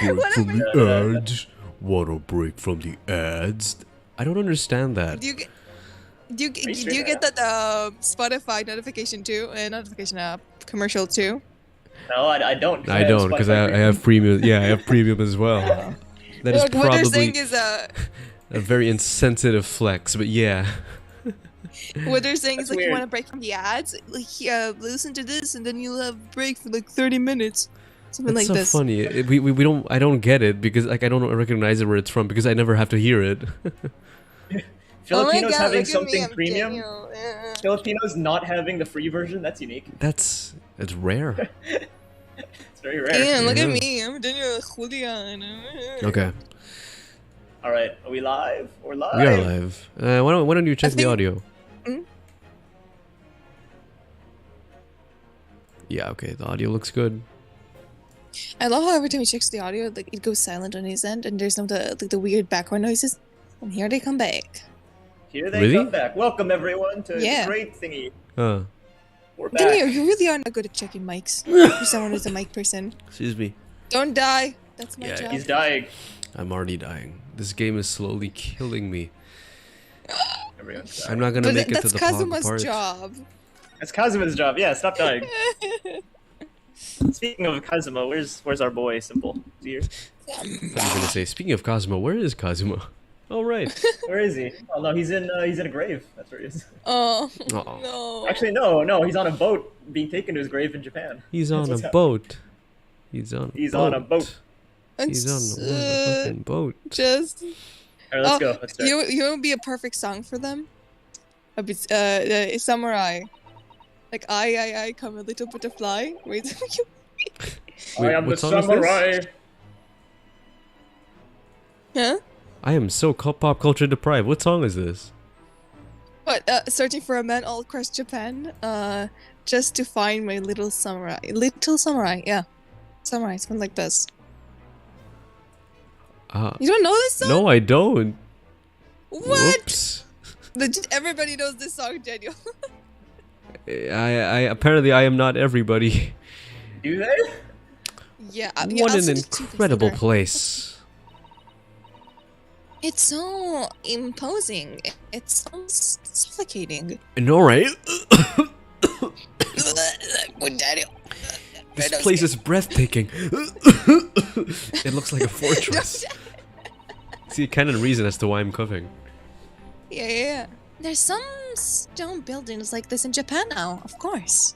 break from Whatever. the ads. Wanna break from the ads? I don't understand that. Do you get do you, Are you do you streaming get that Spotify notification too? Notification commercial too? No, I don't. I don't, because I have premium. Yeah, I have premium as well. That is Look, what they're saying probably is a very insensitive flex, but yeah. what they're saying is That's like you weird. want to break from the ads, like listen to this and then you'll have a break for like 30 minutes, something That's like so this. funny. We don't. I don't get it because like I don't recognize it where it's from because I never have to hear it. Filipinos having look at me, something I'm premium. Daniel. Filipinos not having the free version. That's unique. That's rare. It's very rare. And look at Yeah. me, I'm Daniel Julian. Okay, All right, are we live? We're live. we are live. Why don't you check the think- audio? Hmm? Yeah. Okay, the audio looks good. I love how every time he checks the audio, like it goes silent on his end, and there's no the weird background noises. And here they come back. Here they Really? come back. Welcome everyone to Yeah. the great thingy. Huh. We're back. Daniel, you really are not good at checking mics. You're someone who's a mic person. Excuse me. Don't die. That's my Yeah, job. He's dying. I'm already dying. This game is slowly killing me. Everyone's I'm dying. not gonna But make it to that's the pod Kazuma's part. job. That's Kazuma's job. Yeah, stop dying. Speaking of Kazuma, where's our boy? Simple. Is he here? What are you gonna say? Speaking of Kazuma, where is Kazuma? Oh right. Where is he? Oh no, he's in a grave. That's where he is. Oh Uh-oh. no. Actually, no, he's on a boat being taken to his grave in Japan. He's That's on a what's happening. boat. He's on. He's on a boat. He's on a fucking boat. Just All right, let's go. Let's start. you know, would be a perfect song for them. A bit, samurai. Like I come a little butterfly. Wait, Wait, I am the what song is this? samurai. huh? I am so pop culture deprived. What song is this? What? Searching for a man all across Japan. Just to find my little samurai. Little samurai, yeah. Samurai, something like this. You don't know this song? No, I don't. What? Whoops. Legit, everybody knows this song, Daniel. I apparently I am not everybody. Do they? Yeah. What I'll an send it to you incredible later. place. It's so imposing. It's so suffocating. No, right? Daniel. This place is breathtaking. It looks like a fortress. See, kind of reason as to why I'm coughing. Yeah. There's some stone buildings like this in Japan now, of course.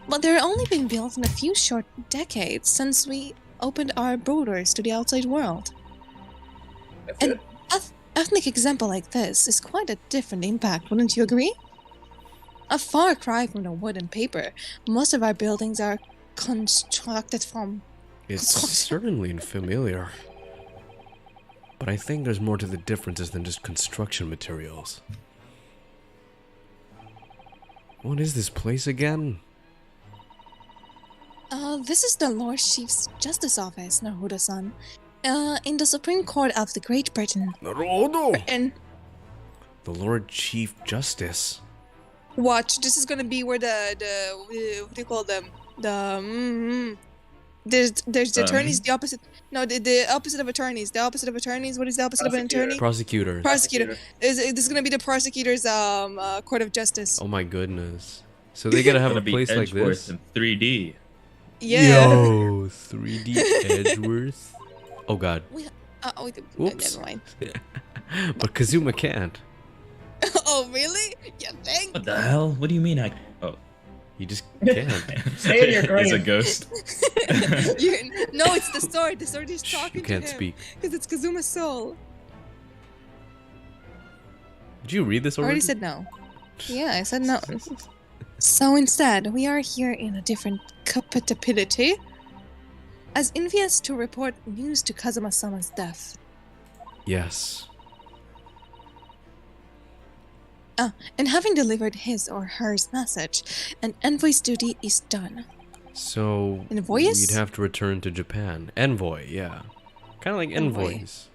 But they're only being built in a few short decades since we opened our borders to the outside world. That's An it. ethnic example like this is quite a different impact, wouldn't you agree? A far cry from the wood and paper. Most of our buildings are constructed from... It's certainly familiar. But I think there's more to the differences than just construction materials. What is this place again? This is the Lord Chief Justice Office, Naruto-san. In the Supreme Court of the Great Britain. Naruto! And The Lord Chief Justice. watch, this is gonna be where the what do you call them? There's the attorneys, the opposite. No, the opposite of attorneys. The opposite of attorneys. What is the opposite of an attorney? Prosecutor. Prosecutor. This is gonna be the prosecutor's court of justice. Oh my goodness. So they gotta have a Gonna be place like Edgeworth this? in 3D. Yeah. Yo, 3D Edgeworth. Oh god. Whoops. Never mind. But Kazuma can't. Oh really? You think? What the hell? What do you mean I... Oh. He just can't. Stay in your grave. He's a ghost. No, it's the sword. The sword is Shh, talking you can't to him. speak. Because it's Kazuma's soul. Did you read this I already? already said no. Yeah, I said no. So instead, we are here in a different capability. As envious to report news to Kazuma-sama's death. Yes. And having delivered his or hers message, an envoy's duty is done. So Envoyus? you'd have to return to Japan. Envoy, yeah. Kind of like Envoy. envoys.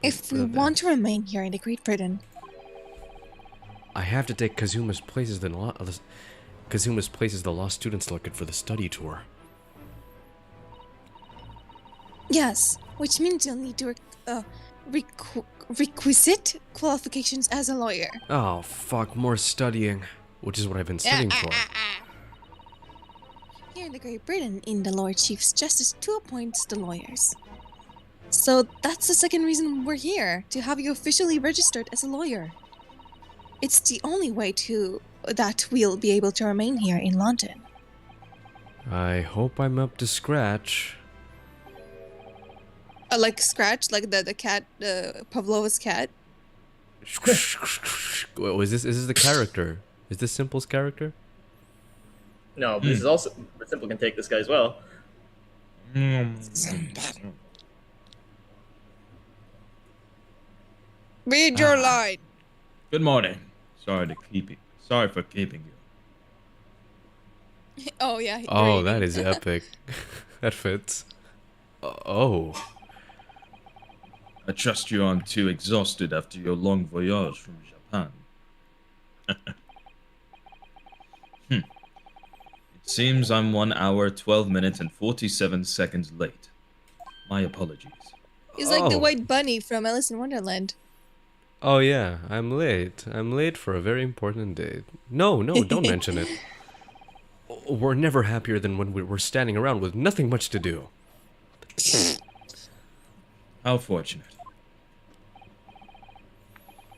If we want to remain here in the Great Britain, I have to take Kazuma's place as the Kazuma's place as the lost students looking for the study tour. Yes, which means you'll need to requisite qualifications as a lawyer. Oh, fuck, more studying. Which is what I've been studying for. Here in the Great Britain, in the Lord Chief's Justice to appoint the lawyers. So that's the second reason we're here, to have you officially registered as a lawyer. It's the only way that we'll be able to remain here in London. I hope I'm up to scratch. Like Scratch, like the cat, Pavlova's cat. Wait, is this the character? Is this Simple's character? No, but this is also Simple can take this guy as well. Read your line. Good morning. Sorry for keeping you. Oh yeah. Oh, right. that is epic. That fits. Oh. I trust you aren't too exhausted after your long voyage from Japan. It seems I'm 1 hour, 12 minutes, and 47 seconds late. My apologies. He's like the Oh. white bunny from Alice in Wonderland. Oh yeah, I'm late. I'm late for a very important date. No, don't mention it. We're never happier than when we're standing around with nothing much to do. How fortunate.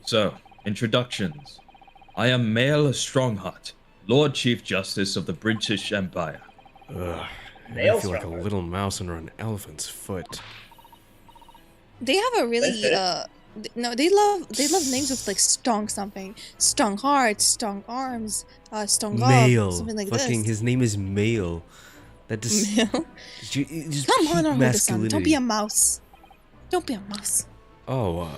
So, introductions. I am Mael Strongheart, Lord Chief Justice of the British Empire. Ugh, I Nails feel like a stronger. little mouse under an elephant's foot. They have a really That's no, they love names with like strong something, strong heart, strong arms, strong love, Male. something like Fucking, this. his name is Male. That just, Male? just Come peak on, Arhuda-san. Don't be masculinity. a mouse. Don't be a mouse. Oh,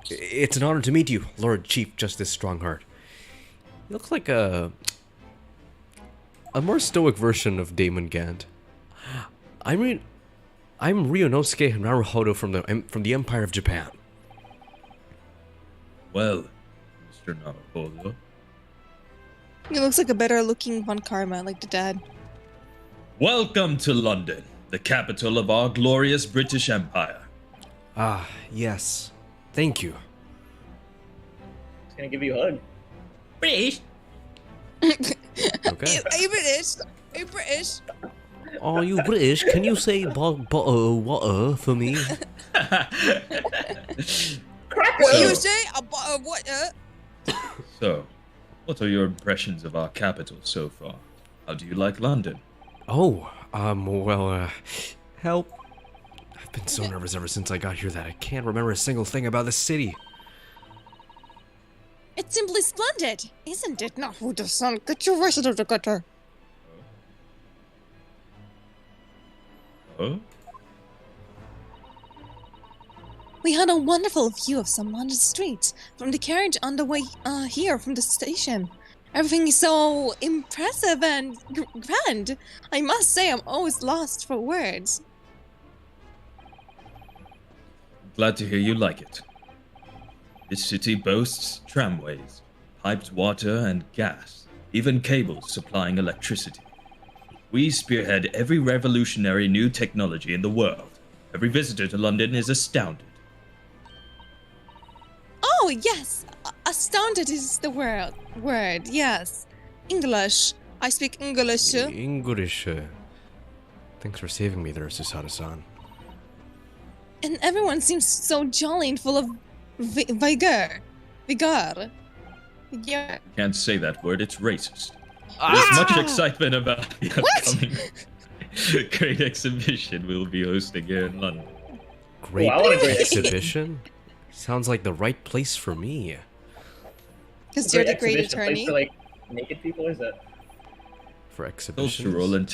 it's an honor to meet you, Lord Chief Justice Strongheart. You look like a more stoic version of Damon Gant. I'm Ryunosuke Naruhodo from the Empire of Japan. Well, Mr. Naruhodo. He looks like a better looking Von Karma, like the dad. Welcome to London, the capital of our glorious British Empire. Ah, yes. Thank you. He's gonna give you a hug. British? Okay. Are you British? Are you British? Are you British? Can you say water for me? What do you say? What? So, what are your impressions of our capital so far? How do you like London? Oh, well, help. I've been so nervous ever since I got here that I can't remember a single thing about the city. It's simply splendid, isn't it? Now, who the son? Get your voice out of the gutter. Oh? We had a wonderful view of some London streets from the carriage on the way here from the station. Everything is so impressive and grand. I must say, I'm always lost for words. Glad to hear you like it. This city boasts tramways, piped water and gas, even cables supplying electricity. We spearhead every revolutionary new technology in the world. Every visitor to London is astounded. Oh, yes! Astounded is the word, yes. English. I speak English. English. Thanks for saving me there, Susato-san. And everyone seems so jolly and full of vigor. Vigor. Yeah. Can't say that word, it's racist. There's much excitement about the upcoming great exhibition we'll be hosting here in London. Great Oh, I want a great exhibition? Sounds like the right place for me. Because you're the great exhibition, a place attorney. for, like, naked people, or is that? For exhibitions? Cultural and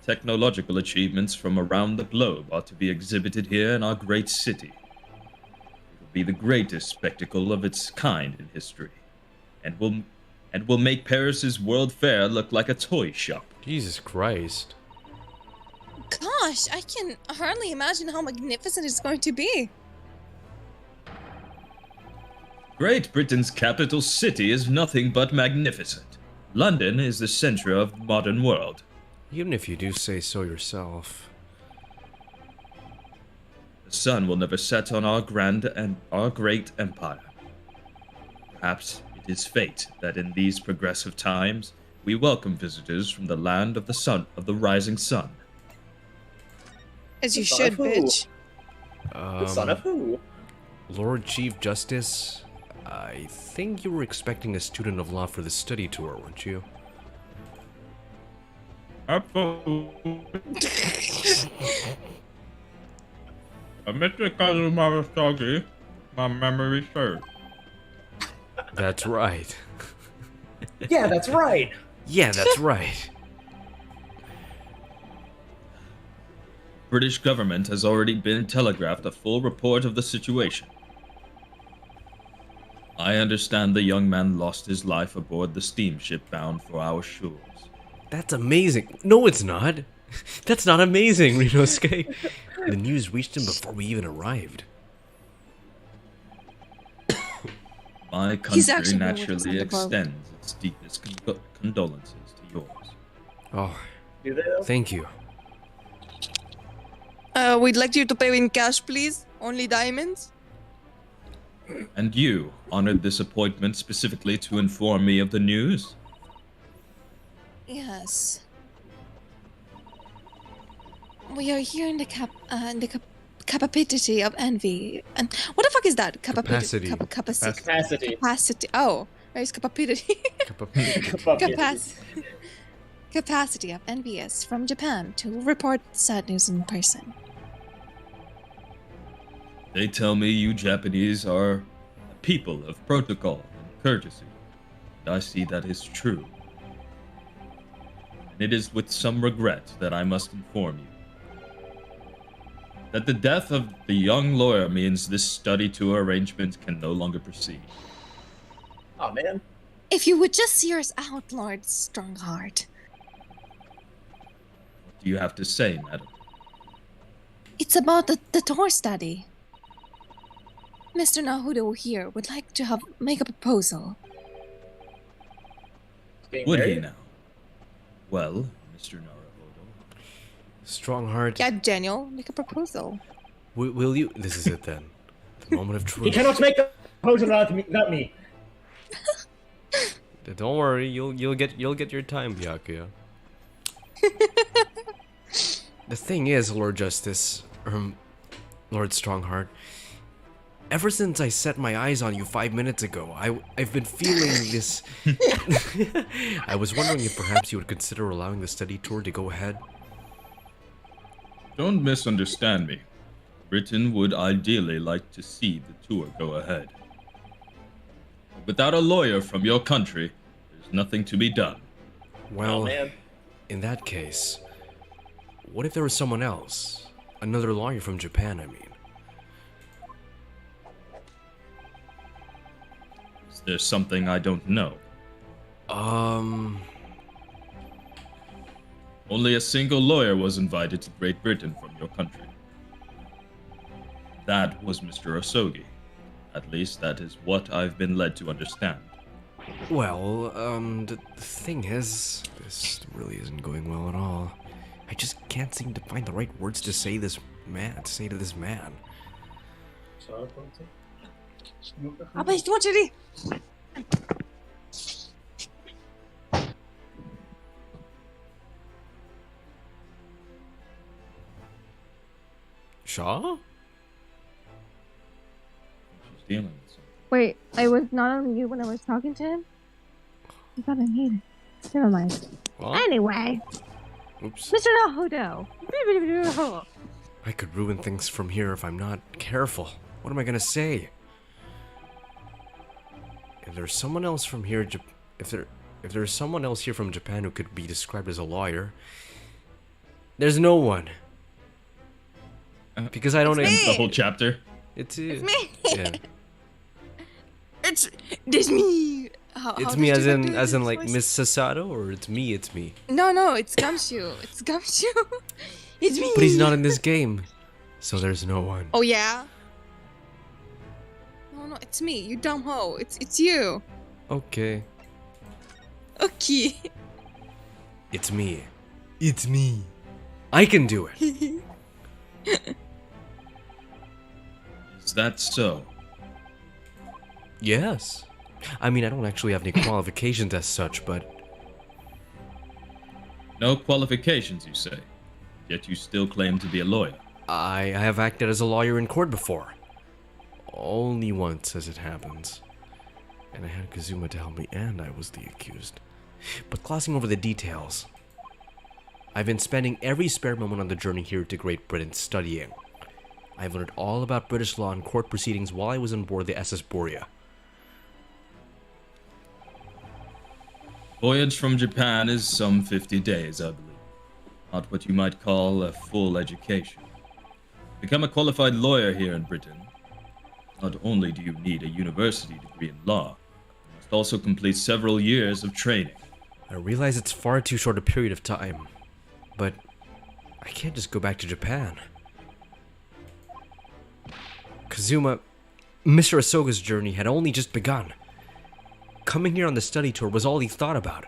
technological achievements from around the globe are to be exhibited here in our great city. It will be the greatest spectacle of its kind in history, and will make Paris's World Fair look like a toy shop. Jesus Christ. Gosh, I can hardly imagine how magnificent it's going to be. Great Britain's capital city is nothing but magnificent. London is the center of the modern world. Even if you do say so yourself. the sun will never set on our great empire. Perhaps it is fate that in these progressive times we welcome visitors from the land of the rising sun. As you The son should, of who? bitch. The son of who? Lord Chief Justice, I think you were expecting a student of law for the study tour, weren't you? Mr. Kazumarastogi, my memory serves. That's right. Yeah, that's right. Yeah, that's right. British government has already been telegraphed a full report of the situation. I understand the young man lost his life aboard the steamship bound for our shores. That's amazing. No, it's not. That's not amazing, Rinosuke. The news reached him before we even arrived. My He's country actually been with us on naturally the boat. extends its deepest condolences to yours. Oh, Do they though? thank you. We'd like you to pay in cash, please. Only diamonds. And you honored this appointment specifically to inform me of the news? Yes. We are here in the capacity of envy. And what the fuck is that? Capacity. Capacity. Capacity. Oh, where's capacity? Capacity of envious from Japan to report sad news in person. They tell me you Japanese are a people of protocol and courtesy. And I see that is true. And it is with some regret that I must inform you that the death of the young lawyer means this study tour arrangement can no longer proceed. Oh man. If you would just hear us out, Lord Strongheart. What do you have to say, madam? It's about the tour study. Mr. Nahudo here would like to make a proposal. Being Would he married? now? Well, Mr. Naruhodo, Strongheart, Yeah, Daniel, make a proposal. will you? This is it then. The moment of He truth. cannot make a proposal without me. Don't worry, you'll get your time, Byakuya. The thing is, Lord Justice, Lord Strongheart, ever since I set my eyes on you 5 minutes ago, I've been feeling this. I was wondering if perhaps you would consider allowing the study tour to go ahead. don't misunderstand me. Britain would ideally like to see the tour go ahead. Without a lawyer from your country, there's nothing to be done. Well, Oh man. in that case, what if there was someone else? Another lawyer from Japan, I mean. Is there something I don't know? Only a single lawyer was invited to Great Britain from your country. That was Mr. Osogi. At least that is what I've been led to understand. Well, the thing is, this really isn't going well at all. I just can't seem to find the right words to say to this man. Shaw? She's dealing with something. Wait, I was not on mute when I was talking to him? I thought I muted. Never mind. Well, Anyway, oops. Mr. Nahudo. I could ruin things from here if I'm not careful. What am I gonna say? If there's someone else from here, if there's someone else here from Japan who could be described as a lawyer, there's no one. Because I don't. It's The whole chapter? It's me. Yeah. It's me. How It's does me as Japan in do as this in like voice? Miss Sasato, or it's me. No, it's Gumshoe. It's Gumshoe. It's me. But he's not in this game, so there's no one. Oh yeah. No, it's me. You dumb hoe. It's you. Okay. Okay. It's me. It's me. I can do it. Is that so? Yes. I mean, I don't actually have any qualifications as such, but No qualifications, you say, yet you still claim to be a lawyer. I have acted as a lawyer in court before. Only once, as it happens. And I had Kazuma to help me, and I was the accused. But glossing over the details, I've been spending every spare moment on the journey here to Great Britain studying. I've learned all about British law and court proceedings while I was on board the SS Borea. Voyage from Japan is some 50 days, I believe. Not what you might call a full education. To become a qualified lawyer here in Britain, not only do you need a university degree in law, you must also complete several years of training. I realize it's far too short a period of time, but I can't just go back to Japan. Kazuma, Mr. Asoga's journey had only just begun. Coming here on the study tour was all he thought about.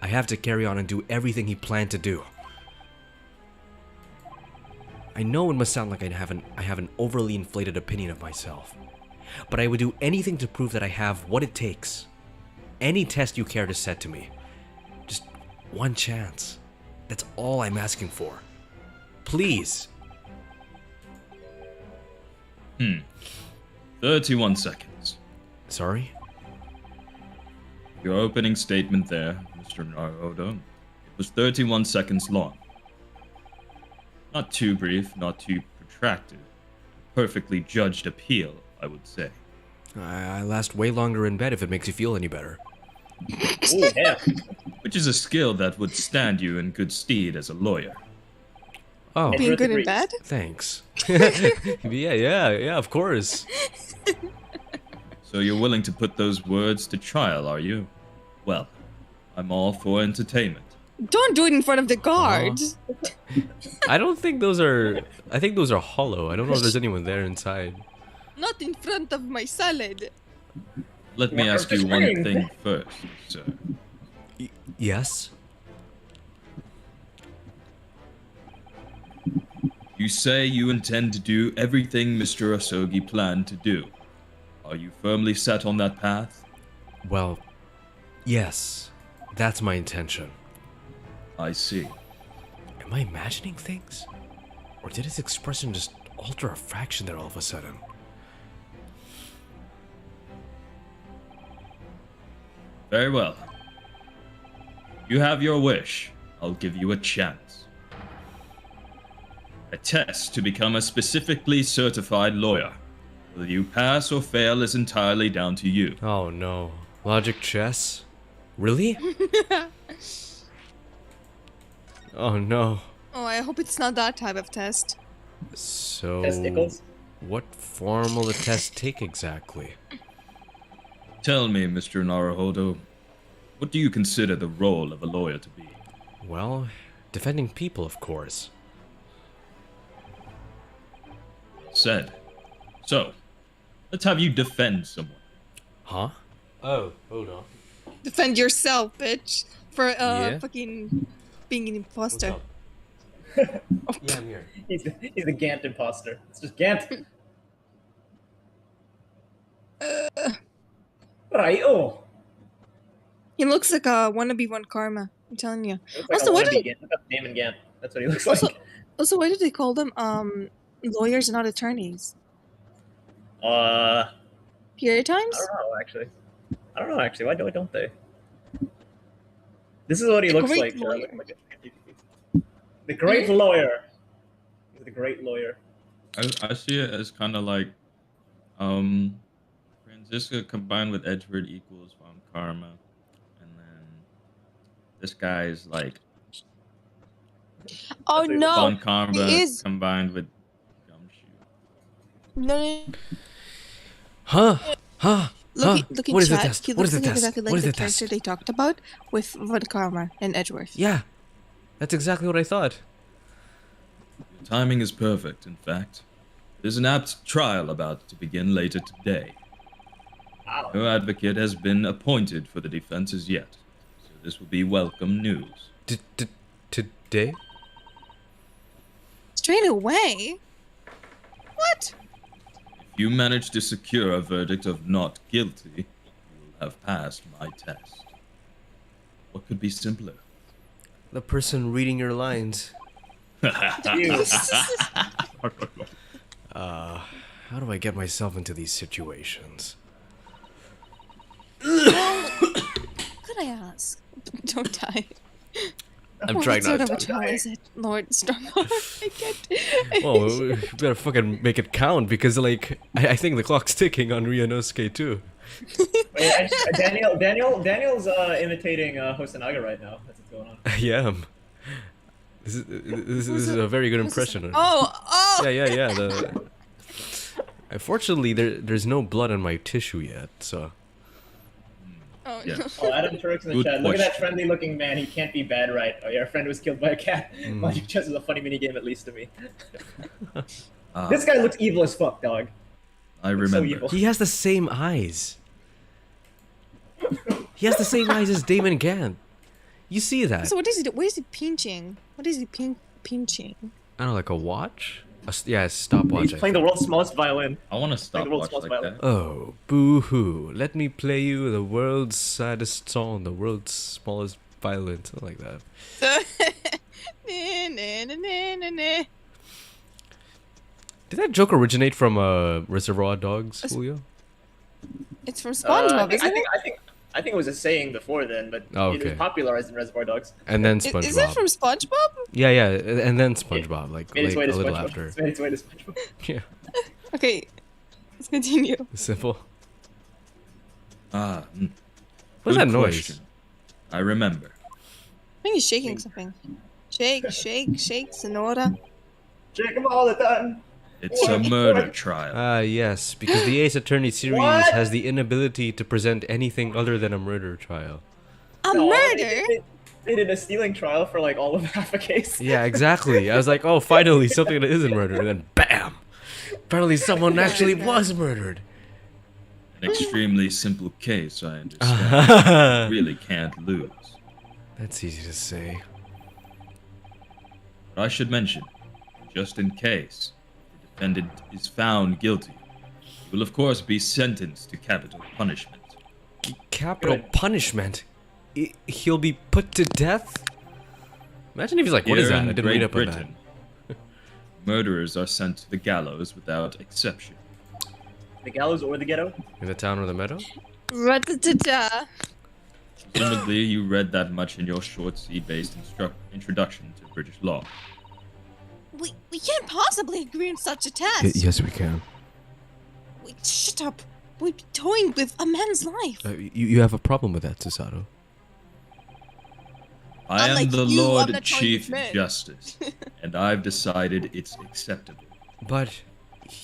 I have to carry on and do everything he planned to do. I know it must sound like I have an overly inflated opinion of myself, but I would do anything to prove that I have what it takes. Any test you care to set to me. Just one chance. That's all I'm asking for. Please. 31 seconds. Sorry? Your opening statement there, Mr. Naruhodo, it was 31 seconds long. Not too brief, not too protracted. Perfectly judged appeal, I would say. I last way longer in bed if it makes you feel any better. Ooh, yeah. Which is a skill that would stand you in good stead as a lawyer. Oh, It Being really good in agrees. bed? thanks. yeah, of course. So you're willing to put those words to trial, are you? Well, I'm all for entertainment. Don't do it in front of the guards. I don't think those are... I think those are hollow. I don't know if there's anyone there inside. Not in front of my salad. Let me ask you one thing first, sir. Yes? You say you intend to do everything Mr. Asogi planned to do. Are you firmly set on that path? Well, yes. That's my intention. I see. Am I imagining things? Or did his expression just alter a fraction there all of a sudden? Very well. You have your wish. I'll give you a chance. A test to become a specifically certified lawyer. Whether you pass or fail is entirely down to you. Oh no. Logic chess? Really? Oh no. Oh, I hope it's not that type of test. So... Testicles. what form will the test take exactly? Tell me, Mr. Naruhodo, what do you consider the role of a lawyer to be? Well, defending people, of course. Said. So, let's have you defend someone. Huh? Oh, hold on. Defend yourself, bitch. For Yeah? fucking being an imposter. Yeah, I'm here. He's the Gant imposter. It's just Gant. Right. Oh. He looks like a wannabe One Karma. I'm telling you. Looks like Also, I why wanna did be Gant. Look up Damon Gant. That's what he looks Also, like. also why did they call them lawyers and not attorneys? Period times? I don't know actually. Why don't they? This is what he The looks great like. lawyer. The great lawyer. He's the great lawyer. I see it as kind of like, Franziska combined with Edward equals Von Karma, and then this guy is like Oh That's no! Von Karma he is- combined with Gumshoe. No. Huh? Huh? Look in What is the chat. test? He What is looks the like test? exactly What like is the the character test? they talked about with Von Karma and Edgeworth. Yeah. That's exactly what I thought. Your timing is perfect, in fact. There's an apt trial about to begin later today. Wow. No advocate has been appointed for the defense as yet, so this will be welcome news. Today? Straight away? What? If If you manage to secure a verdict of not guilty, you will have passed my test. What could be simpler? The person reading your lines. You. How do I get myself into these situations? Could I ask? Don't die. I'm trying What sort not of a to. child is it, Lord Strongheart? I can't. Well, we better fucking make it count because, like, I think the clock's ticking on Ryunosuke too. Wait, Daniel's imitating Hosanaga right now. That's what's going on. I am. This is a very good impression. Oh! Yeah. Unfortunately, there's no blood on my tissue yet, so. Oh, Yeah. Oh, Adam Turk's in the Good chat. Look at that question. friendly-looking man. He can't be bad, right? Oh, yeah, our friend was killed by a cat. Logic chess is a funny minigame, at least to me. This guy looks evil as fuck, dog. I So remember. evil. He has the same eyes. He has the same eyes as Damon Gann. You see that? So what is he? What is he pinching? What is he pinching? I don't know, like a watch? Yeah, a stopwatch. He's playing the world's smallest violin. I want to stop the world's watch like most that. Oh, boo-hoo. Let me play you the world's saddest song, the world's smallest violin, something like that. Did that joke originate from Reservoir Dogs, Julio? It's from SpongeBob, isn't it? I think it was a saying before then, but Oh, it was okay. popularized in Reservoir Dogs. And then Is it SpongeBob. from SpongeBob? Yeah, and then SpongeBob, like, Made its way a to little SpongeBob. after. It's made its way to SpongeBob. Yeah, Okay, let's continue. simple. Ah, mm. What's Good that noise? question. I remember. I think he's shaking something. Shake, Sonora. Check him all the time. It's a murder trial. Ah, yes, because the Ace Attorney series What? has the inability to present anything other than a murder trial. A No, murder? They did a stealing trial for like all of half a case. Yeah, exactly. I was like, oh, finally, something that isn't murder, and then BAM! Apparently someone actually was murdered. An extremely simple case, I understand. You really can't lose. That's easy to say. But I should mention, just in case the defendant is found guilty, he will of course be sentenced to capital punishment. Capital Good. punishment? He'll be put to death? Imagine if he's like, what is Here that? in I didn't Great read up on that. Britain, murderers are sent to the gallows without exception. The gallows or the ghetto? In the town or the meadow? Ra-da-da-da. Presumably, you read that much in your short seed-based introduction to British law. We can't possibly agree on such a test. Yes, we can. Shut up. We'd be toying with a man's life. You have a problem with that, Susato? I am Unlike the you, I'm Lord not toying Chief with men. Justice, and I've decided it's acceptable. But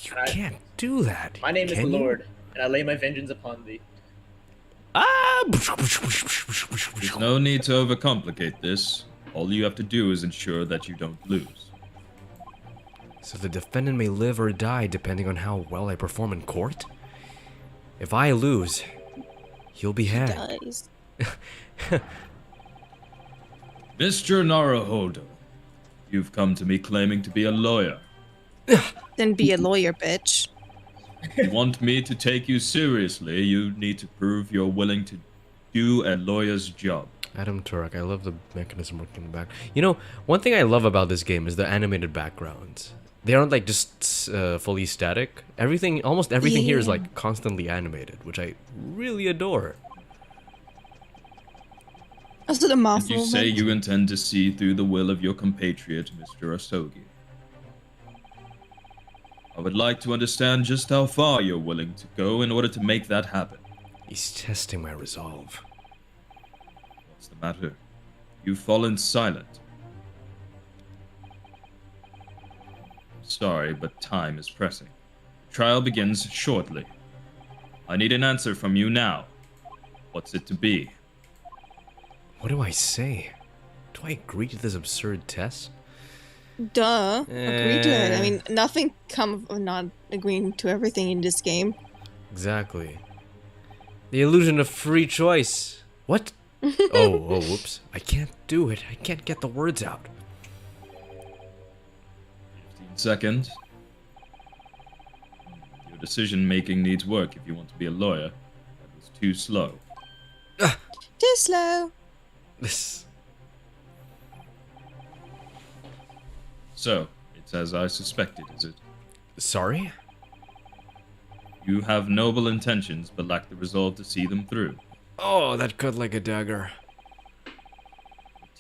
you can't do that. My name is the can you? Lord, and I lay my vengeance upon thee. Ah! There's no need to overcomplicate this. All you have to do is ensure that you don't lose. So the defendant may live or die depending on how well I perform in court? If I lose, he'll be hanged. Guys. Mr. Naruhodo, you've come to me claiming to be a lawyer. Then be a lawyer, bitch. If you want me to take you seriously, you need to prove you're willing to do a lawyer's job. Adam Turek, I love the mechanism working in the back. You know, one thing I love about this game is the animated backgrounds. They aren't like just fully static. Everything, almost everything here is Yeah. like constantly animated, which I really adore. Also the mouth You say you intend to see through the will of your compatriot, Mr. Asogi. I would like to understand just how far you're willing to go in order to make that happen. He's testing my resolve. What's the matter? You've fallen silent. Sorry, but time is pressing. Trial begins shortly. I need an answer from you now. What's it to be? What do I say? Do I agree to this absurd test? Duh. Agree to it. I Eh. mean, nothing come of not agreeing to everything in this game. Exactly. The illusion of free choice. What? oh, whoops. I can't do it. I can't get the words out. 15 seconds. You're decision making needs work if you want to be a lawyer. That was too slow. Too slow. This. So, it's as I suspected, is it? Sorry? You have noble intentions, but lack the resolve to see them through. Oh, that cut like a dagger. The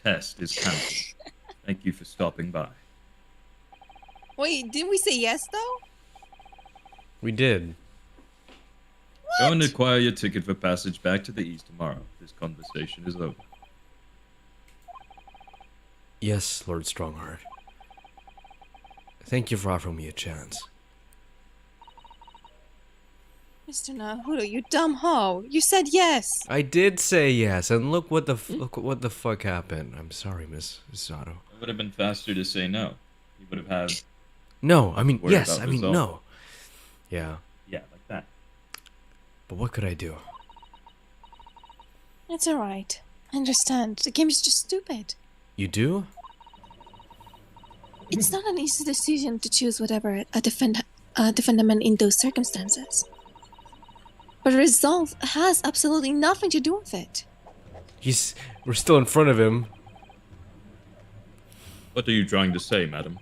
test is cancelled. Thank you for stopping by. Wait, didn't we say yes though? We did. Go and acquire your ticket for passage back to the east tomorrow. This conversation is over. Yes, Lord Strongheart. Thank you for offering me a chance. Mr. Naruto, you dumb hoe. You said yes. I did say yes, and look what the fuck happened. I'm sorry, Miss Sato. It would have been faster to say no. You would have had... No, I mean Worry yes, about I mean resolve. no. Yeah, Yeah, like that. but what could I do? It's alright. I understand. The game is just stupid. You do? It's not an easy decision to choose whatever defend a man in those circumstances. But resolve has absolutely nothing to do with it. We're still in front of him. What are you trying to say, madam?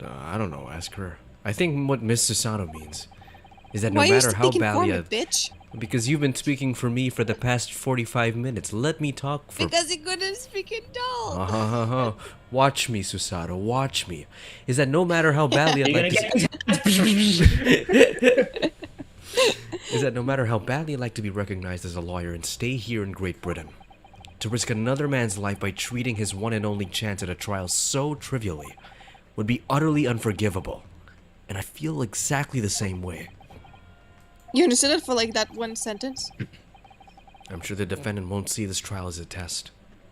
I don't know. Ask her. I think what Miss Susanoo means is that no Why are you matter how speaking for badly me, bitch? because you've been speaking for me for the past 45 minutes. Let me talk for. Because he couldn't speak in doll. Watch me, Susato. Watch me. Is that no matter how badly I'd You're like gonna to. get Is that no matter how badly I'd like to be recognized as a lawyer and stay here in Great Britain, to risk another man's life by treating his one and only chance at a trial so trivially would be utterly unforgivable. And I feel exactly the same way. You understood it for like that one sentence? I'm sure the defendant won't see this trial as a test,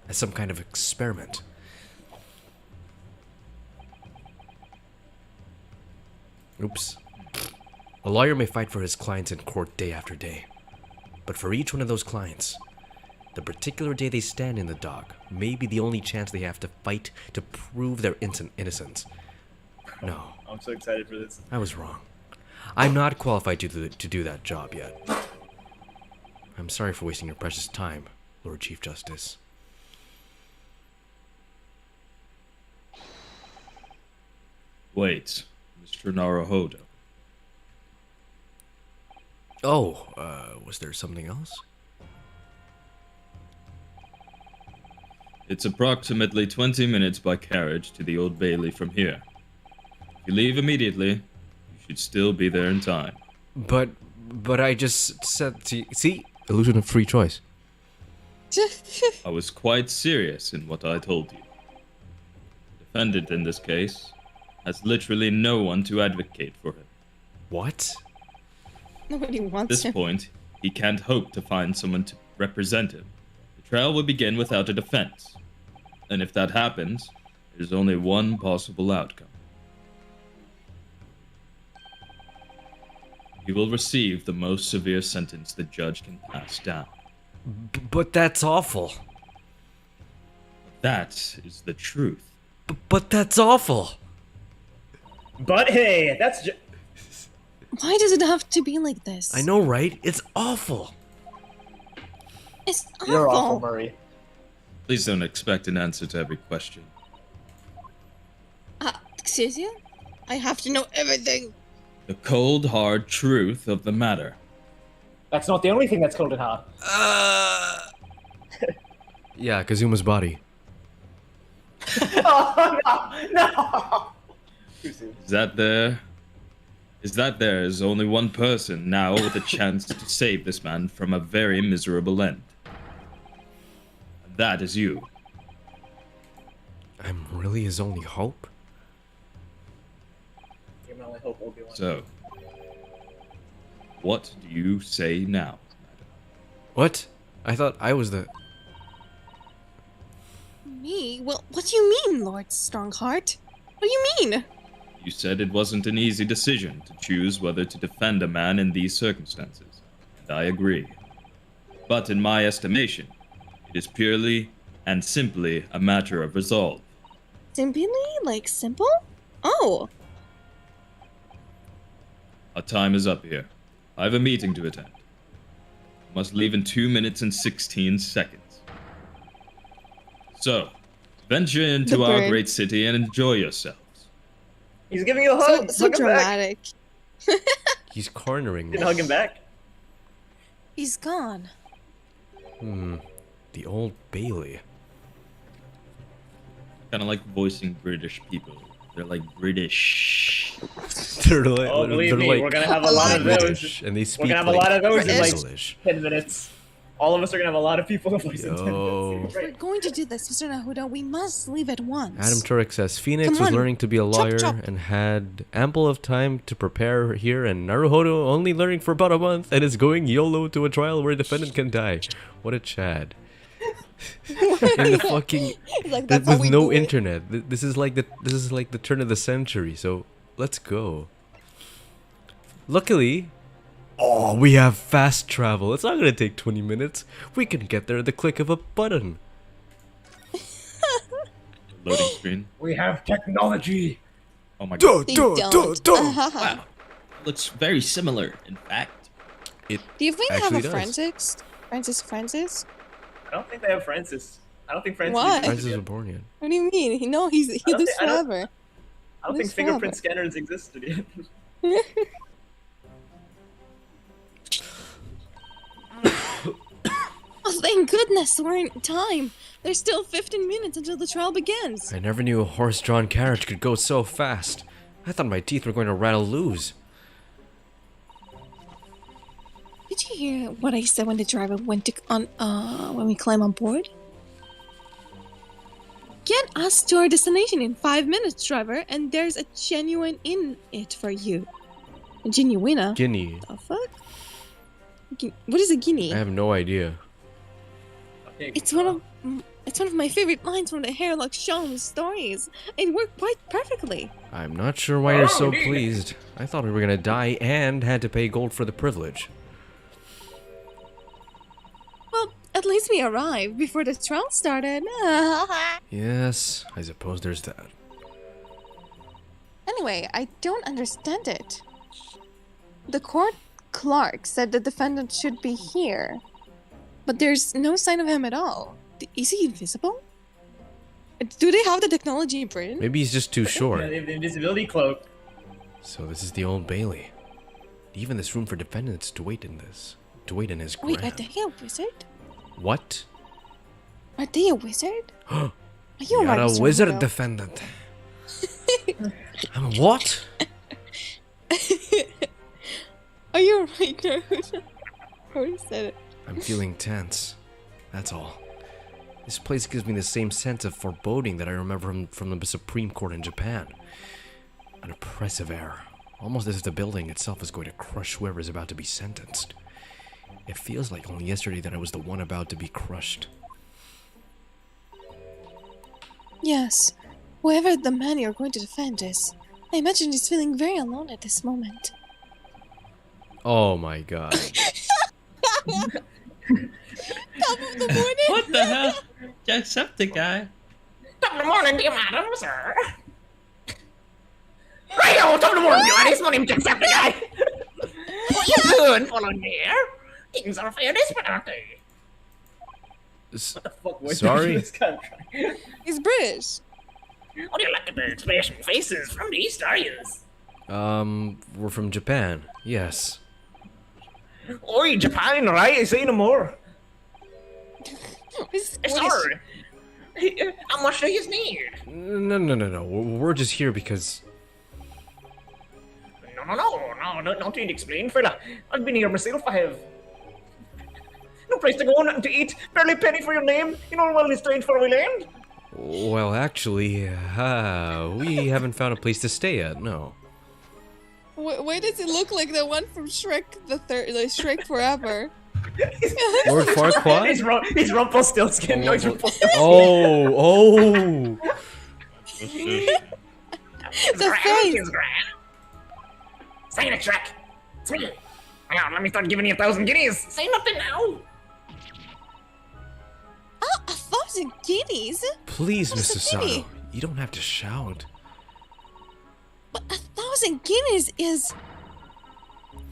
as some kind of experiment. Oops. A lawyer may fight for his clients in court day after day, but for each one of those clients, the particular day they stand in the dock may be the only chance they have to fight to prove their innocence. No, I'm so excited for this. I was wrong. I'm not qualified to do that job yet. I'm sorry for wasting your precious time, Lord Chief Justice. Wait, Mr. Naruhodo. Oh, was there something else? It's approximately 20 minutes by carriage to the Old Bailey from here. If you leave immediately, you should still be there in time. But I just said, see? Illusion of free choice. I was quite serious in what I told you. The defendant in this case has literally no one to advocate for him. What? Nobody At wants this him. point, he can't hope to find someone to represent him. The trial will begin without a defense. And if that happens, there's only one possible outcome. He will receive the most severe sentence the judge can pass down. But that's awful. That is the truth. But that's awful. But hey, that's just. Why does it have to be like this? I know, right? It's awful. It's awful. You're awful, Murray. Please don't expect an answer to every question. Excuse you? I have to know everything. The cold, hard truth of the matter. That's not the only thing that's cold and hot. Yeah, Kazuma's body. Oh, no! Too soon. Is that there is only one person now with a chance to save this man from a very miserable end. And that is you. I'm really his only hope? You're my only hope, Obi-Wan. So, what do you say now, madam? What? I thought I was the... Me? Well, what do you mean, Lord Strongheart? What do you mean? You said it wasn't an easy decision to choose whether to defend a man in these circumstances, and I agree. But in my estimation, it is purely and simply a matter of resolve. Simply? Like simple? Oh. Our time is up here. I have a meeting to attend. I must leave in 2 minutes and 16 seconds. So, venture into The our bird. great city and enjoy yourselves. He's giving you a So, hug. so Hug him back. dramatic. He's cornering You me. can hug him back. He's gone. The Old Bailey. Kind of like voicing British people. They're like British. They're like, Oh, believe they're me, like we're gonna have a lot of those. British, and they speak We're gonna have a like lot of those in like English. 10 minutes. All of us are gonna have a lot of people to voice in 10 Yo. minutes. If we're going to do this, Mr. Nahuda, we must leave at once. Adam Turek says Phoenix Come was on. learning to be a Chop, lawyer chop. and had ample of time to prepare here, and Naruhodo only learning for about a month and is going YOLO to a trial where a defendant can die. What a Chad. In the fucking It's like, that's how with we no do it. internet. This is like the turn of the century. So let's go. Luckily, oh, we have fast travel. It's not gonna take 20 minutes. We can get there at the click of a button. Loading screen. We have technology. Oh my god. They don't. Wow. Looks very similar, in fact. It Do you even have actually a does. Francis? I don't think they have Francis. I don't think Francis. Why? Francis was born yet. What do you mean? No, he don't lives think- I don't- forever. I don't think Lives fingerprint forever. scanners existed yet. Oh, thank goodness, we're in time. There's still 15 minutes until the trial begins. I never knew a horse-drawn carriage could go so fast. I thought my teeth were going to rattle loose. Did you hear what I said when the driver went to when we climb on board? Get us to our destination in 5 minutes, driver, and there's a genuine in it for you. A genuina? Guinea. The fuck? What is a guinea? I have no idea. Okay, It's one of my favorite lines from the Hairlock Sholmes stories. It worked quite perfectly. I'm not sure why you're so Oh, neat. pleased. I thought we were gonna die and had to pay gold for the privilege. Well, at least we arrived before the trial started. Yes, I suppose there's that. Anyway, I don't understand it. The court clerk said the defendant should be here, but there's no sign of him at all. Is he invisible? Do they have the technology in Britain? Maybe he's just too Yeah, short. they have the invisibility cloak. So this is the Old Bailey. Even this room for defendants to wait in this. To wait in his Wait, are grand. they a wizard? What? Are they a wizard? Are you You're right, a Mr. wizard Rudo? defendant. I'm a what? Are you right, Naruto? I already said it. I'm feeling tense. That's all. This place gives me the same sense of foreboding that I remember from the Supreme Court in Japan. An oppressive air. Almost as if the building itself is going to crush whoever is about to be sentenced. It feels like only yesterday that I was the one about to be crushed. Yes, whoever the man you're going to defend is, I imagine he's feeling very alone at this moment. Oh my god. Top of the morning. What the hell? Jacksepticeye. Good morning, dear madam, sir. Right-o, top of the morning, dear laddie. My name's Jacksepticeye. What you doing, following me here? Things are fair desperate, aren't they? S- What the fuck was Sorry? this guy? He's British. What do you like at the expression faces from the East, are you? We're from Japan. Yes. Oi, Japan, right? I say no more. He's Sorry. How much do you need? No. We're just here because... No, don't need to explain, fella. I've been here myself, I have. No place to go, nothing to eat, barely a penny for your name. You know well it's strange for we land. Well, actually, we haven't found a place to stay yet, no. Why does it look like the one from Shrek the Third, like Shrek Forever? Lord Farquaad? He's Rumpelstiltskin. No, he's Rumpelstiltskin. Oh! The face. It's grand. Say it, Shrek. It's me. Hang on, let me start giving you 1,000 guineas. Say nothing now. Ah, 1,000 guineas? Please, What's Mr. the pity? Sato, you don't have to shout. But 1,000 guineas is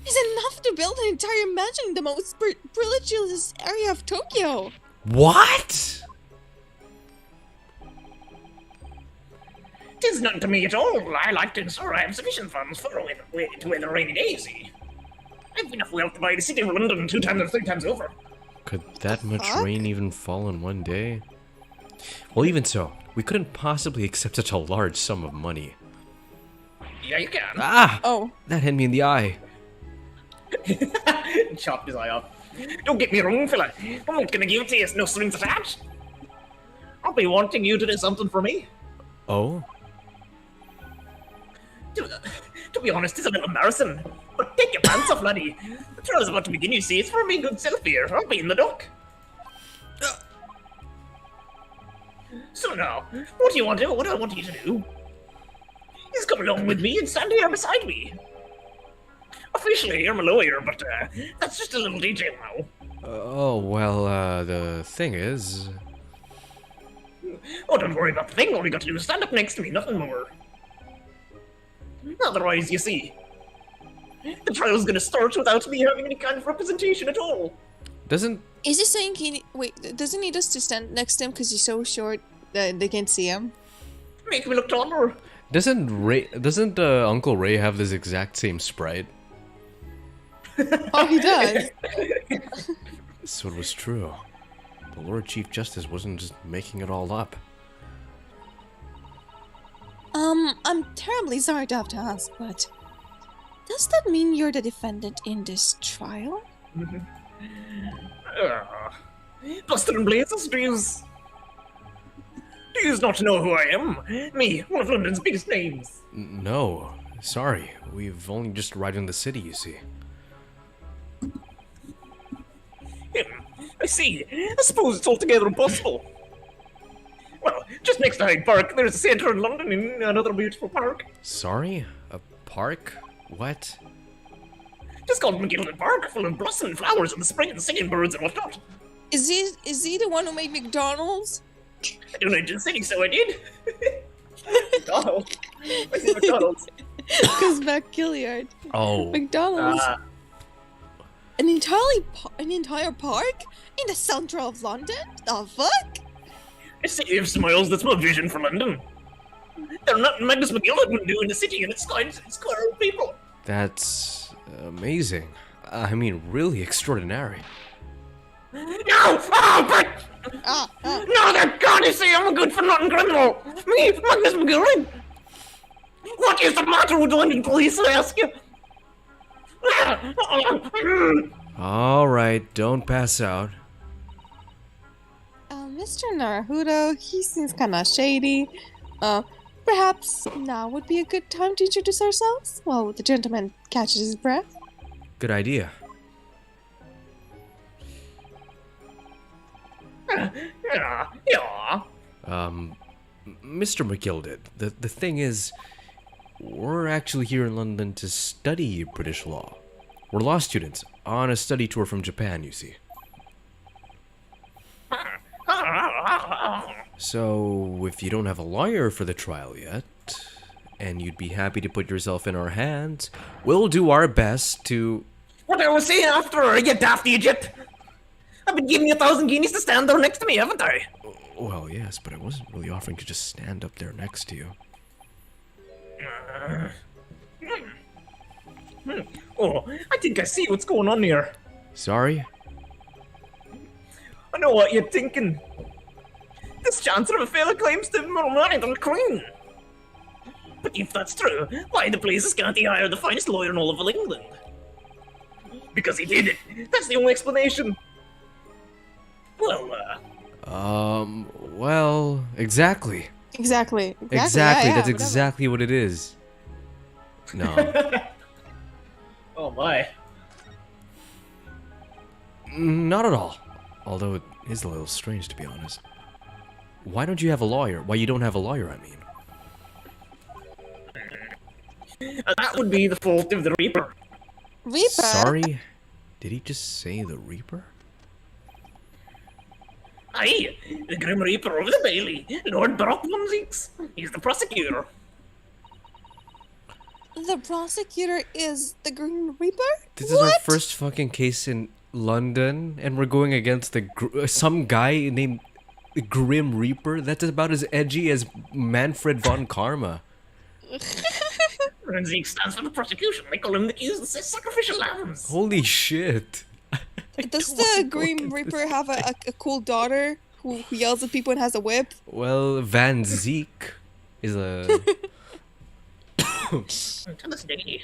is enough to build an entire mansion in the most privileged area of Tokyo. What? Tis none to me at all. I like to ensure I have sufficient funds to weather rainy days. I've enough wealth to buy the city of London 2 times or 3 times over. Could that much rain even fall in one day? Well, even so, we couldn't possibly accept such a large sum of money. Yeah, you can. Ah! Oh. That hit me in the eye. Chopped his eye off. Don't get me wrong, fella. I'm not gonna give it to you, no strings attached. I'll be wanting you to do something for me. Oh? To be honest, it's a little embarrassing. But take your pants off, laddie. The trial's about to begin, you see. It's for me good self here. I'll be in the dock. So now, what do you want to do? What I want you to do is come along with me and stand here beside me. Officially, you're my lawyer, but that's just a little detail now. Oh, well, the thing is... Oh, don't worry about the thing. All you got to do is stand up next to me, nothing more. Otherwise, you see, the trial's gonna start without me having any kind of representation at all. Doesn't... Is he saying doesn't he need us to stand next to him because he's so short that they can't see him? Make me look taller. Doesn't Uncle Ray have this exact same sprite? Oh, he does. So it was true. The Lord Chief Justice wasn't just making it all up. I'm terribly sorry to have to ask, but does that mean you're the defendant in this trial? Buster and Blazes, do you not know who I am? Me, one of London's biggest names. No, sorry. We've only just arrived in the city, you see. I see. I suppose it's altogether impossible. Well, just next to Hyde Park, there's a centre in London in another beautiful park. Sorry? A park? What? Just called McGilded Park, full of blossoming flowers in the spring and singing birds and whatnot. Is he the one who made McDonald's? I donated to the city, so I did. McDonald's? I see McDonald's. Because Mac Gilliard. Oh. McDonald's. An entire park in the center of London? The fuck? A city of smiles, that's my vision for London. There's nothing Magnus McGillard wouldn't do in the city, and it's square old people. That's amazing. I mean, really extraordinary. No! Oh, but... No, that God, you see, I'm a good-for-nothing criminal. Me, Magnus McGillard. What is the matter with the London police, I ask you? Alright, don't pass out. Mr. Naruto, he seems kinda shady. Perhaps now would be a good time to introduce ourselves while the gentleman catches his breath. Good idea. Yeah. Mr. McGilded, the thing is, we're actually here in London to study British law. We're law students on a study tour from Japan, you see. So, if you don't have a lawyer for the trial yet, and you'd be happy to put yourself in our hands, we'll do our best to... What I was saying after, you daft Egypt. I've been giving you 1,000 guineas to stand there next to me, haven't I? Well, yes, but I wasn't really offering to just stand up there next to you. Oh, I think I see what's going on here. Sorry? I know what you're thinking. This Chancellor of a fella claims to have more money than the Queen. But if that's true, why the places can't he hire the finest lawyer in all of England? Because he did it. That's the only explanation. Well, well, exactly. Exactly. Exactly, yeah, that's whatever. exactly what it is. No. Oh my. Not at all. Although it is a little strange, to be honest. Why don't you have a lawyer? Why you don't have a lawyer, I mean? That would be the fault of the Reaper. Reaper? Sorry? Did he just say the Reaper? Aye, the Grim Reaper of the Bailey, Lord Brock Mumsix. He's the prosecutor. The prosecutor is the Green Reaper? This is our first fucking case in London, and we're going against some guy named the Grim Reaper. That's about as edgy as Manfred von Karma. Forensic stands for the prosecution. They call him the accused sacrificial lambs. Holy shit. Does the Green Reaper have a cool daughter who yells at people and has a whip? Well, Van Zeke is a... Tell us, Diggy.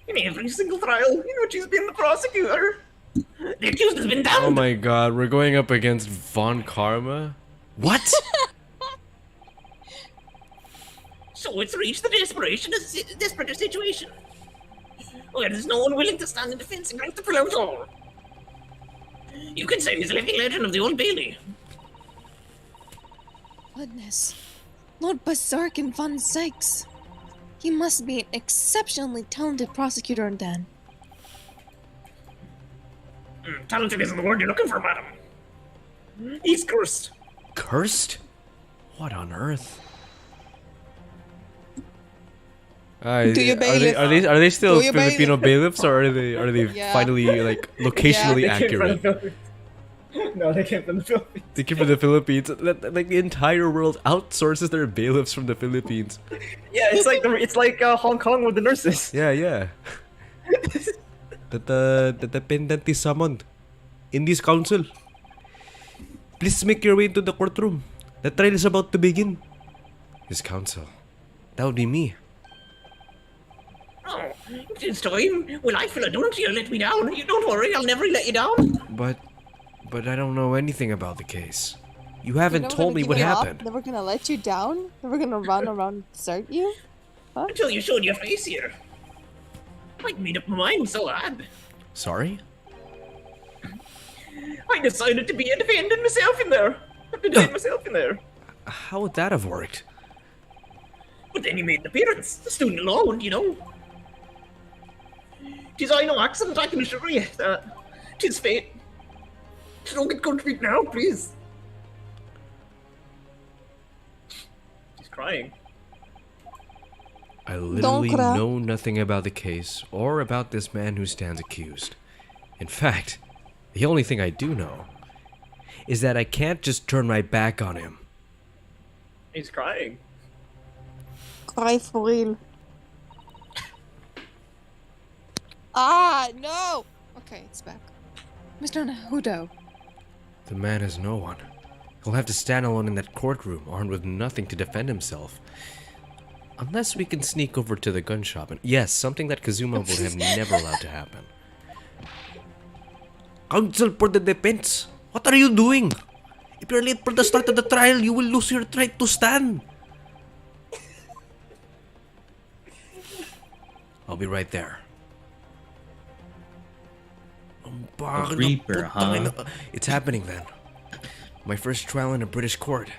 In every single trial, you know she's been the prosecutor. The accused has been damned. Oh my god, we're going up against Von Karma? What? So it's reached the desperate situation. Where there's no one willing to stand in defense against the proposal. You can say he's a living legend of the Old Bailey. Goodness. Lord Berserk and Von Sykes. He must be an exceptionally talented prosecutor then. Talented isn't the word you're looking for, madam. He's cursed. Cursed? What on earth? Do your bailiff. Are they still Do your Filipino bailiff. bailiffs, or are they Yeah. finally like locationally accurate? No, they came from the Philippines. They came from the Philippines. Like the entire world outsources their bailiffs from the Philippines. Yeah, it's like Hong Kong with the nurses. Yeah, yeah. The dependent is summoned in this council. Please make your way into the courtroom. The trial is about to begin. His counsel. That would be me. Oh, it's time. Well, I feel don't you let me down. You don't worry, I'll never let you down. But I don't know anything about the case. You haven't Never told gonna me what give you up? happened. Never gonna let you down? Never gonna run around and desert you? Until you showed your face here. I'd made up my mind, so I'd. Sorry? I decided to be a defendant myself in there. I've been defending myself in there. How would that have worked? But then he made an appearance. The student alone, you know. 'Tis I no accident, I can assure you that 'tis fate. Don't get cold feet now, please. She's crying. I literally cry. know nothing about the case or about this man who stands accused. In fact, the only thing I do know is that I can't just turn my back on him. He's crying. Cry for real. Ah, no! Okay, it's back. Mr. Nahudo. The man has no one. He'll have to stand alone in that courtroom, armed with nothing to defend himself. Unless we can sneak over to the gun shop and... Yes, something that Kazuma would have never allowed to happen. Counsel for the defense! What are you doing? If you're late for the start of the trial, you will lose your right to stand! I'll be right there. A Reaper, huh? It's happening then. My first trial in a British court.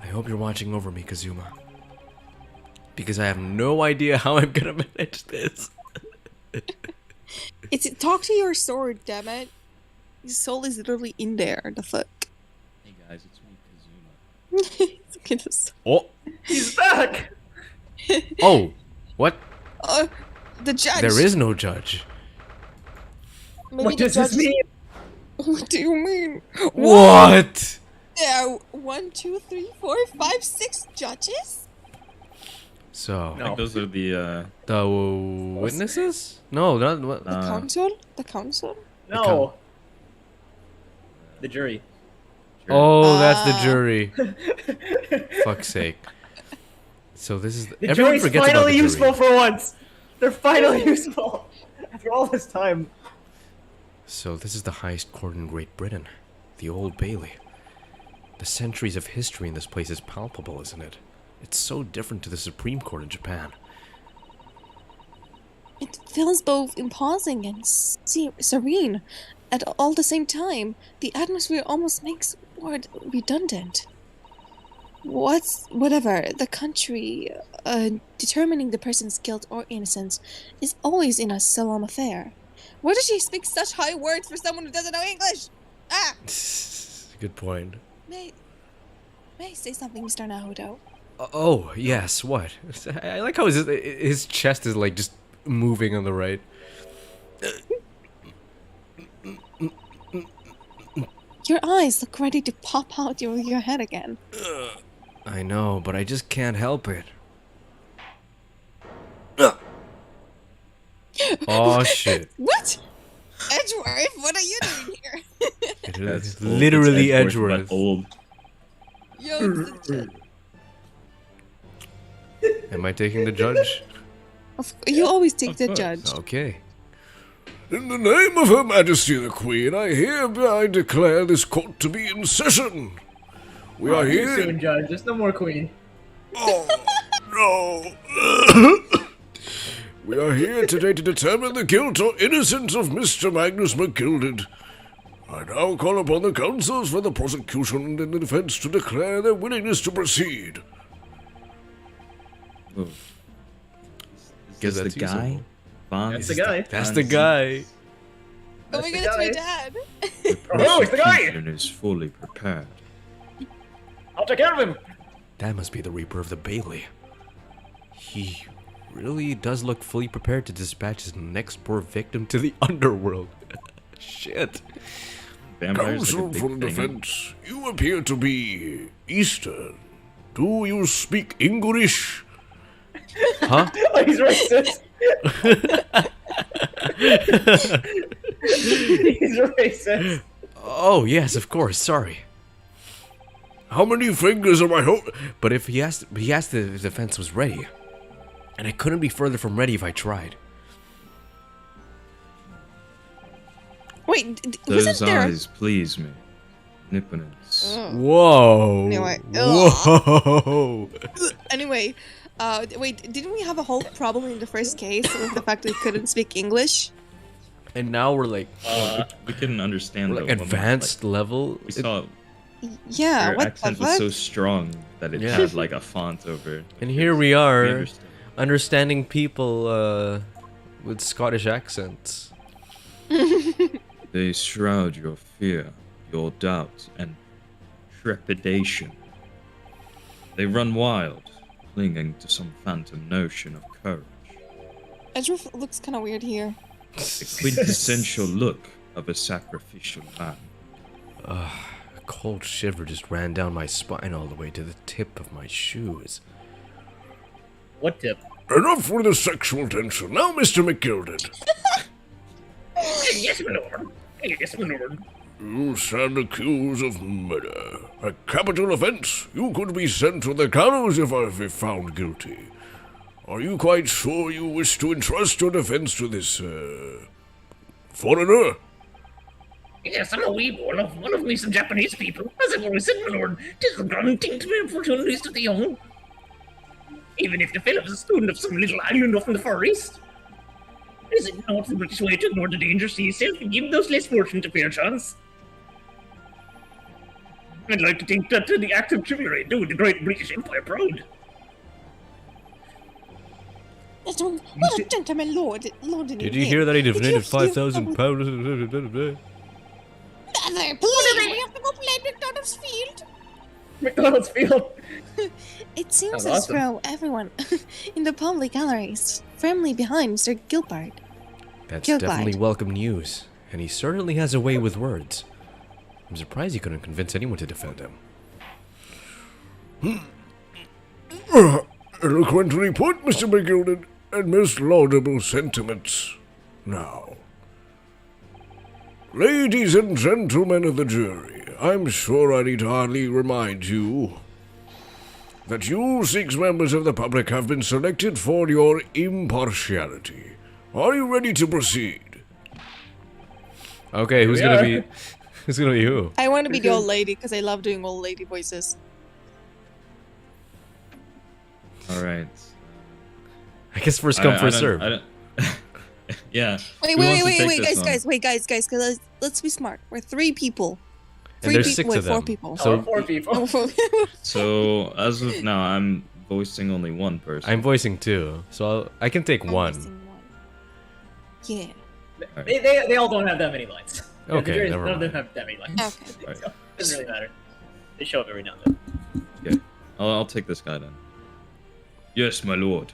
I hope you're watching over me, Kazuma. Because I have no idea how I'm gonna manage this. It's talk to your sword, damn it. His soul is literally in there. The fuck. Hey guys, it's me, Kazuma. It's kind of Oh! He's back! Oh! What? The judge. There is no judge. Maybe What the does this judge- mean? What do you mean? What? There are 1, 2, 3, 4, 5, 6 judges? So, No. I think those are the the witnesses? No, not what? The council? The council? No. The jury. Oh, that's Ah. the jury. Fuck's sake. So this is The everyone jury's forgets about finally the jury. useful for once. They're finally useful after all this time. So this is the highest court in Great Britain, the Old Bailey. The centuries of history in this place is palpable, isn't it? It's so different to the Supreme Court in Japan. It feels both imposing and serene at all the same time. The atmosphere almost makes word redundant. Whatever, the country determining the person's guilt or innocence is always in a solemn affair. Why does she speak such high words for someone who doesn't know English? Ah! Good point. May I say something, Mr. Nahudo? Oh, yes, what? I like how his chest is like just moving on the right. Your eyes look ready to pop out your head again. I know, but I just can't help it. Oh shit. What? Edgeworth, what are you doing here? It That's is old. literally It's Edgeworth, Edgeworth. but old. Yo, Am I taking the judge? you always take Of the course. judge. Okay. In the name of Her Majesty the Queen, I hereby declare this court to be in session. We are Here here. soon, Judge. There's no more Queen. Oh, no. We are here today to determine the guilt or innocence of Mr. Magnus McGilded. I now call upon the counsels for the prosecution and the defense to declare their willingness to proceed. Oh. Guess Is this that's the you, guy? Zobo. Vaughn? That's the guy. That's the guy. Oh my the god, it's my guy. dad. The Oh, it's the guy! prosecution is fully prepared. I'll take care of him. That must be the Reaper of the Bailey. He really does look fully prepared to dispatch his next poor victim to the underworld. Shit. Vampires Counsel like a for the big thing. defense, you appear to be Eastern. Do you speak English? Huh? Oh, he's racist. He's racist. Oh, yes, of course. Sorry. How many fingers am I holding? But if he asked if the defense was ready. And I couldn't be further from ready if I tried. Wait, Those wasn't there? eyes please me. Nippinance. Whoa. Anyway, Whoa. Anyway, wait, didn't we have a whole problem in the first case with the fact that we couldn't speak English? And now we're like, We couldn't understand we're like the woman, advanced level. We saw Yeah, her what the accent was fuck? so strong that it Yeah. had like a font over it. And here we We are, understand. understanding people with Scottish accents. They shroud your fear, your doubt, and trepidation. They run wild, clinging to some phantom notion of courage. Edgeworth looks kind of weird here. The quintessential look of a sacrificial lamb. A cold shiver just ran down my spine all the way to the tip of my shoes. What tip? Enough with the sexual tension. Now, Mr. McGilded. Yes, my lord. Yes, my lord. You stand accused of murder. A capital offense. You could be sent to the gallows if found guilty. Are you quite sure you wish to entrust your defense to this, foreigner? Yes, I'm a wee boy. One of me some Japanese people. As I've always said, my lord, 'tis the granting to be opportunities to the young. Even if the fellow is a student of some little island off in the Far East. Is it not the British way to ignore the dangers to yourself and give those less fortunate a fair chance? I'd like to think that the act of chivalry do the great British Empire proud. What a gentleman, lord in Did you hear that he donated you- 5,000 pounds? Mother, please, we have to go play McDonald's Field. McDonald's Field. It seems That's as awesome. though everyone in the public galleries firmly behind Sir Gilbert. That's Gilbert. definitely welcome news, and he certainly has a way with words. I'm surprised he couldn't convince anyone to defend him. Eloquently put, Mr. McGilded, and most laudable sentiments. Now, ladies and gentlemen of the jury, I'm sure I need hardly remind you that you 6 members of the public have been selected for your impartiality. Are you ready to proceed? Okay, who's we gonna are. be? Who's gonna be who? I want to be the old lady because I love doing old lady voices. All right. I guess first come, first serve. Yeah. Wait, Who wants to take wait, this one? guys, let's be smart. We're 3 people. And there's 6 wait, of 4 them. people. So 4 people. So as of now, I'm voicing only one person. I'm voicing 2, so I can take I'm 1. missing one. Yeah. They all don't have that many lines. Yeah, Okay, the jury, never none of them mind. have that many lines. Okay. Alright. So, doesn't really matter. They show up every now and then. Okay. I'll take this guy then. Yes, my lord.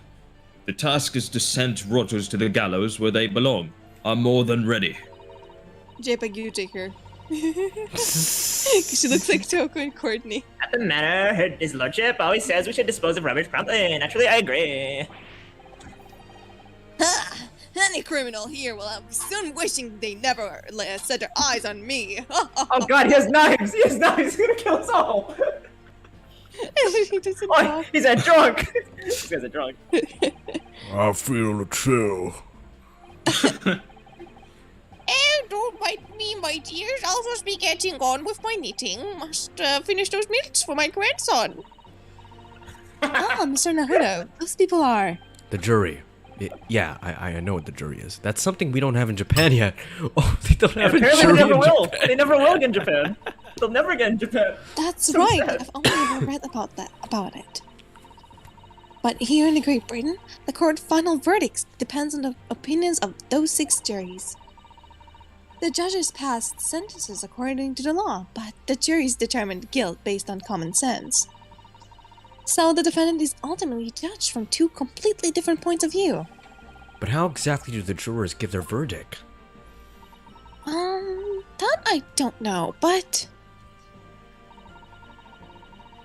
The task is to send rotters to the gallows where they belong. I'm more than ready. JPEG, you take her. She looks like Toko and Courtney. At the manor, his lordship always says we should dispose of rubbish promptly. Naturally, I agree. Ha! Any criminal here will have soon wishing they never set their eyes on me. Oh god, he has knives! He has knives! He's gonna kill us all! He doesn't Oh, talk. he's a drunk! This guy's a drunk. I feel a chill. Oh, don't bite me, my dears. I'll just be getting on with my knitting. Must finish those milks for my grandson. Mr. Naruto, those people are. The jury. Yeah, I know what the jury is. That's something we don't have in Japan yet. Oh, they don't have a Apparently jury they never in will. Japan. They never will get in Japan. They'll never get in Japan. That's So right. sad. I've only ever read about it. But here in Great Britain, the court final verdicts depends on the opinions of those 6 juries. The judges passed sentences according to the law, but the juries determined guilt based on common sense. So the defendant is ultimately judged from 2 completely different points of view. But how exactly do the jurors give their verdict? That I don't know, but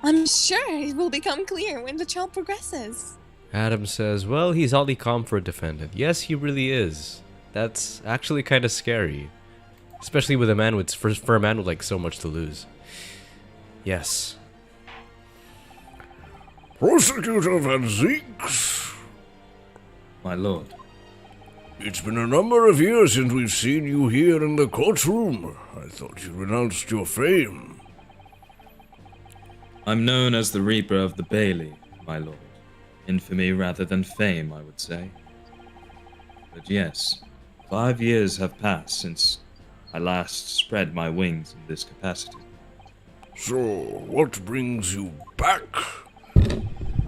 I'm sure it will become clear when the trial progresses. Adam says, well, he's oddly calm for a defendant. Yes, he really is. That's actually kind of scary. Especially with a man with, for a man with like so much to lose. Yes. Prosecutor Van Zeeks, My lord. it's been a number of years since we've seen you here in the courtroom. I thought you renounced your fame. I'm known as the Reaper of the Bailey, my lord. Infamy rather than fame, I would say. But yes, 5 years have passed since I last spread my wings in this capacity. So, what brings you back?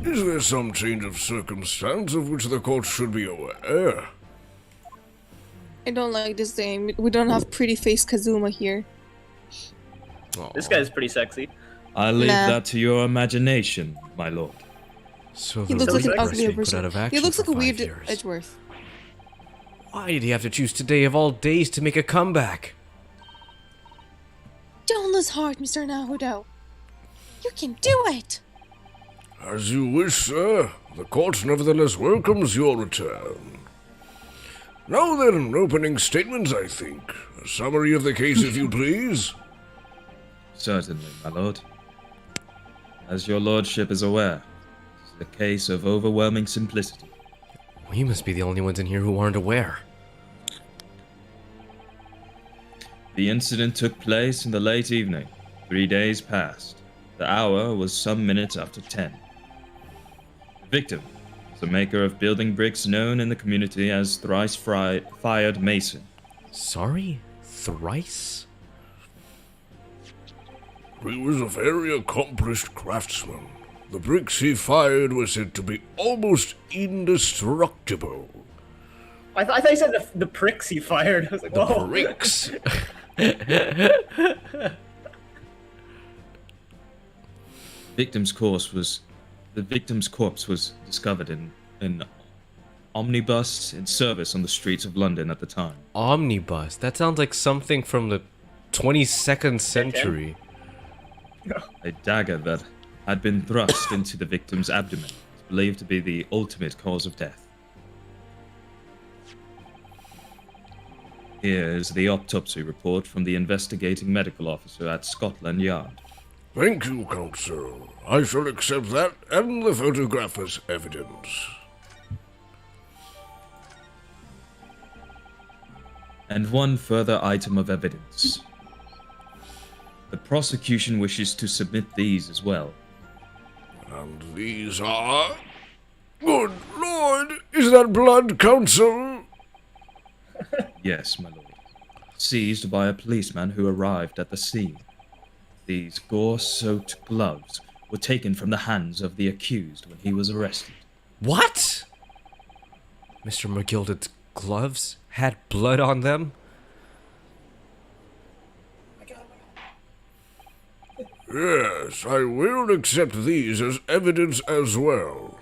Is there some change of circumstance of which the court should be aware? I don't like this thing. We don't have pretty face Kazuma here. This guy's pretty sexy. I leave Nah. that to your imagination, my lord. So He the looks like an Reaper's ugly being put person. out of He action looks like for a weird 5 years. Edgeworth. Why did he have to choose today of all days to make a comeback? Don't lose heart, Mr. Naruto. You can do it! As you wish, sir. The court nevertheless welcomes your return. Now then, opening statements, I think. A summary of the case, if you please. Certainly, my lord. As your lordship is aware, this is a case of overwhelming simplicity. We must be the only ones in here who aren't aware. The incident took place in the late evening. 3 days passed. The hour was some minutes after 10. The victim was a maker of building bricks known in the community as Thrice Fired Mason. Sorry? Thrice? He was a very accomplished craftsman. The bricks he fired were said to be almost indestructible. I thought you said the pricks he fired. I was like, whoa. Bricks? The victim's corpse was discovered in an omnibus in service on the streets of London at the time. Omnibus? That sounds like something from the 22nd century. A dagger that had been thrust into the victim's abdomen is believed to be the ultimate cause of death. Here is the autopsy report from the investigating medical officer at Scotland Yard. Thank you, counsel. I shall accept that and the photograph as evidence. And one further item of evidence. The prosecution wishes to submit these as well. And these are... Good Lord! Is that blood, counsel? Yes, my lord. Seized by a policeman who arrived at the scene. These gore-soaked gloves were taken from the hands of the accused when he was arrested. What? Mr. McGilded's gloves had blood on them? Yes, I will accept these as evidence as well.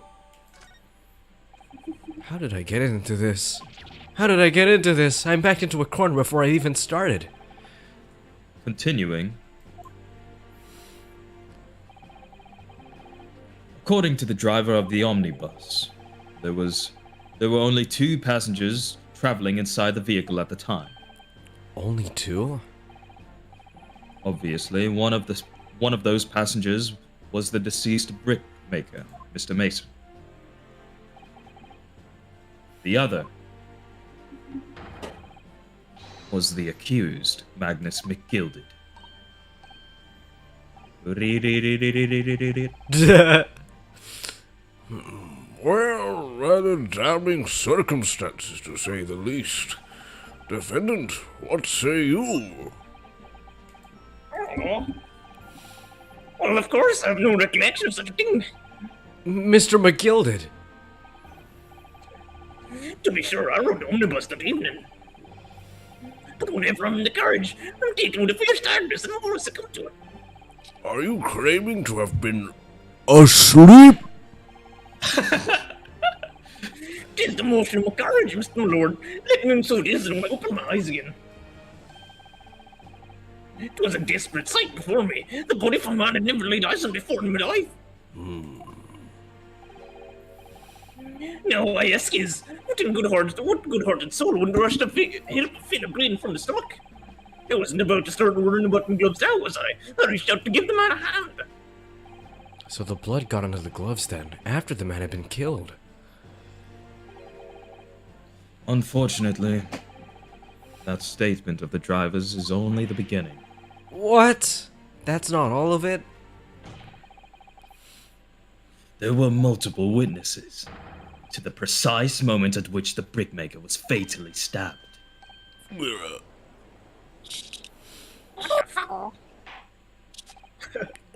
How did I get into this? How did I get into this? I'm backed into a corner before I even started. Continuing. According to the driver of the omnibus, there were only 2 passengers traveling inside the vehicle at the time. Only 2? Obviously, one of those passengers was the deceased brickmaker, Mr. Mason. The other was the accused, Magnus McGilded. Well, rather damning circumstances, to say the least. Defendant, what say you? Oh. Well, of course, I have no recollection of such a thing. Mr. McGilded! To be sure, I rode the omnibus that evening. But whenever I'm in the carriage, I'm taken with a fierce tiredness and almost succumb to it. Are you claiming to have been asleep? 'Tis the motion of my carriage, Mr. Lord. Let me so it is when I open my eyes again. It was a desperate sight before me. The body of a man had never laid eyes on before in my life. Now I ask is, what good-hearted soul wouldn't rush to help a fit of bleeding from the stomach? I wasn't about to start ordering button gloves now, was I? I reached out to give the man a hand. So the blood got onto the gloves then, after the man had been killed. Unfortunately, that statement of the driver's is only the beginning. What? That's not all of it? There were multiple witnesses to the precise moment at which the brickmaker was fatally stabbed.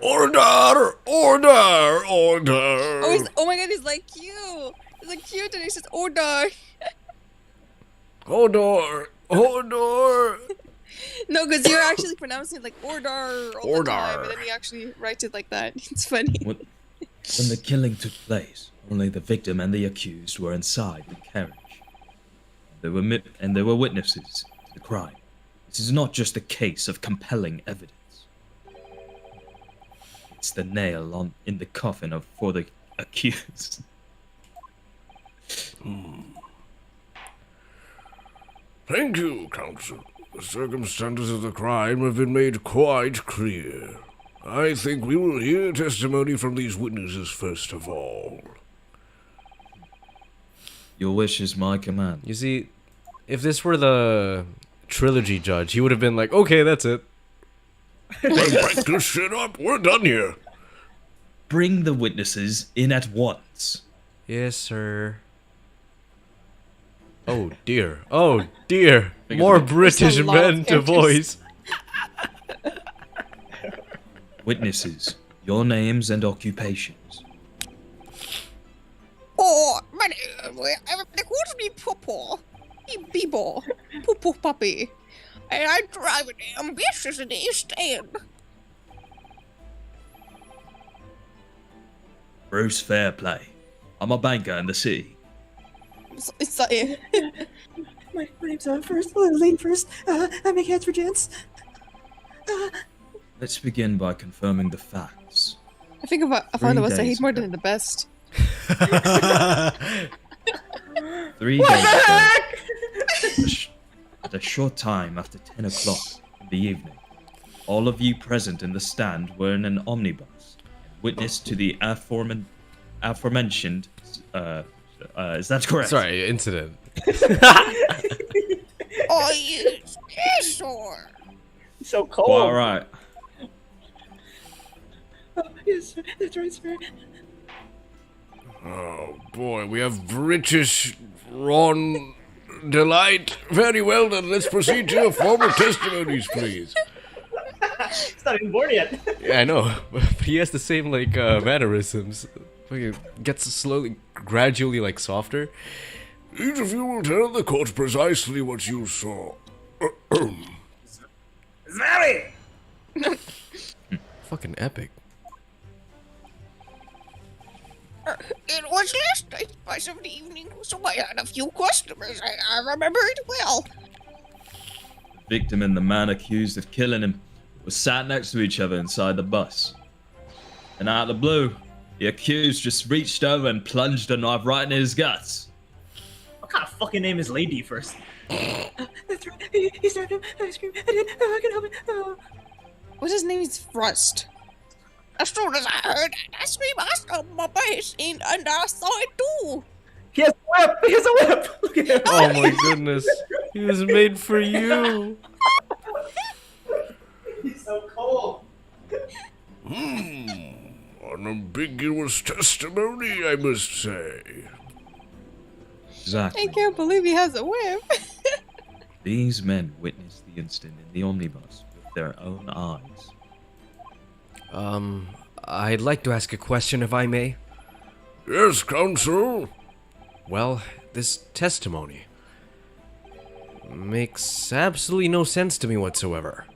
Order! Order! Order! Oh my god, he's like cute. He's like cute and he says order. Order! Order! No, because you're actually pronouncing it like order all the time, Order. and then you actually write it like that. It's funny. When the killing took place, only the victim and the accused were inside the carriage. There were witnesses to the crime. This is not just a case of compelling evidence. It's the nail in the coffin for the accused. Thank you, Counsel. The circumstances of the crime have been made quite clear. I think we will hear testimony from these witnesses first of all. Your wish is my command. You see, if this were the trilogy judge, he would have been like, okay, that's it. Break this shit up. We're done here. Bring the witnesses in at once. Yes, sir. Oh dear. Oh dear. More British a lot of men to characters. voice. Witnesses, your names and occupations. Oh, my name, everybody calls me Popo. Beebo. Popo Puppy. And I drive an ambitious in the East End. Bruce Fairplay. I'm a banker in the city. It's like, My name's Lane First. I make heads for gents. Let's begin by confirming the facts. I think I found 3 us I days hate more ago. than the best. 3 days ago, at a short time after 10 o'clock in the evening, all of you present in the stand were in an omnibus, witness to the aforementioned, is that correct? Sorry, incident. Oh, yes, sure. So cold. Well, all right. Yes, sir. That's right, sir. Oh boy, we have British Ron Delight. Very well then, let's proceed to your formal testimonies, please. It's not even born yet. Yeah, I know. But he has the same, like, mannerisms. Fucking gets slowly, gradually, like, softer. Each of you will tell the court precisely what you saw. Zary! Fucking epic. It was last night by 7 evening, so I had a few customers. I remember it well. The victim and the man accused of killing him were sat next to each other inside the bus. And out of the blue, the accused just reached over and plunged a knife right in his guts. What kind of fucking name is Lady first? That's right. He stabbed him. I screamed. I did. I can help it. Oh. What's his name is Frost. As soon as I heard that scream, I stopped my base and I saw it too. He has a whip! He has a whip! Look at him! Oh my goodness. He was made for you. He's so cold. Unambiguous testimony, I must say. Exactly. I can't believe he has a whip. These men witnessed the incident in the omnibus with their own eyes. I'd like to ask a question if I may. Yes, counsel. Well, this testimony makes absolutely no sense to me whatsoever.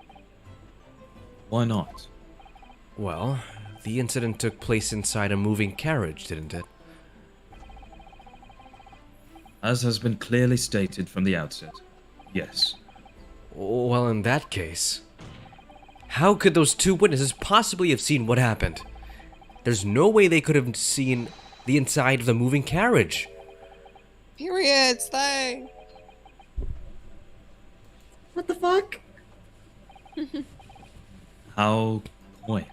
Why not? Well, the incident took place inside a moving carriage, didn't it? As has been clearly stated from the outset, yes. Well, in that case, how could those two witnesses possibly have seen what happened? There's no way they could have seen the inside of the moving carriage. Period. Stay. What the fuck? How quaint.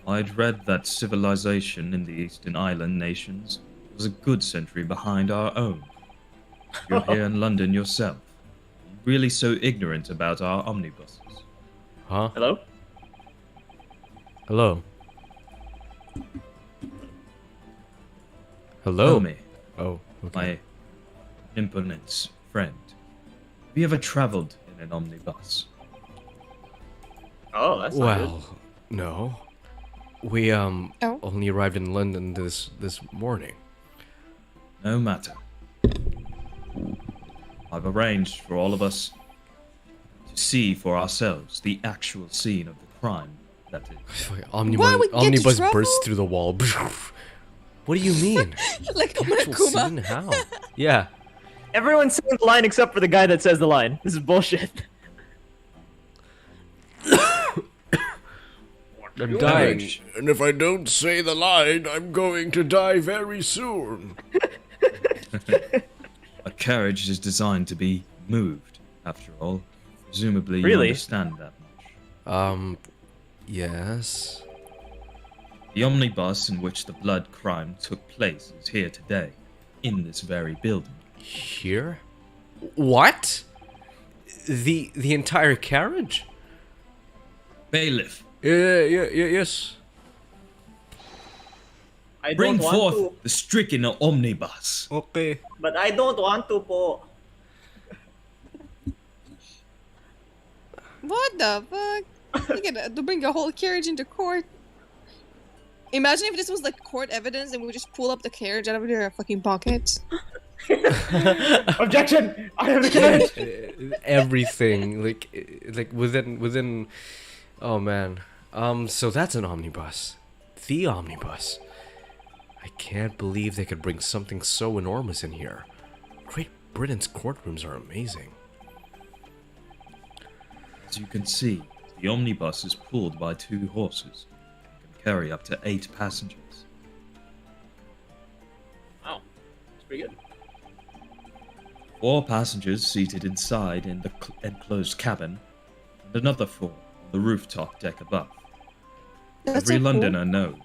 I'd read that civilization in the Eastern Island nations was a good century behind our own. You're here in London yourself. Really so ignorant about our omnibuses. Huh? Hello? Hello? Hello? Tell me, Oh, okay. my imponent friend, have you ever traveled in an omnibus? Oh, that's not good. Well, no. We only arrived in London this morning. No matter. I've arranged for all of us to see for ourselves the actual scene of the crime that is. Why we get in Omnibus trouble? bursts through the wall. What do you mean? Like Actual Kuma. scene? How? Yeah. Everyone's saying the line except for the guy that says the line. This is bullshit. I'm dying. And if I don't say the line, I'm going to die very soon. A carriage is designed to be moved, after all. Presumably you Really? understand that much. Yes. The omnibus in which the blood crime took place is here today, in this very building. Here? What? The entire carriage? Bailiff, Yes. I bring don't want forth to, the stricken omnibus. Okay. but I don't want to po. What the fuck? You get to bring a whole carriage into court. Imagine if this was like court evidence and we would just pull up the carriage out of their fucking pockets. Objection! I have the carriage! Everything like within oh man. So that's an omnibus. The omnibus. I can't believe they could bring something so enormous in here. Great Britain's courtrooms are amazing. As you can see, the omnibus is pulled by 2 horses and can carry up to 8 passengers. Wow. That's pretty good. 4 passengers seated inside in the enclosed cabin, and another 4 on the rooftop deck above. That's Every so cool. Londoner knows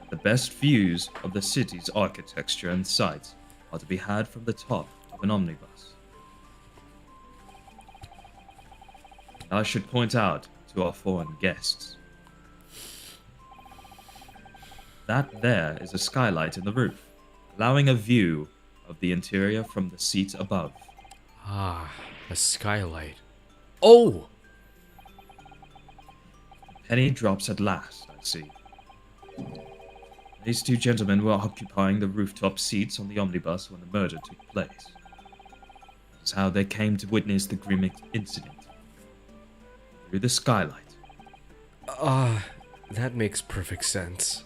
that the best views of the city's architecture and sights are to be had from the top of an omnibus. I should point out to our foreign guests that there is a skylight in the roof, allowing a view of the interior from the seat above. Ah, a skylight. Oh! Penny drops at last, I see. These 2 gentlemen were occupying the rooftop seats on the omnibus when the murder took place. That's how they came to witness the grim incident. Through the skylight. That makes perfect sense.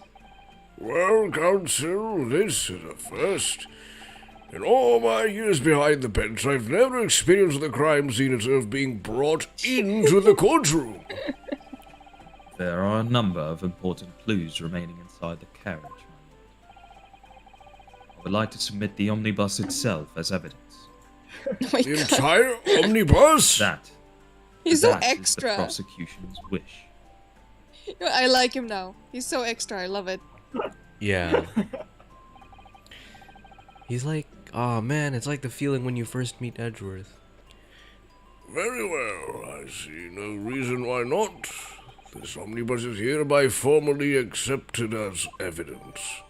Well, Council, this is a first. In all my years behind the bench, I've never experienced the crime scene itself being brought into the courtroom. There are a number of important clues remaining inside the carriage, my lord. I would like to submit the omnibus itself as evidence. Oh my The God. entire omnibus? He's so that is the extra. prosecution's wish. I like him now. He's so extra. I love it. Yeah. He's like, oh man, it's like the feeling when you first meet Edgeworth. Very well. I see no reason why not. This omnibus is hereby formally accepted as evidence.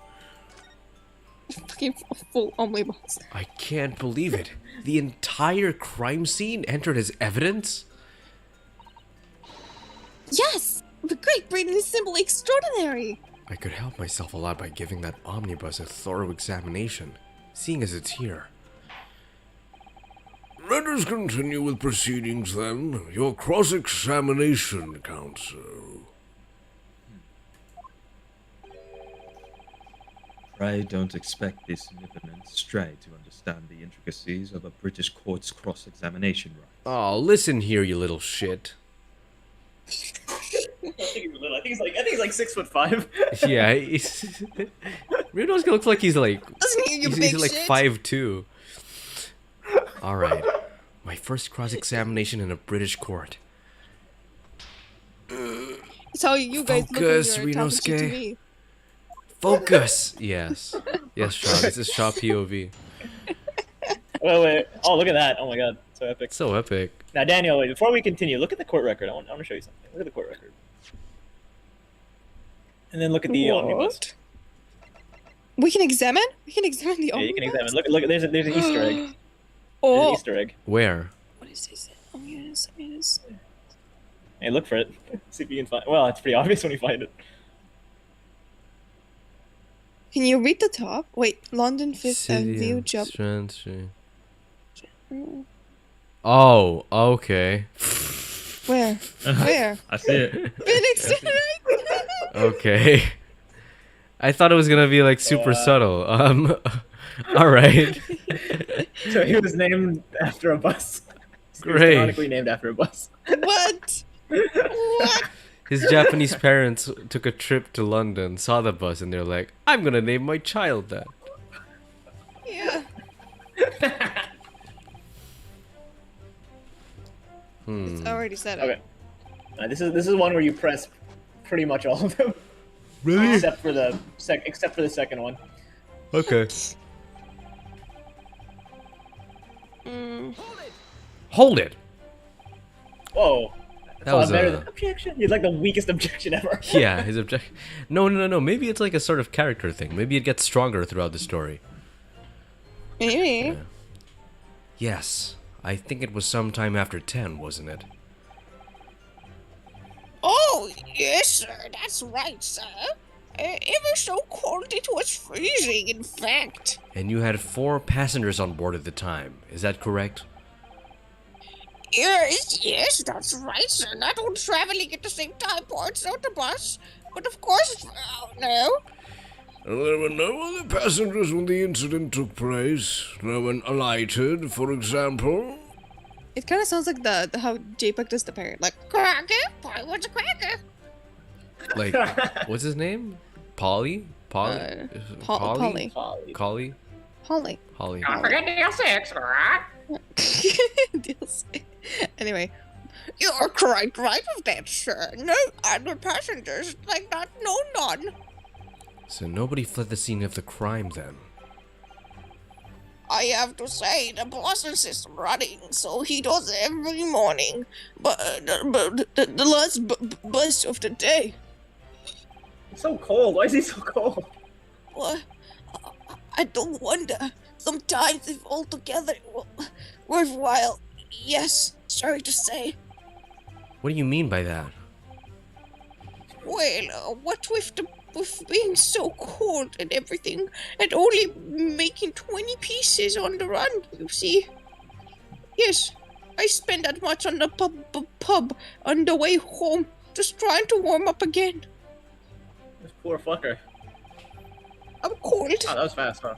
Fucking full omnibus. I can't believe it. The entire crime scene entered as evidence? Yes! The Great Britain is simply extraordinary! I could help myself a lot by giving that omnibus a thorough examination, seeing as it's here. Let us continue with proceedings then. Your cross-examination, Counsel. Pray don't expect this nibberman stray to understand the intricacies of a British court's cross-examination right. Oh, listen here, you little shit. I think he's like 6'5". Yeah, he's... Rudolph looks like he's like... Doesn't he, you He's big like shit? 5'2". Alright. My first cross-examination in a British court. It's how you guys Focus, look when you're talking shit to Rinosuke. me. Focus! Yes. Yes, Shaw. This is Shaw POV. Wait. Oh, look at that. Oh my god. So epic. So epic. Now, Daniel, wait, before we continue, look at the court record. I want to show you something. Look at the court record. And then look at the omnibus. We can examine? We can examine the Yeah, omnibus? you can examine. Look, there's an Easter egg. There's an Oh! Easter egg. Where? What is this? Oh, yes, yes. Hey, look for it. See if you can find. Well, it's pretty obvious when you find it. Can you read the top? Wait, London 5th Avenue job. Oh, okay. Where? Where? I see it. Phoenix! Okay. I thought it was gonna be like super subtle. Alright. So he was named after a bus. He was Great. canonically named after a bus. What? What? His Japanese parents took a trip to London, saw the bus, and they're like, I'm gonna name my child that. Yeah. It's already set up. Okay. This is one where you press pretty much all of them. Really? Except for the second one. Okay. Mm. Hold it! Whoa. That was better a... than objection. You're like the weakest objection ever. Yeah, his object... No. Maybe it's like a sort of character thing. Maybe it gets stronger throughout the story. Maybe. Yeah. Yes. I think it was sometime after 10, wasn't it? Oh, yes, sir. That's right, sir. Ever so cold, it was freezing, in fact. And you had 4 passengers on board at the time. Is that correct? Yes, that's right, sir. Not all traveling at the same time boards out the bus. But of course, no. And there were no other passengers when the incident took place. No one alighted, for example. It kind of sounds like the how JPEG does the parrot. Like, cracker? I want a cracker. Like, what's his name? Polly? Polly? Polly. Collie? Polly. Holly. Don't forget DL6, alright? Anyway, you're quite right with that, sir. No other passengers, like that, no none. So nobody fled the scene of the crime then? I have to say, the boss insists on running, so he does every morning. But the last bus of the day. It's so cold. Why is he so cold? Well, I don't wonder. Sometimes if all together worthwhile. Yes, sorry to say. What do you mean by that? Well, what with being so cold and everything, and only making 20 pieces on the run, you see. Yes, I spent that much on the pub on the way home, just trying to warm up again. This poor fucker. I'm cold. Oh, that was fast, huh?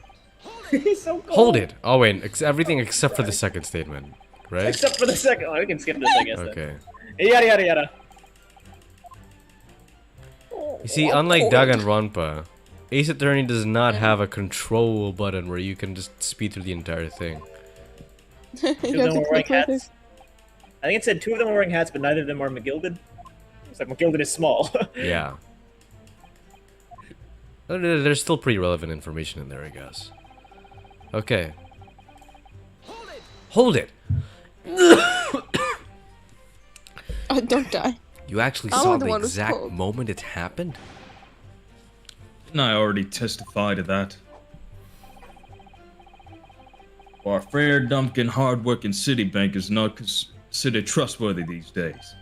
He's so cold. Hold it. Oh wait, everything except for the second statement, right? Except for the second. Oh, we can skip this, I guess. Okay. Then. Yada yada yada. You see, unlike Danganronpa, Ace Attorney does not have a control button where you can just speed through the entire thing. Two of them were wearing hats. I think it said 2 of them were wearing hats, but neither of them are McGilded. It's like McGilded is small. Yeah. There's still pretty relevant information in there, I guess. Okay. Hold it! Oh, don't die. You actually I'm saw the the one who's exact cold. moment it happened? Didn't I already testify to that? Our fair, dumpkin, hard-working Citibank is not considered trustworthy these days.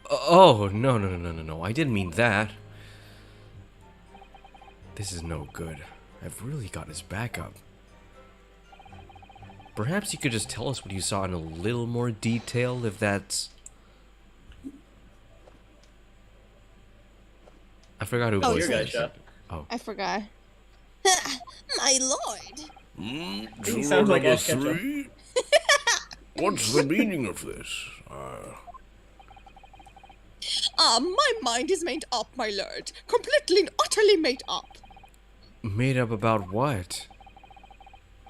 Oh, no. I didn't mean that. This is no good. I've really got his back up. Perhaps you could just tell us what you saw in a little more detail, if that's... I forgot who Oh, voiced your it. guy, Chef. I forgot. My lord. He sounds like Number Ash Ketchum. 3? What's the meaning of this? My mind is made up, my lord. Completely and utterly made up. Made up about what?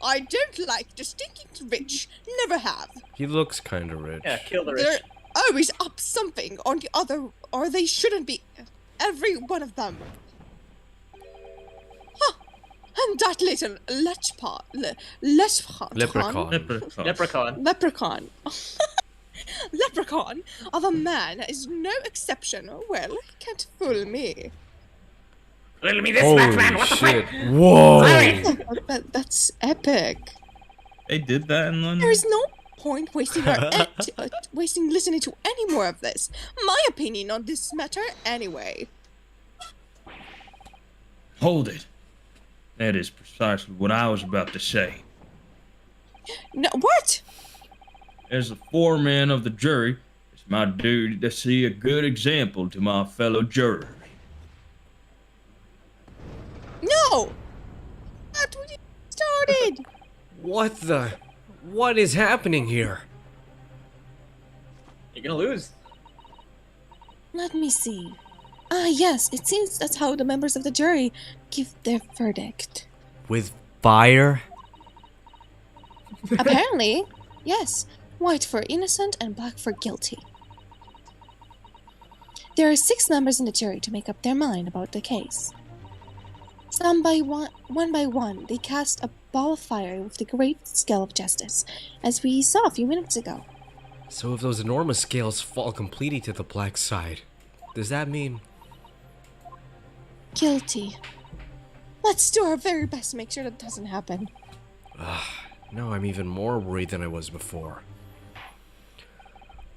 I don't like the stinking rich. Never have. He looks kinda rich. Yeah, kill the They're rich. always up something on the other, or they shouldn't be. Every one of them. Huh. And that little Leprechaun. leprechaun leprechaun of a man is no exception. Well, he can't fool me. Riddle me this, Holy Batman. What the shit. fuck? Whoa! That's epic. They did that in London? There is no point wasting listening to any more of this. My opinion on this matter, anyway. Hold it. That is precisely what I was about to say. No, what? As the foreman of the jury, it's my duty to see a good example to my fellow jurors. No. Not when you started. What the... What is happening here? You're gonna lose. Let me see. Ah, yes, it seems that's how the members of the jury give their verdict. With fire? Apparently, yes. White for innocent and black for guilty. There are 6 members in the jury to make up their mind about the case. One by one, they cast a ball of fire with the great scale of justice, as we saw a few minutes ago. So if those enormous scales fall completely to the black side, does that mean... Guilty. Let's do our very best to make sure that doesn't happen. Now I'm even more worried than I was before.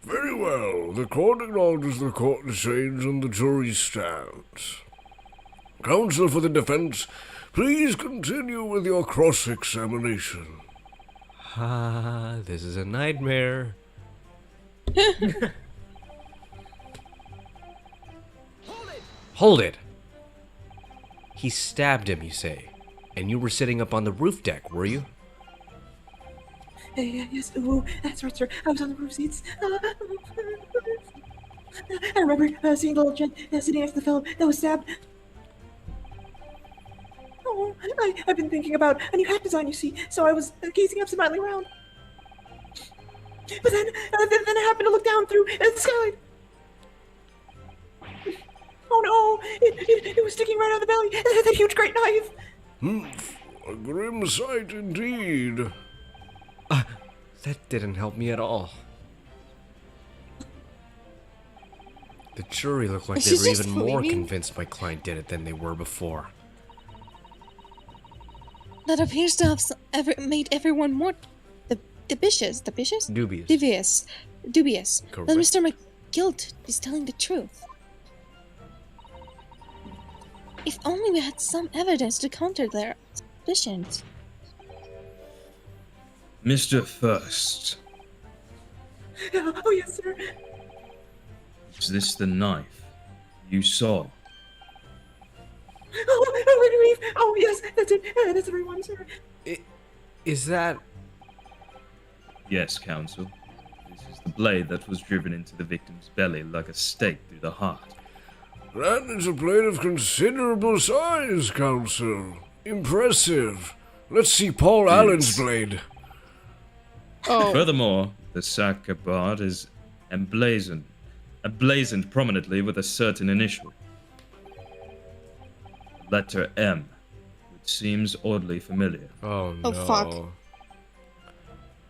Very well. The court acknowledges the court decides and the jury stands. Counsel for the defense, please continue with your cross-examination. Ah, this is a nightmare. Hold it! He stabbed him, you say. And you were sitting up on the roof deck, were you? Yes, oh, that's right, sir. I was on the roof seats. I remember seeing the little gent sitting next to the fellow that was stabbed. Oh, I've been thinking about a new hat design, you see, so I was gazing absentmindedly around. But then I happened to look down through the skylight. Oh no! It was sticking right out of the belly. That huge, great knife. A grim sight indeed. That didn't help me at all. The jury looked like they She's were just even more fleeing. convinced my client did it than they were before. That appears to have made everyone more dubious. Dubious. Dubious. Correct. That Mr. McGilt is telling the truth. If only we had some evidence to counter their suspicions. Mr. First, Oh yes, sir. is this the knife you saw? where do we? Oh, yes, that's it. That's the right one, sir. Is that... Yes, Counsel. This is the blade that was driven into the victim's belly like a stake through the heart. That is a blade of considerable size, Counsel. Impressive. Let's see Paul Allen's blade. Oh, Furthermore, the saccabard is emblazoned prominently with a certain initial. Letter M, which seems oddly familiar. Oh no. Oh,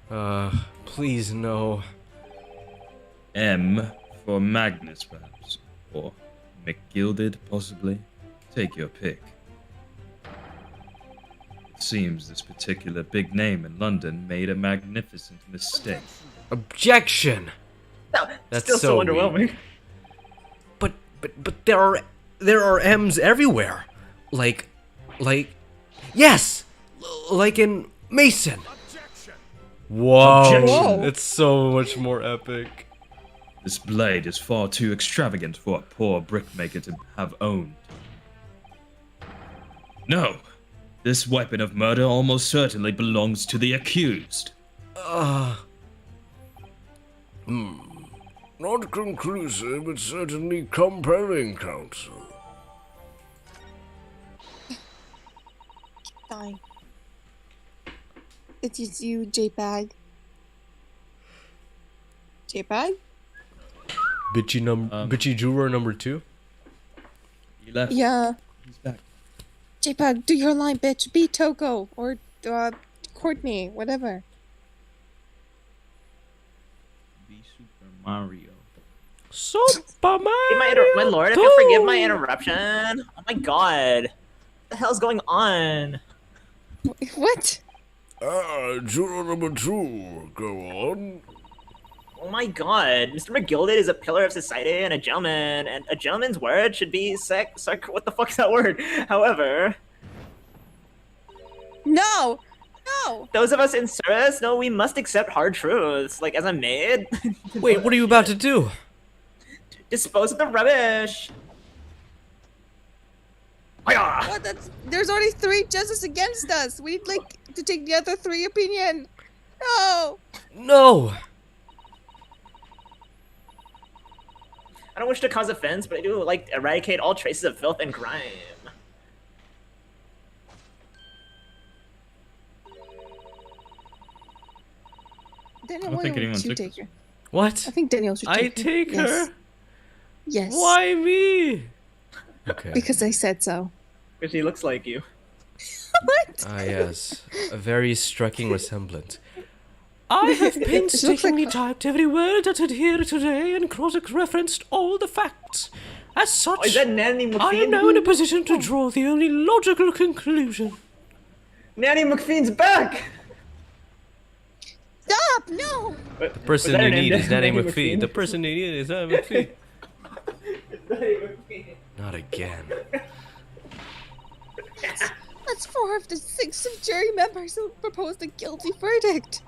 fuck. Please no. M for Magnus, perhaps, or McGilded, possibly. Take your pick. It seems this particular big name in London made a magnificent mistake. Objection! No, That's still so so weak. underwhelming. But there are M's everywhere. Like, yes! Like in Mason! Whoa! Objection. It's so much more epic. This blade is far too extravagant for a poor brickmaker to have owned. No! This weapon of murder almost certainly belongs to the accused. Not conclusive, but certainly compelling, Counsel. Dying. It is you, JPEG. JPEG? Bitchy juror number 2? He left. Yeah. He's back. JPEG, do your line, bitch. Be Toko or Courtney, whatever. Be Super Mario. Super My lord, if you'll forgive my interruption. Oh my god. What the hell's going on? What? Juror number 2, go on. Oh my god. Mr. McGilded is a pillar of society and a gentleman, and a gentleman's word should be what the fuck's that word? However, No! No! those of us in service know we must accept hard truths. Like, as a maid, Wait, what are you about to do? dispose of the rubbish. Hiya! What? There's only 3 judges against us. We need, to take the other 3 opinion. No! No! I don't wish to cause offense, but I do like to eradicate all traces of filth and grime. Daniel, I don't think why anyone would you took take this her? What? I think Daniel should I take her. take Yes. her? Yes. Why me? Okay. Because I said so. Because she looks like you. What? Ah, yes. A very striking resemblance. I have painstakingly typed every word uttered here today and cross-referenced all the facts. As such, Oh, is that Nanny McPhee? I am now in a position to draw the only logical conclusion. Nanny McPheen's back! Stop! No! The person you need is Nanny McPhee. The person you need is Nanny McPhee. Not again. That's 4 of the 6 of jury members who proposed a guilty verdict.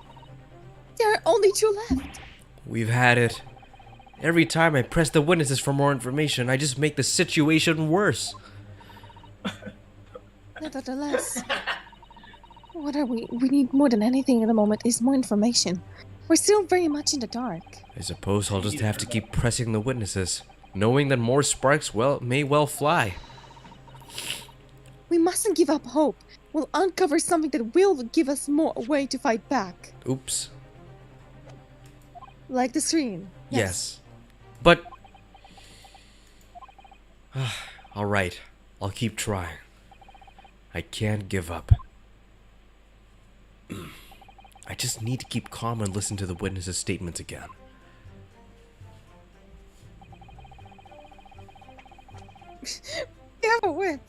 There are only 2 left. We've had it. Every time I press the witnesses for more information, I just make the situation worse. Nevertheless, what are we? We need more than anything at the moment is more information. We're still very much in the dark. I suppose I'll just have to keep pressing the witnesses, knowing that more sparks may well fly. We mustn't give up hope. We'll uncover something that will give us more way to fight back. Oops. Like the screen. Yes. But... Alright. I'll keep trying. I can't give up. I just need to keep calm and listen to the witnesses' statements again. We have a whip.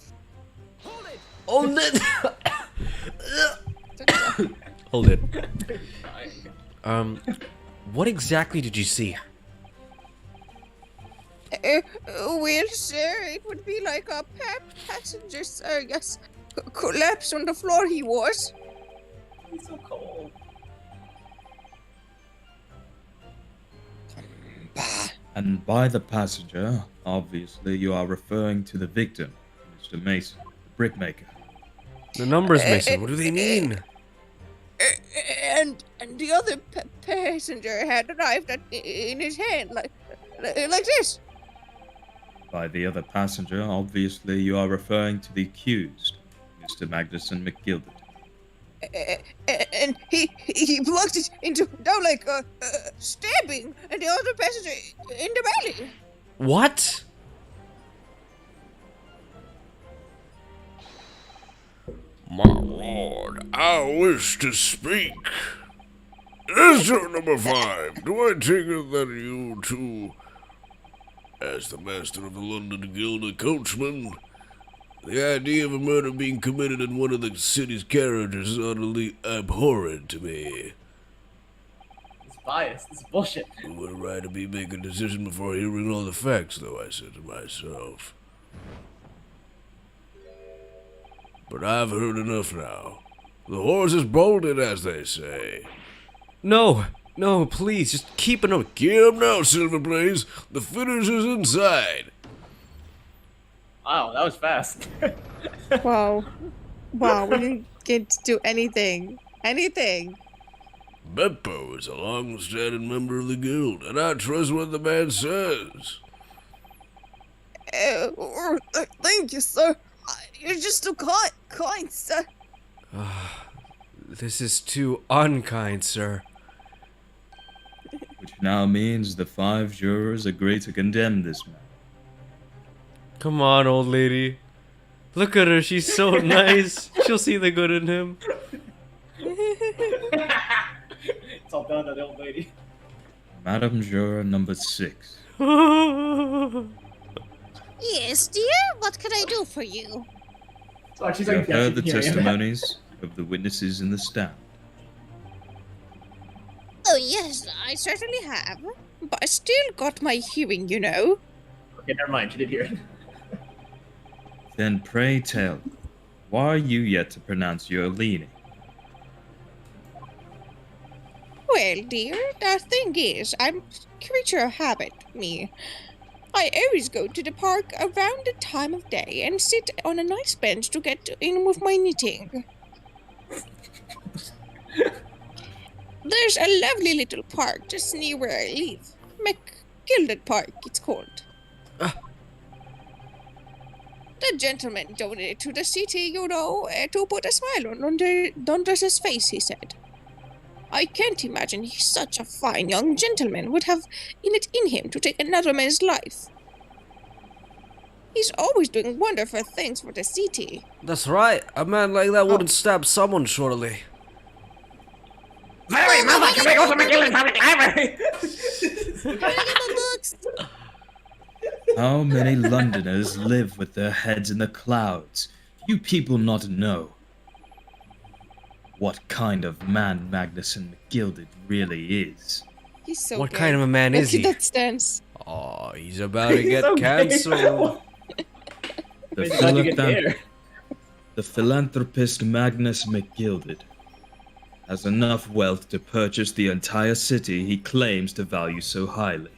Hold it! Hold it. What exactly did you see? Well, sir, it would be like a passenger, sir. Yes, collapsed on the floor. He was. He's so cold. And by the passenger, obviously you are referring to the victim, who is the mason, the brickmaker. The numbers, Mason. What do they mean? And the other passenger had a knife in his hand, like this. By the other passenger, obviously you are referring to the accused, Mr. Magnuson McGilded. And he blocked it into down like stabbing, and the other passenger in the belly. What? My lord, I wish to speak. Answer number 5. Do I take it that you two, as the master of the London Guild of Coachmen, the idea of a murder being committed in one of the city's carriages is utterly abhorrent to me? It's biased. This is bullshit. What a right to be making a decision before hearing all the facts, though, I said to myself. But I've heard enough now. The horse is bolted, as they say. No, please, just keep it up. Get up now, Silverblaze. The finish is inside. Wow, that was fast. Wow, we didn't get to do anything. Beppo is a long-standing member of the guild, and I trust what the man says. Thank you, sir. You're just so kind, sir. This is too unkind, sir. Which now means the 5 jurors agree to condemn this man. Come on, old lady. Look at her, she's so nice. She'll see the good in him. It's all done to the old lady. Madam Juror number 6. Yes, dear. What can I do for you? So she's You like, have heard the yeah, yeah. testimonies of the witnesses in the stand. Oh yes, I certainly have. But I still got my hearing, you know. Okay, never mind. She did hear it. Then pray tell, why are you yet to pronounce your leaning? Well, dear, the thing is, I'm a creature of habit, me. I always go to the park around the time of day and sit on a nice bench to get in with my knitting. There's a lovely little park just near where I live. McGilded Park, it's called. The gentleman donated to the city, you know, to put a smile on Dundress's face, he said. I can't imagine he's such a fine young gentleman would have it in him to take another man's life. He's always doing wonderful things for the city. That's right. A man like that wouldn't stab someone, surely. Mary, Mother, can we go to McGillen Public Library? Bring in the books! How many Londoners live with their heads in the clouds? You people not know what kind of man Magnuson McGilded really is. He's so What gay. kind of a man is Look he? at that stance. Oh, he's about to He's get so gay. cancelled. The, How'd you get philanthrop- there? the philanthropist Magnus McGilded has enough wealth to purchase the entire city he claims to value so highly.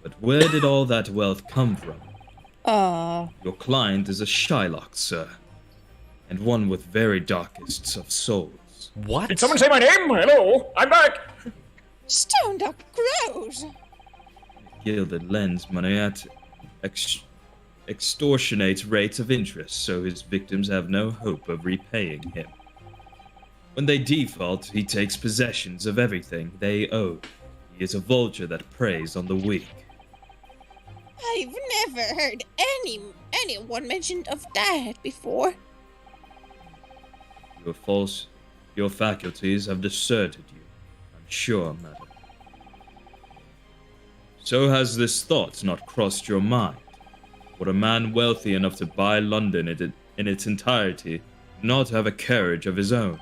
But where did all that wealth come from? Your client is a Shylock, sir, and one with very darkest of souls. What? Did someone say my name? Hello, I'm back. Stoned up crows! Gilded lends money at extortionate rates of interest, so his victims have no hope of repaying him. When they default, he takes possessions of everything they owe. He is a vulture that preys on the weak. I've never heard anyone mentioned of that before. Your faculties have deserted you, I'm sure, madam. So has this thought not crossed your mind? Would a man wealthy enough to buy London in its entirety not have a carriage of his own?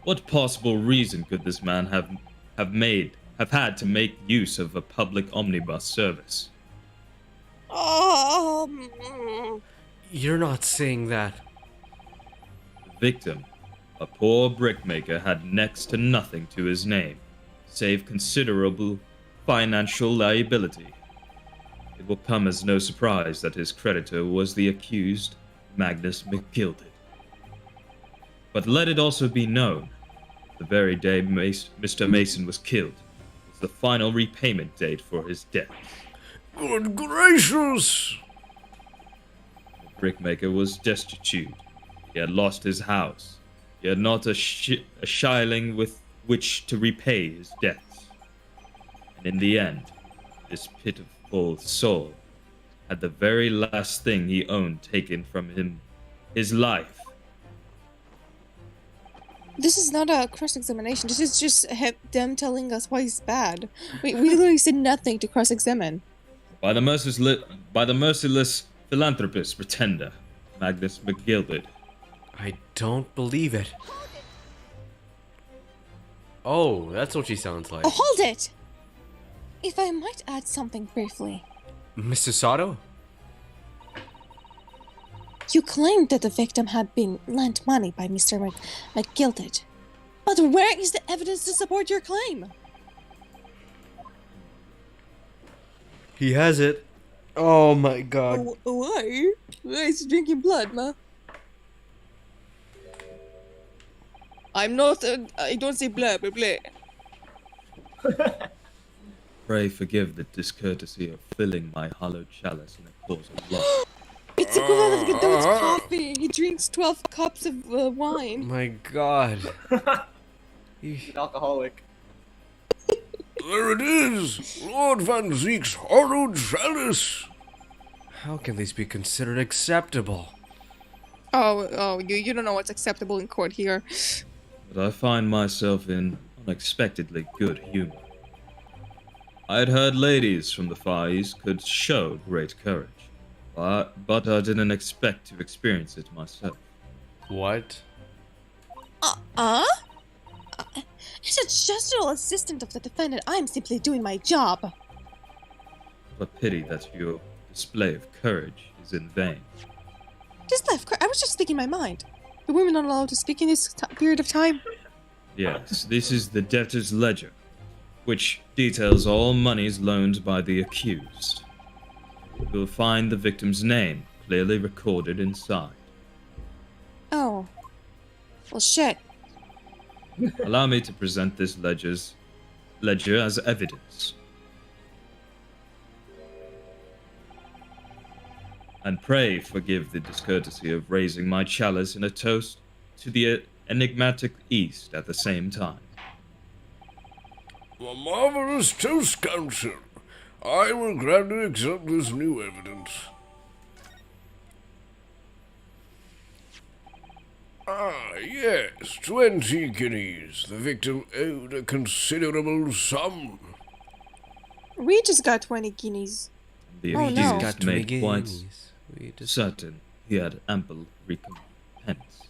What possible reason could this man have had to make use of a public omnibus service? You're not saying that. The victim, a poor brickmaker, had next to nothing to his name, save considerable financial liability. It will come as no surprise that his creditor was the accused, Magnus McGilded. But let it also be known, the very day Mr. Mason was killed was the final repayment date for his debt. Good gracious! The brickmaker was destitute. He had lost his house. He had not a shilling with which to repay his debts. And in the end, this pitiful soul had the very last thing he owned taken from him, his life. This is not a cross-examination. This is just them telling us why he's bad. We literally said nothing to cross-examine. By the merciless philanthropist pretender, Magnus McGilded. I don't believe it. Oh, that's what she sounds like. Oh, hold it! If I might add something briefly. Mr. Sato? You claimed that the victim had been lent money by Mr. McGilded. But where is the evidence to support your claim? He has it. Oh my god. Why? Why is he drinking blood, ma? I'm not. I don't say blah blah blah. Pray forgive the discourtesy of filling my hollow chalice in a cause of love. It's equivalent of Godot's coffee. He drinks 12 cups of wine. My god. Alcoholic. There it is! Lord Van Zeek's hollowed chalice! How can this be considered acceptable? You don't know what's acceptable in court here. But I find myself in unexpectedly good humor. I had heard ladies from the Far East could show great courage, but I didn't expect to experience it myself. What? As a general assistant of the defendant, I am simply doing my job. What a pity that your display of courage is in vain. I was just speaking my mind. The women are not allowed to speak in this period of time. Yes, this is the debtor's ledger, which details all monies loaned by the accused. You will find the victim's name clearly recorded inside. Oh. Well, shit. Allow me to present this ledger as evidence. And pray forgive the discourtesy of raising my chalice in a toast to the enigmatic East at the same time. A marvelous toast, Counsel. I will gladly accept this new evidence. Ah, yes, 20 guineas. The victim owed a considerable sum. We just got 20 guineas. The Oh, accused no. Got made 20 quite guineas. We just... certain he had ample recompense.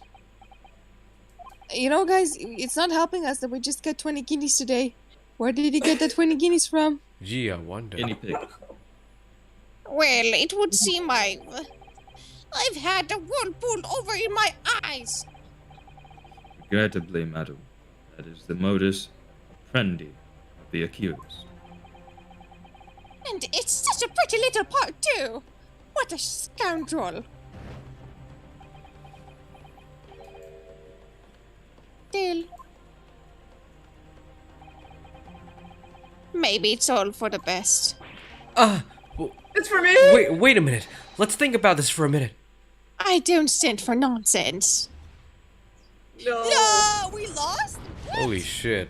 You know, guys, it's not helping us that we just got 20 guineas today. Where did he get the 20 guineas from? Gee, I wonder. Guinea pig. Well, it would seem I've had the wool pulled over in my eyes. Regrettably, madam, that is the modus operandi of the accused. And it's such a pretty little part, too. What a scoundrel. Still. Maybe it's all for the best. It's for me! Wait a minute. Let's think about this for a minute. I don't stand for nonsense. No, we lost? Holy shit.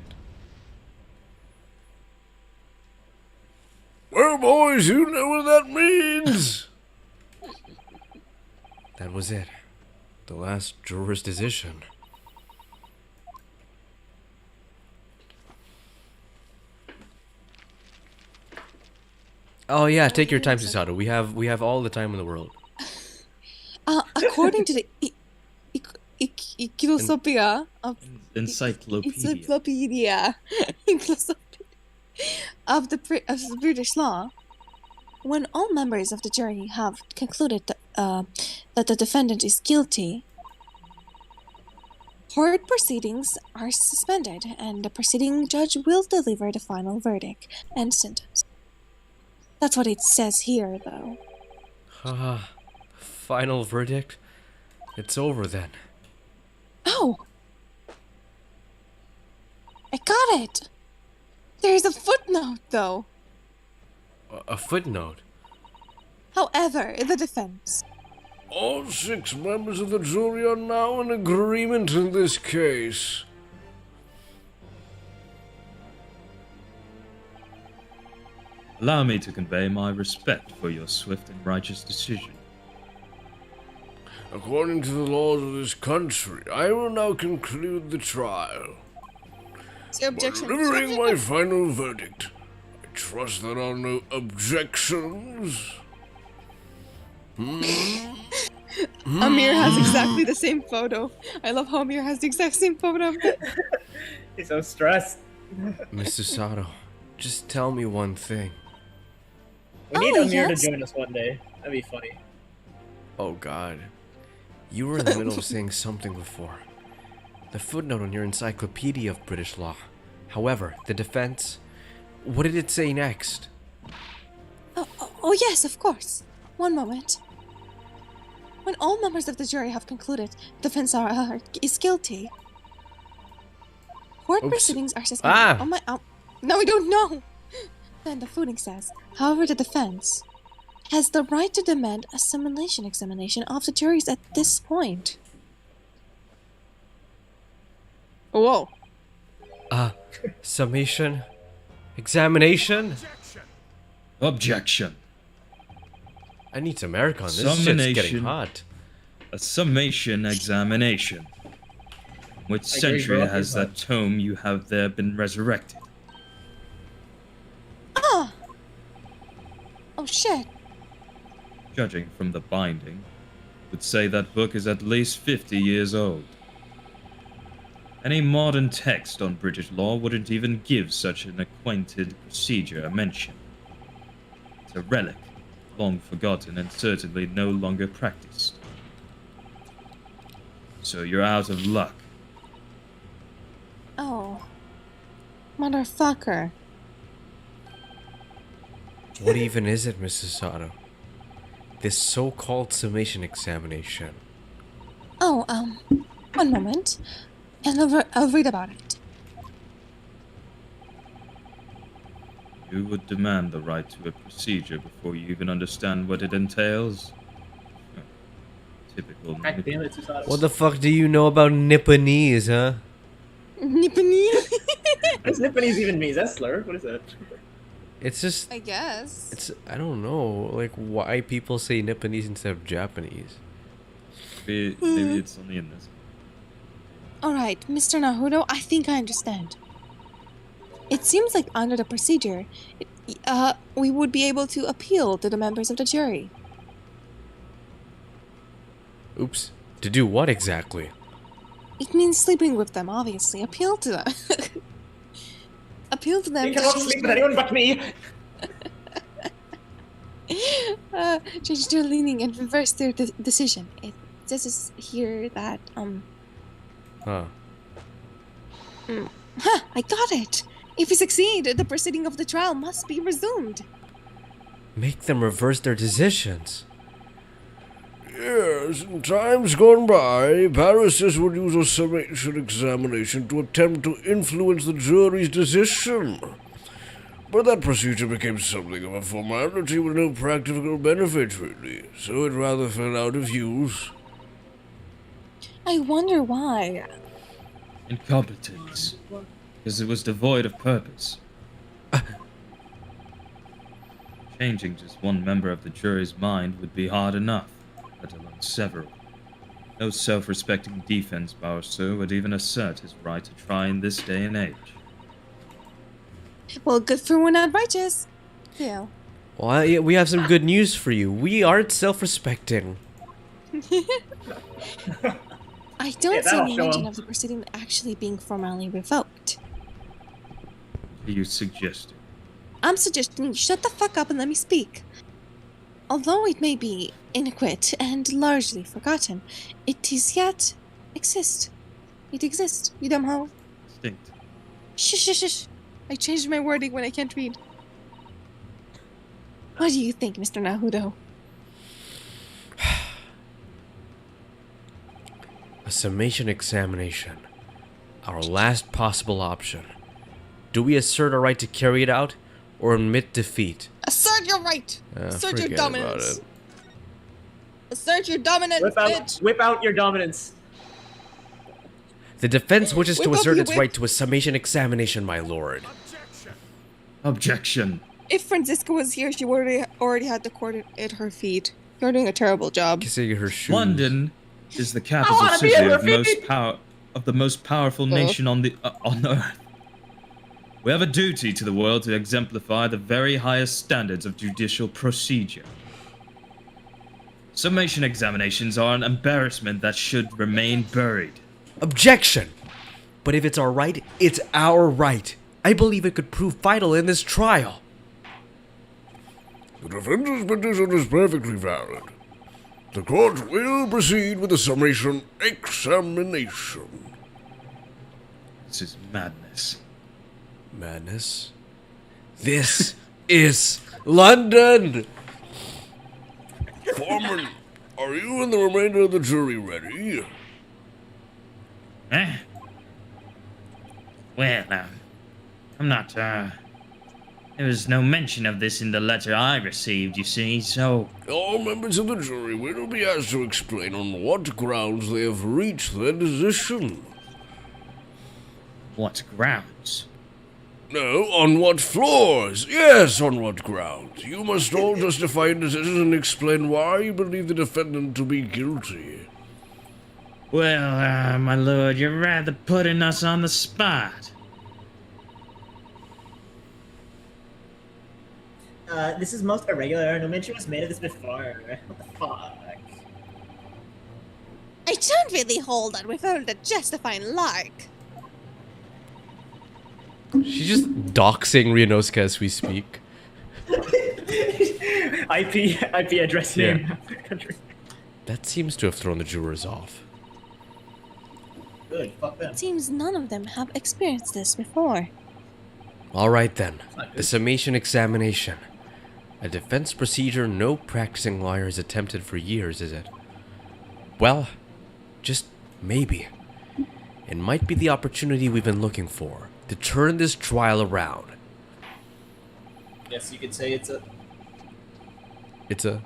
Well, boys, you know what that means. That was it. The last juror's decision. Oh yeah, take your time, Susato. We have all the time in the world. According to the encyclopedia of the British law, when all members of the jury have concluded that the defendant is guilty, court proceedings are suspended, and the proceeding judge will deliver the final verdict and sentence. That's what it says here, though. Ah, final verdict? It's over then. Oh! I got it! There's a footnote, though. A footnote? However, the defense. All 6 members of the jury are now in agreement in this case. Allow me to convey my respect for your swift and righteous decision. According to the laws of this country, I will now conclude the trial. The objection. Delivering my final verdict. I trust there are no objections. Amir has exactly the same photo. I love how Amir has the exact same photo. He's so stressed. Mr. Sato, just tell me one thing. We need Oh, Amir yes? to join us one day. That'd be funny. Oh god. You were in the middle of saying something before. The footnote on your encyclopedia of British law. However, the defense... What did it say next? Oh, yes, of course. One moment. When all members of the jury have concluded the defense is guilty, court Oops. proceedings are suspended. Ah! Oh my... no, we don't know! Then the footing says, however, the defense has the right to demand a simulation examination of the juries at this point. Whoa. Summation? Examination? Objection. I need some aircon. This shit's getting Summation. hot. A summation examination. Which I agree, century bro. has that tome you have there been resurrected? Ah! Oh shit. Judging from the binding, would say that book is at least 50 years old. Any modern text on British law wouldn't even give such an acquainted procedure a mention. It's a relic, long forgotten and certainly no longer practiced. So you're out of luck. Oh. Motherfucker. What even is it, Mrs. Sato? This so-called summation examination. Oh, one moment. And I'll read about it. You would demand the right to a procedure before you even understand what it entails? Typical. God damn it, Susato. What the fuck do you know about Nipponese, huh? Nipponese? Does Nipponese even mean? Is that slur? What is that? It's just... I guess. It's... I don't know, like, why people say Nipponese instead of Japanese. Maybe it's only in this. Alright, Mr. Naruto, I think I understand. It seems like under the procedure, we would be able to appeal to the members of the jury. Oops. To do what exactly? It means sleeping with them, obviously. Appeal to them. Appeal to them You to cannot change sleep with anyone but me! change their leaning and reverse their decision. It says here that, Huh. Ha! I got it! If we succeed, the proceeding of the trial must be resumed. Make them reverse their decisions. Yes, in times gone by, barristers would use a summation examination to attempt to influence the jury's decision. But that procedure became something of a formality with no practical benefit, really, so it rather fell out of use. I wonder why. Incompetence. Because it was devoid of purpose. Changing just one member of the jury's mind would be hard enough, let alone several. No self-respecting defense barrister would even assert his right to try in this day and age. Well, good for we're not righteous. Yeah. Well, we have some good news for you. We aren't self-respecting. I don't see that'll any show mention 'em. of the proceeding actually being formally revoked. What are you suggesting? I'm suggesting you shut the fuck up and let me speak. Although it may be inadequate and largely forgotten, it is yet exist. It exists, you dumb hoe. Distinct. Shush, shush, shush. I changed my wording when I can't read. What do you think, Mr. Nahudo? A summation examination. Our last possible option. Do we assert our right to carry it out, or admit defeat? Assert your right! Assert your Forget about dominance! it. Assert your dominance, bitch! Whip out your dominance. The defense wishes to Whip up assert your its whip. right to a summation examination, my lord. Objection. If Francisca was here, she already had the court at her feet. You're doing a terrible job. Kissing her shoes. London is the capital wanna be city at of her feet. the most powerful nation on earth. We have a duty to the world to exemplify the very highest standards of judicial procedure. Summation examinations are an embarrassment that should remain buried. Objection! But if it's our right, it's our right. I believe it could prove vital in this trial. The defender's petition is perfectly valid. The court will proceed with the summation examination. This is madness. Madness? This is London! Foreman, are you and the remainder of the jury ready? Eh? Well, I'm not, there was no mention of this in the letter I received, you see, so... All members of the jury will be asked to explain on what grounds they have reached their decision. What grounds? No, on what floors? Yes, on what grounds? You must all justify your decision and explain why you believe the defendant to be guilty. Well, my lord, you're rather putting us on the spot. This is most irregular. No mention was made of this before. What the fuck? I don't really hold that without a justifying like. She's just doxing Ryunosuke as we speak. IP address name. Country. That seems to have thrown the jurors off. Good. Fuck them. It seems none of them have experienced this before. Alright then, not the good. summation examination. A defense procedure no practicing lawyer has attempted for years, is it? Well, just maybe. It might be the opportunity we've been looking for to turn this trial around. Yes, you could say it's a. It's a...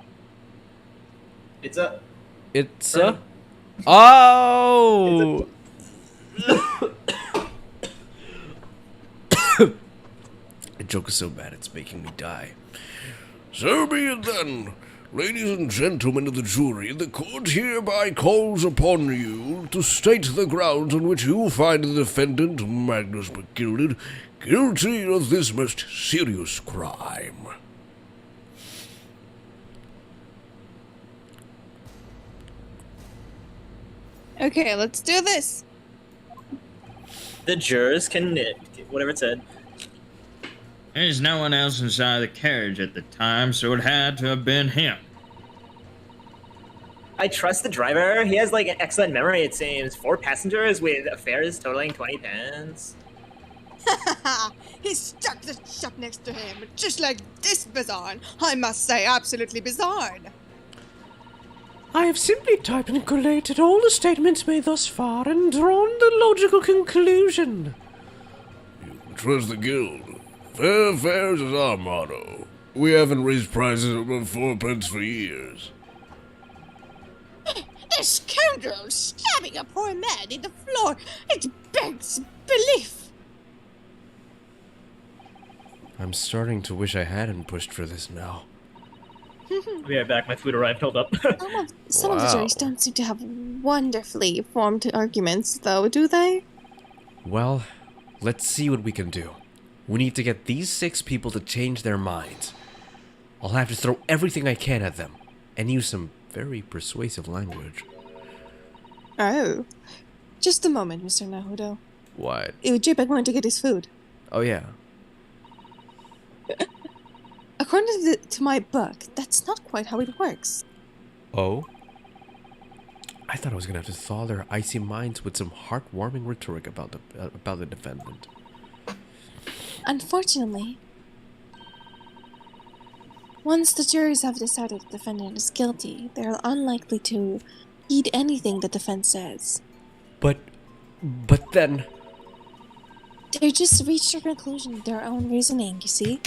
Turn- Oh! The joke is so bad it's making me die. So be it then. Ladies and gentlemen of the jury, the court hereby calls upon you to state the grounds on which you find the defendant, Magnus McGilded, guilty of this most serious crime. Okay, let's do this. The jurors can whatever it said. There's no one else inside the carriage at the time, so it had to have been him. I trust the driver. He has like an excellent memory. It seems 4 passengers with fares totaling 20 pence. He stuck the shop next to him, just like this bizarre. I must say, absolutely bizarre. I have simply typed and collated all the statements made thus far and drawn the logical conclusion. You can trust the guild. Fair fares is our motto. We haven't raised prices above 4 pence for years. A scoundrel stabbing a poor man in the floor. It begs belief. I'm starting to wish I hadn't pushed for this now. I'll be right back. My food arrived. Hold up. Some of the juries don't seem to have wonderfully formed arguments, though, do they? Well, let's see what we can do. We need to get these 6 people to change their minds. I'll have to throw everything I can at them and use some very persuasive language. Oh. Just a moment, Mr. Nahudo. What? J-Bag went to get his food. Oh yeah. According to my book, that's not quite how it works. Oh? I thought I was gonna have to thaw their icy minds with some heartwarming rhetoric about the defendant. Unfortunately, Once the juries have decided the defendant is guilty, they are unlikely to heed anything the defense says. But then... They just reach their conclusion with their own reasoning, you see?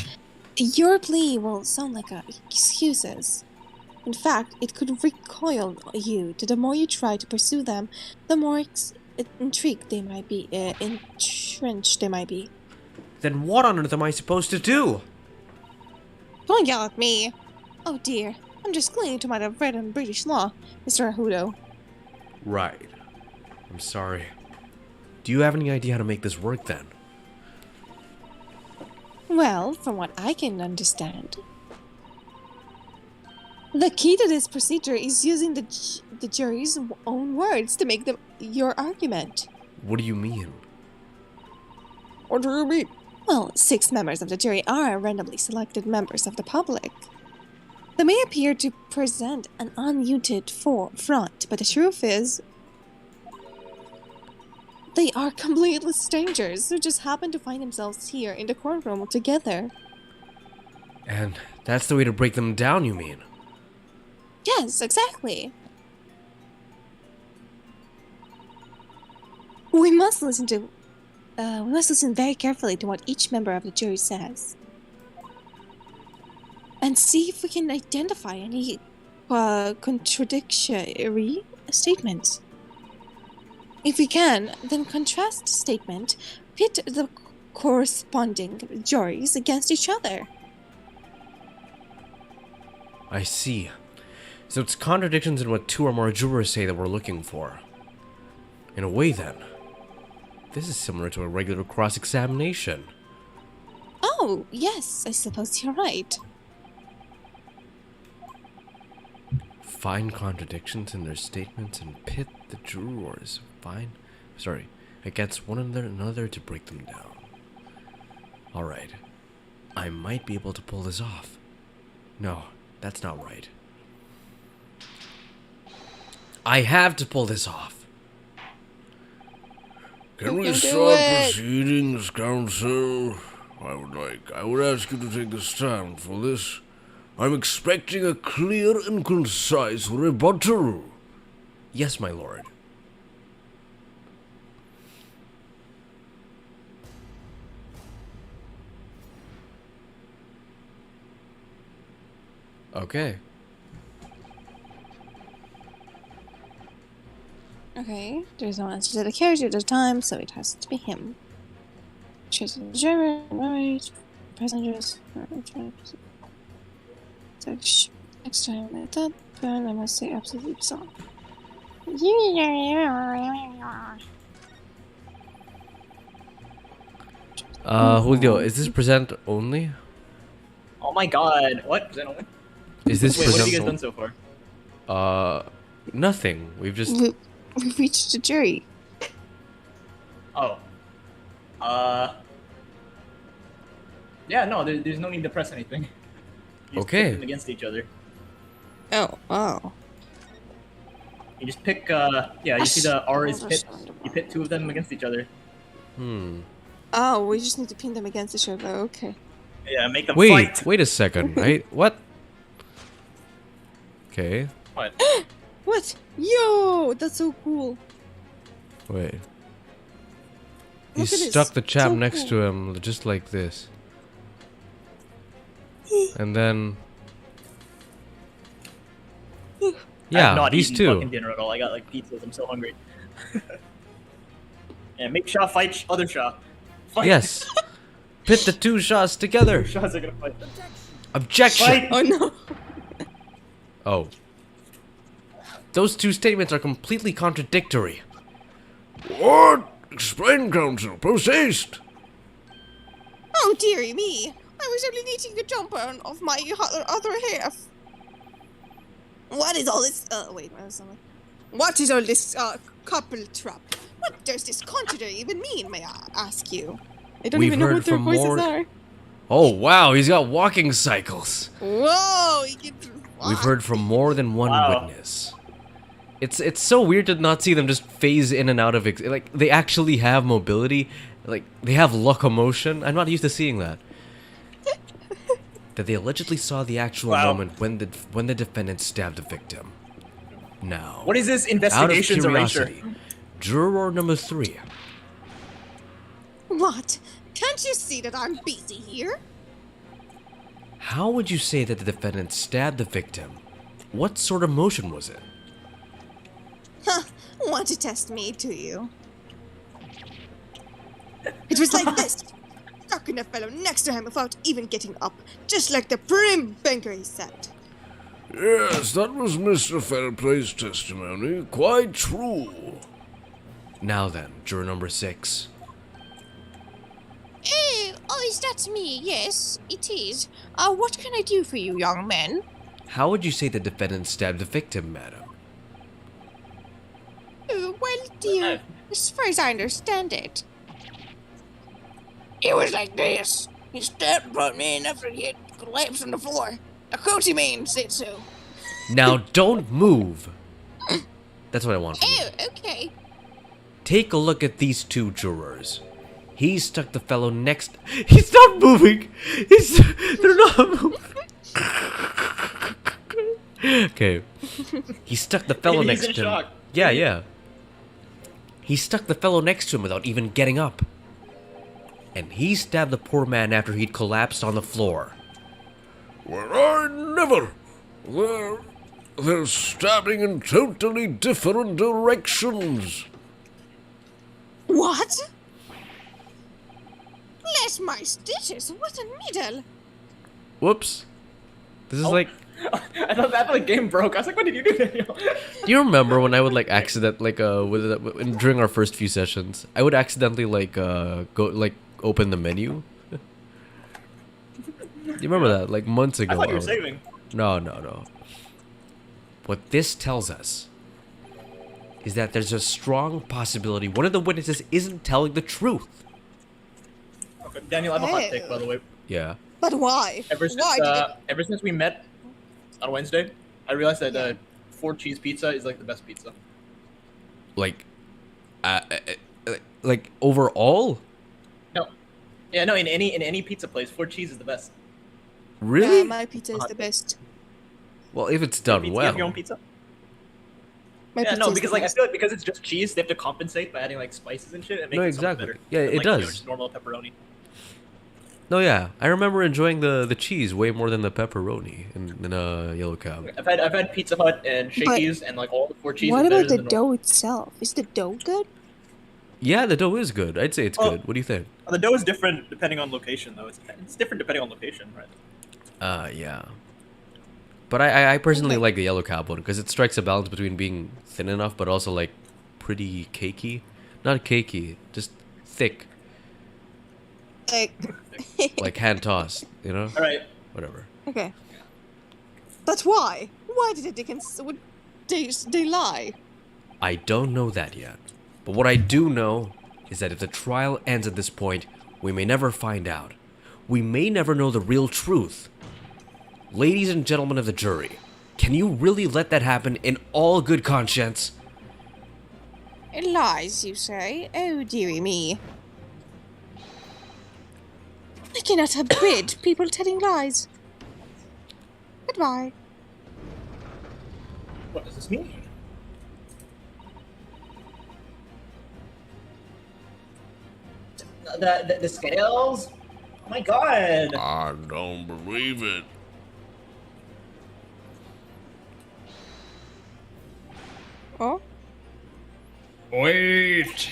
Your plea will sound like excuses. In fact, it could recoil you to the more you try to pursue them, the more intrigued they might be, entrenched they might be. Then what on earth am I supposed to do? Don't yell at me! Oh dear, I'm just clinging to my read in British law, Mr. Ahudo. Right. I'm sorry. Do you have any idea how to make this work then? Well, from what I can understand, the key to this procedure is using the jury's own words to make them your argument. What do you mean? What do you mean? Well, 6 members of the jury are randomly selected members of the public. They may appear to present an unmuted front, but the truth is, they are completely strangers who just happen to find themselves here in the courtroom together. And that's the way to break them down, you mean? Yes, exactly. We must listen very carefully to what each member of the jury says, and see if we can identify any contradictory statements. If we can, then contrast the statement, pit the corresponding juries against each other. I see. So it's contradictions in what 2 or more jurors say that we're looking for. In a way, then, this is similar to a regular cross-examination. Oh, yes, I suppose you're right. Find contradictions in their statements and pit the jurors. Against one another to break them down. Alright. I might be able to pull this off. No, that's not right. I have to pull this off. Can we start proceedings, counsel? I would ask you to take the stand for this. I'm expecting a clear and concise rebuttal. Yes, my lord. Okay. Okay, there's no answer to the character at the time, so it has to be him. Choose the driver, right, passengers, next time I thought, but I must say absolutely so. Julio, is this present only? Oh my god. What? Is that only? Is this Wait, what have you present guys done so far? nothing. We've just... We've reached the jury. Oh. Yeah, no, there's no need to press anything. You just Okay. pit them against each other. Oh. You just pick, yeah, you see the R is pit. You pit 2 of them against each other. Oh, we just need to pin them against each other, okay. Yeah, make them fight. Wait a second, right? What? Okay. What? What? Yo, that's so cool. Wait. He Look at this. stuck the chap So next cool. to him, just like this. And then... I have Yeah, not these eaten fucking two. dinner at all. I got like pizzas. I'm so hungry. Yeah, make Shaw fight other Shaw. Fight. Yes. Pit the 2 shots together. Shaws are gonna fight. Objection. Fight. Oh no. Oh. Those 2 statements are completely contradictory. What? Explain, counsel. Post haste. Oh dearie me. I was only needing a jumper of my other half. What is all this? Wait, what is all this couple trap? What does this contrary even mean, may I ask you? I don't We've even know heard what their from voices more- are. Oh, wow, he's got walking cycles. Whoa, he can We've heard from more than one Wow. witness. It's so weird to not see them just phase in and out of it. Like, they actually have mobility. Like, they have locomotion. I'm not used to seeing that. that they allegedly saw the actual Wow. moment when the defendant stabbed the victim. Now, What is this out of investigations erasure? curiosity, juror number 3. What? Can't you see that I'm busy here? How would you say that the defendant stabbed the victim? What sort of motion was it? Huh. Want to test me, do you? It was like this. Stuck in the fellow next to him without even getting up. Just like the prim banker he said. Yes, that was Mr. Fairplay's testimony. Quite true. Now then, juror number 6. Oh, is that me? Yes, it is. What can I do for you, young man? How would you say the defendant stabbed the victim, madam? Well, dear, as far as I understand it, it was like this. He stabbed about me and after he had collapsed on the floor. A coochie man said so. Now don't move! That's what I want from you. Oh, okay. Take a look at these 2 jurors. He stuck the fellow next. He's not moving. They're not moving. Okay. He stuck the fellow He's next in to him. shock. Yeah. He stuck the fellow next to him without even getting up. And he stabbed the poor man after he'd collapsed on the floor. Well, I never. They're stabbing in totally different directions. What? Bless my stitches, what a needle! Whoops. This is like. I thought the game broke. I was like, what did you do, Daniel? Do you remember when I would like during our first few sessions, I would accidentally go open the menu? Do you remember that? Like months ago. I thought you were was- saving. No. What this tells us is that there's a strong possibility one of the witnesses isn't telling the truth. Okay, Daniel, I have a hot take, by the way. Yeah. But why? Ever since we met on Wednesday, I realized that 4-cheese pizza is like the best pizza. Like overall? No. Yeah, no, in any pizza place, 4 cheese is the best. Really? My pizza is the best. Well, if it's done You well. have your own pizza? My Yeah, pizza no, is because the like I best. feel like because it's just cheese, they have to compensate by adding like spices and shit. And make No, it so much exactly. better Yeah, than, it like, you know, does. just normal pepperoni. No, yeah. I remember enjoying the cheese way more than the pepperoni in a yellow cab. I've had Pizza Hut and Shakey's and like all the 4 cheese. What is better about the than normal. dough itself? Is the dough good? Yeah, the dough is good. I'd say it's Oh. good. What do you think? The dough is different depending on location, though. It's different depending on location, right? Yeah. But I personally like the yellow cab one because it strikes a balance between being thin enough but also like pretty cakey. Not cakey, just thick, like hand tossed, you know? All right. Whatever. Okay. But why? Why did the Dickens would they lie? I don't know that yet. But what I do know is that if the trial ends at this point, we may never find out. We may never know the real truth. Ladies and gentlemen of the jury, can you really let that happen in all good conscience? Lies, you say? Oh, dearie me. I cannot forbid people telling lies. Goodbye. What does this mean? The scales? Oh my god! I don't believe it. Oh? Wait.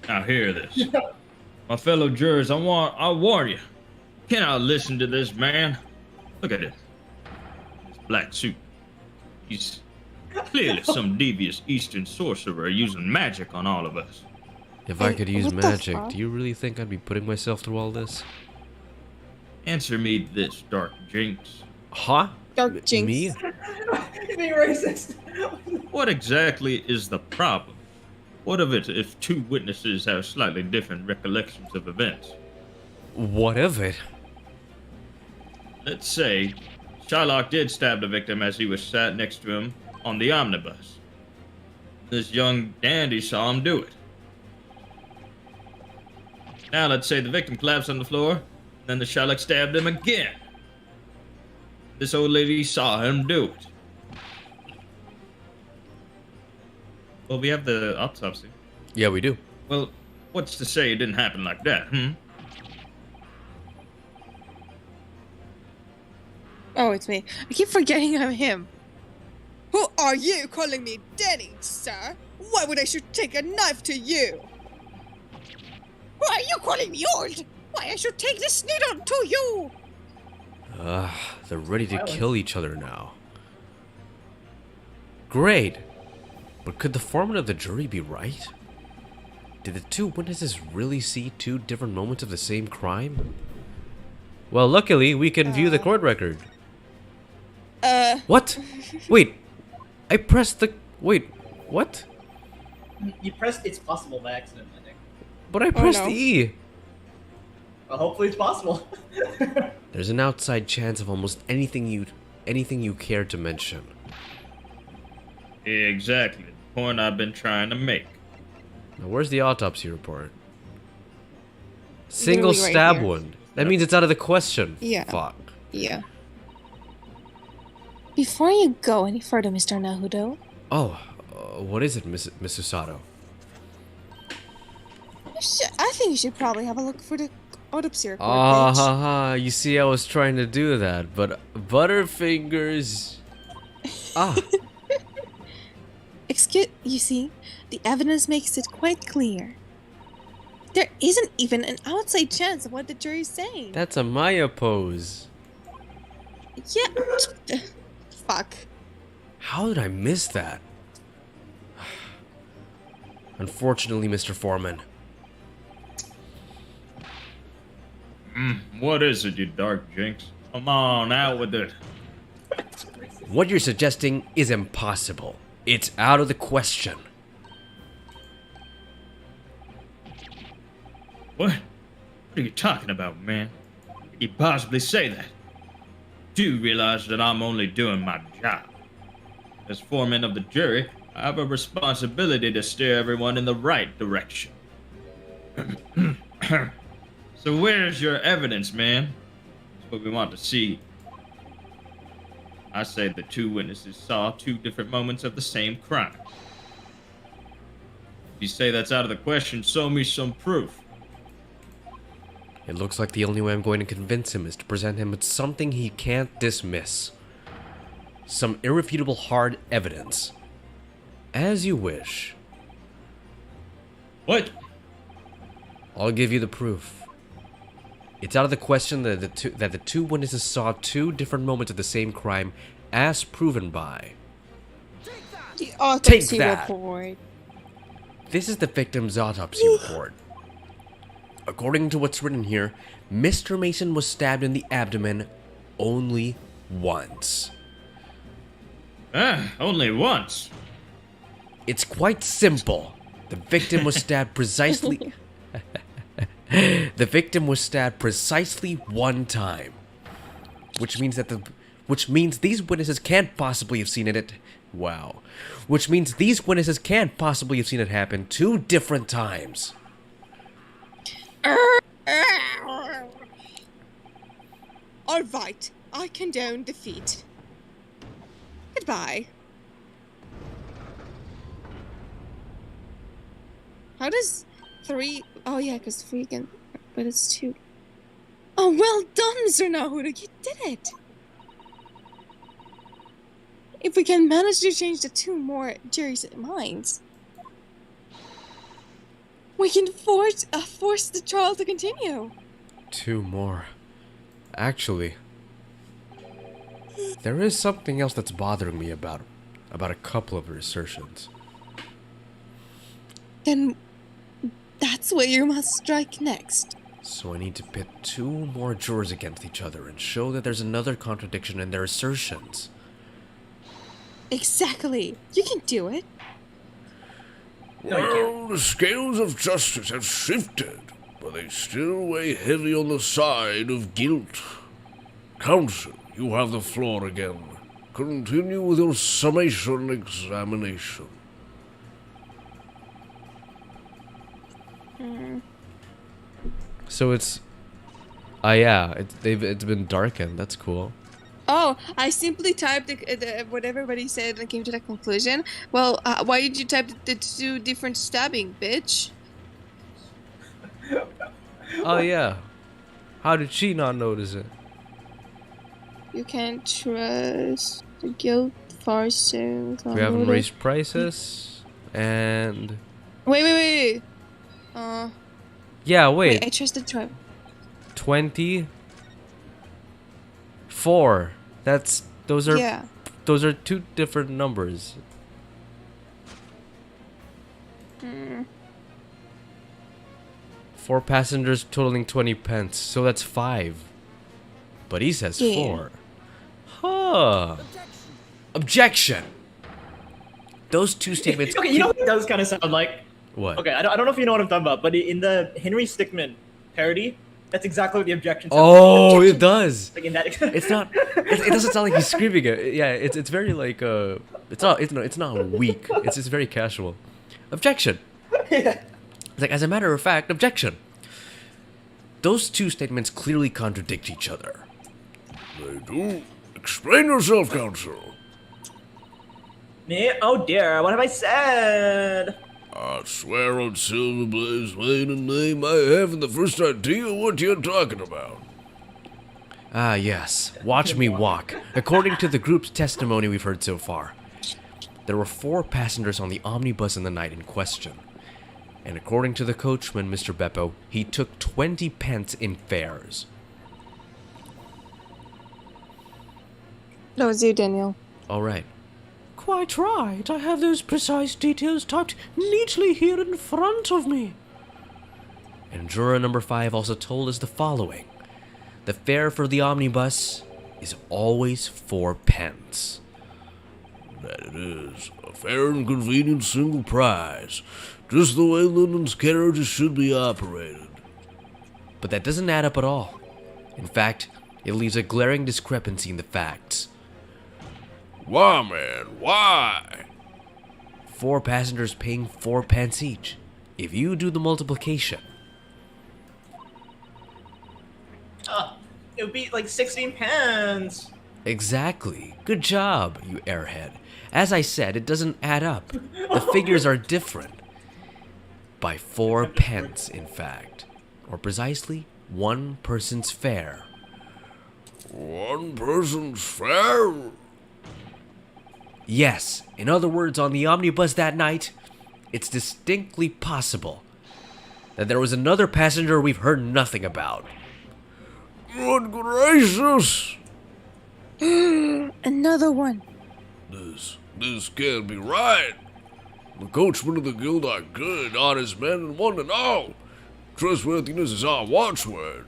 Now hear this. My fellow jurors, I warn you. Cannot listen to this man. Look at it. This black suit. He's clearly some devious Eastern sorcerer using magic on all of us. If I Hey, could use what the magic, fuck? do you really think I'd be putting myself through all this? Answer me this, Dark Jinx. Huh? Dark Jinx. Me? He's being racist. What exactly is the problem? What of it if 2 witnesses have slightly different recollections of events? What of it? Let's say Shylock did stab the victim as he was sat next to him on the omnibus. This young dandy saw him do it. Now let's say the victim collapsed on the floor, then the Shylock stabbed him again. this old lady saw him do it. Well, we have the autopsy. Yeah, we do. Well, what's to say it didn't happen like that, Oh, it's me. I keep forgetting I'm him. Who are you calling me Denny, sir? Why would I should take a knife to you? Why are you calling me old? Why I should take this needle to you? They're ready to kill each other now. Great. But could the foreman of the jury be right? Did the two witnesses really see two different moments of the same crime? Well, luckily, we can view the court record. What? Wait. I pressed the... Wait. What? You pressed it's possible by accident, I think. But I pressed no. E. Well, hopefully it's possible. There's an outside chance of almost anything you care to mention. Exactly. The point I've been trying to make. Now, where's the autopsy report? Single Literally right stab here. wound. That means it's out of the question. Yeah. Fuck. Yeah. Before you go any further, Mr. Nahudo, Oh, what is it, Miss Usato? I think you should probably have a look for the autopsy report. Ah, bitch. ha, ha. You see, I was trying to do that, but Butterfingers. Ah, You see, the evidence makes it quite clear. There isn't even an outside chance of what the jury's saying. that's a Maya pose. Yeah. Fuck. How did I miss that? Unfortunately, Mr. Foreman. What is it, you dark jinx? Come on, out with it. What you're suggesting is impossible. It's out of the question. What? What are you talking about, man? How could you possibly say that? Do you realize that I'm only doing my job? As foreman of the jury, I have a responsibility to steer everyone in the right direction. So where's your evidence, man? That's what we want to see. I say the two witnesses saw two different moments of the same crime. If you say that's out of the question, show me some proof. It looks like the only way I'm going to convince him is to present him with something he can't dismiss. Some irrefutable hard evidence. As you wish. What? I'll give you the proof. It's out of the question that the two witnesses saw two different moments of the same crime, as proven by. The autopsy Take that. report. This is the victim's autopsy report. According to what's written here, Mr. Mason was stabbed in the abdomen only once. Only once. It's quite simple. The victim was stabbed precisely... The victim was stabbed precisely one time. Which means these witnesses can't possibly have seen it... Wow. Which means these witnesses can't possibly have seen it happen two different times. Alright, I condone defeat. Goodbye. How does 3... Oh yeah, because 3 again, but it's 2. Oh, well done, Sir Nahuda, you did it! If we can manage to change the 2 more jury's minds, we can force the trial to continue. 2 more. Actually, there is something else that's bothering me about a couple of her assertions. Then that's where you must strike next. So I need to pit 2 more jurors against each other and show that there's another contradiction in their assertions. Exactly. You can do it. Well, the scales of justice have shifted, but they still weigh heavy on the side of guilt. Counsel, you have the floor again. Continue with your summation examination. So it's... Ah yeah, it's been darkened, that's cool. Oh, I simply typed what everybody said and came to that conclusion. Well, why did you type the two different stabbing, bitch? Oh yeah. How did she not notice it? You can't trust the guild far soon. We haven't raised prices, and Wait. yeah, Wait, I trust the tribe. 24. Those are Yeah. those are two different numbers. Hmm. 4 passengers totaling 20 pence, so that's 5. But he says Yeah. 4. Huh. Objection. Those two statements. Okay, you know what it does kind of sound like? What? Okay, I don't know if you know what I'm talking about, but in the Henry Stickmin parody, that's exactly what the objection sounds Oh, like. it does. Like in that. It's not. It doesn't sound like he's screaming it. Yeah, it's very like It's not weak. It's just very casual. Objection. It's like, as a matter of fact, objection. Those two statements clearly contradict each other. They do. Explain yourself, Counsel. Me? Oh dear, what have I said? I swear on Silverblade's maiden name, I haven't the first idea what you're talking about. Ah, yes. Watch me walk. According to the group's testimony we've heard so far, there were 4 passengers on the omnibus in the night in question. And according to the coachman, Mr. Beppo, he took 20 pence in fares. That was you, Daniel. All right. Quite right. I have those precise details typed neatly here in front of me. And juror number 5 also told us the following. The fare for the omnibus is always 4 pence. That it is. A fair and convenient single price. Just the way London's carriages should be operated. But that doesn't add up at all. In fact, it leaves a glaring discrepancy in the facts. Why, man? Why? 4 passengers paying 4 pence each. If you do the multiplication, It would be like 16 pence. exactly. Good job, you airhead. As I said, it doesn't add up. The figures are different. By 4 pence, in fact. Or precisely, 1 person's fare. One person's fare? Yes, in other words, on the omnibus that night, it's distinctly possible that there was another passenger we've heard nothing about. Good gracious! Another one. This can't be right. The coachman of the guild are good, honest men, and one and all. Trustworthiness is our watchword.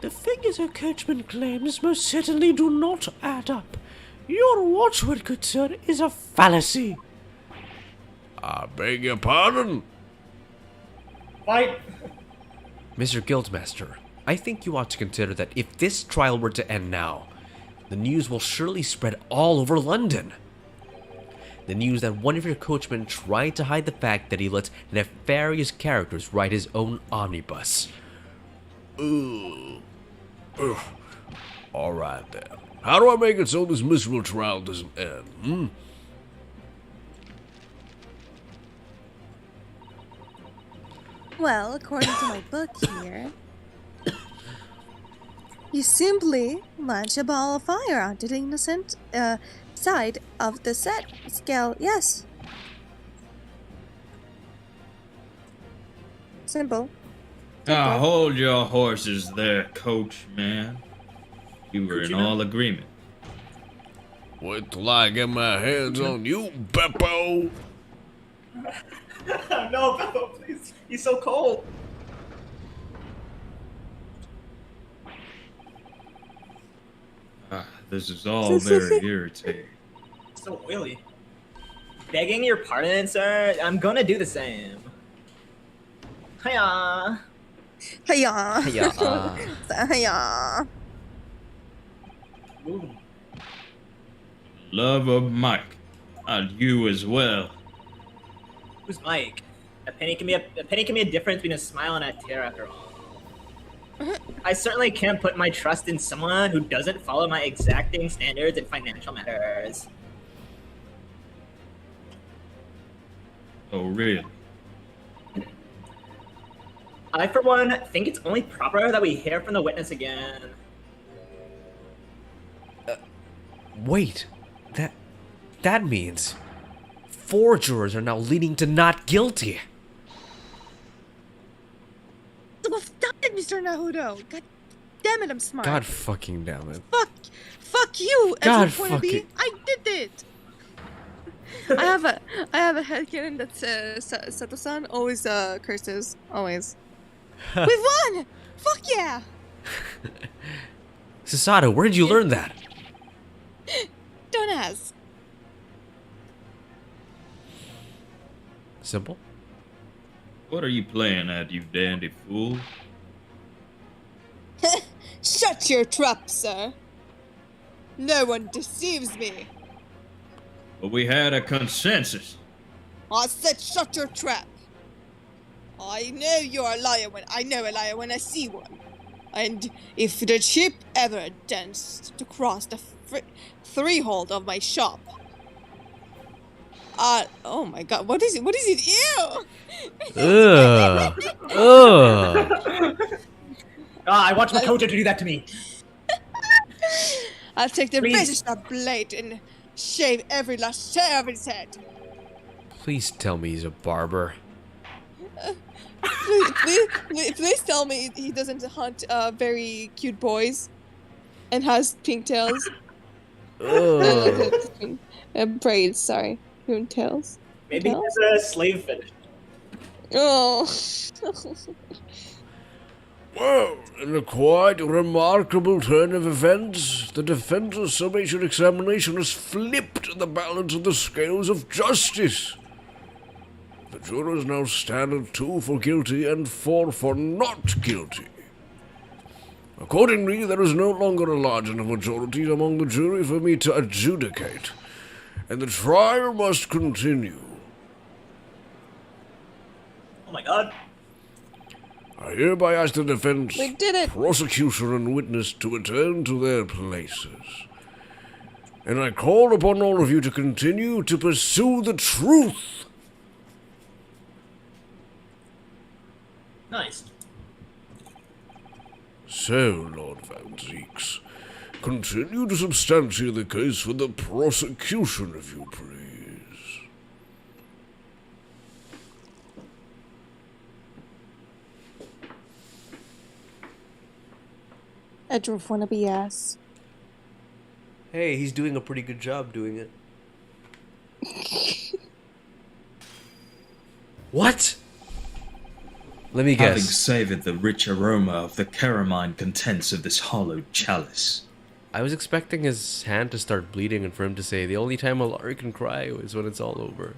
The figures our coachman claims most certainly do not add up. Your watchword, good sir, is a fallacy. I beg your pardon? Fight. Mr. Guildmaster, I think you ought to consider that if this trial were to end now, the news will surely spread all over London. The news that one of your coachmen tried to hide the fact that he lets nefarious characters ride his own omnibus. Ugh. All right, then. How do I make it so this miserable trial doesn't end, Well, according to my book here, you simply launch a ball of fire onto the innocent side of the set scale. Yes. Simple. Now hold your horses there, coach man. You were in all agreement. Wait till I get my hands on you, Beppo. No, Beppo, please. He's so cold. This is all very irritating. So oily. Begging your pardon, sir. I'm gonna do the same. Hiya. Hiya. Yeah. Hiya. Ooh. Love of Mike. And you as well. Who's Mike? A penny can be a difference between a smile and a tear, after all. I certainly can't put my trust in someone who doesn't follow my exacting standards in financial matters. Oh, really? I, for one, think it's only proper that we hear from the witness again. Wait, that means 4 jurors are now leaning to not guilty. Well, stop it, Mr. Naruto. God damn it, I'm smart. God fucking damn it. Fuck you, God as wannabe. fucking- I did it. I have a headcanon that Sato-san always curses. Always. We won! Fuck yeah! Sasato, where did you learn that? Don't ask. Simple. What are you playing at, you dandy fool? Shut your trap, sir. No one deceives me. But we had a consensus. I said shut your trap. I know you're a liar when I know a liar when I see one. And if the ship ever attempts to cross the threshold of my shop, oh my god, what is it? What is it? Ew! Ugh. Ugh. I want Makoto to do that to me. I'll take the Please. razor blade and shave every last hair of his head. Please tell me he's a barber. Please tell me he doesn't hunt very cute boys and has pink tails. Ugh. Braids, sorry. Pink tails. Maybe No? it's a slave fetish. Oh. Well, in a quite remarkable turn of events, the defense's summation examination has flipped the balance of the scales of justice. The jurors now stand at 2 for guilty and 4 for not guilty. Accordingly, there is no longer a large enough majority among the jury for me to adjudicate, and the trial must continue. Oh my god. I hereby ask the defense, We did it! prosecution, and witness to return to their places. And I call upon all of you to continue to pursue the truth. Nice. So, Lord Van Zeeks, continue to substantiate the case for the prosecution, if you please. Edgeworth wannabe ass. Hey, he's doing a pretty good job doing it. What? Let me Having guess. savoured the rich aroma of the caramine contents of this hollowed chalice, I was expecting his hand to start bleeding and for him to say, the only time a Larry can cry is when it's all over.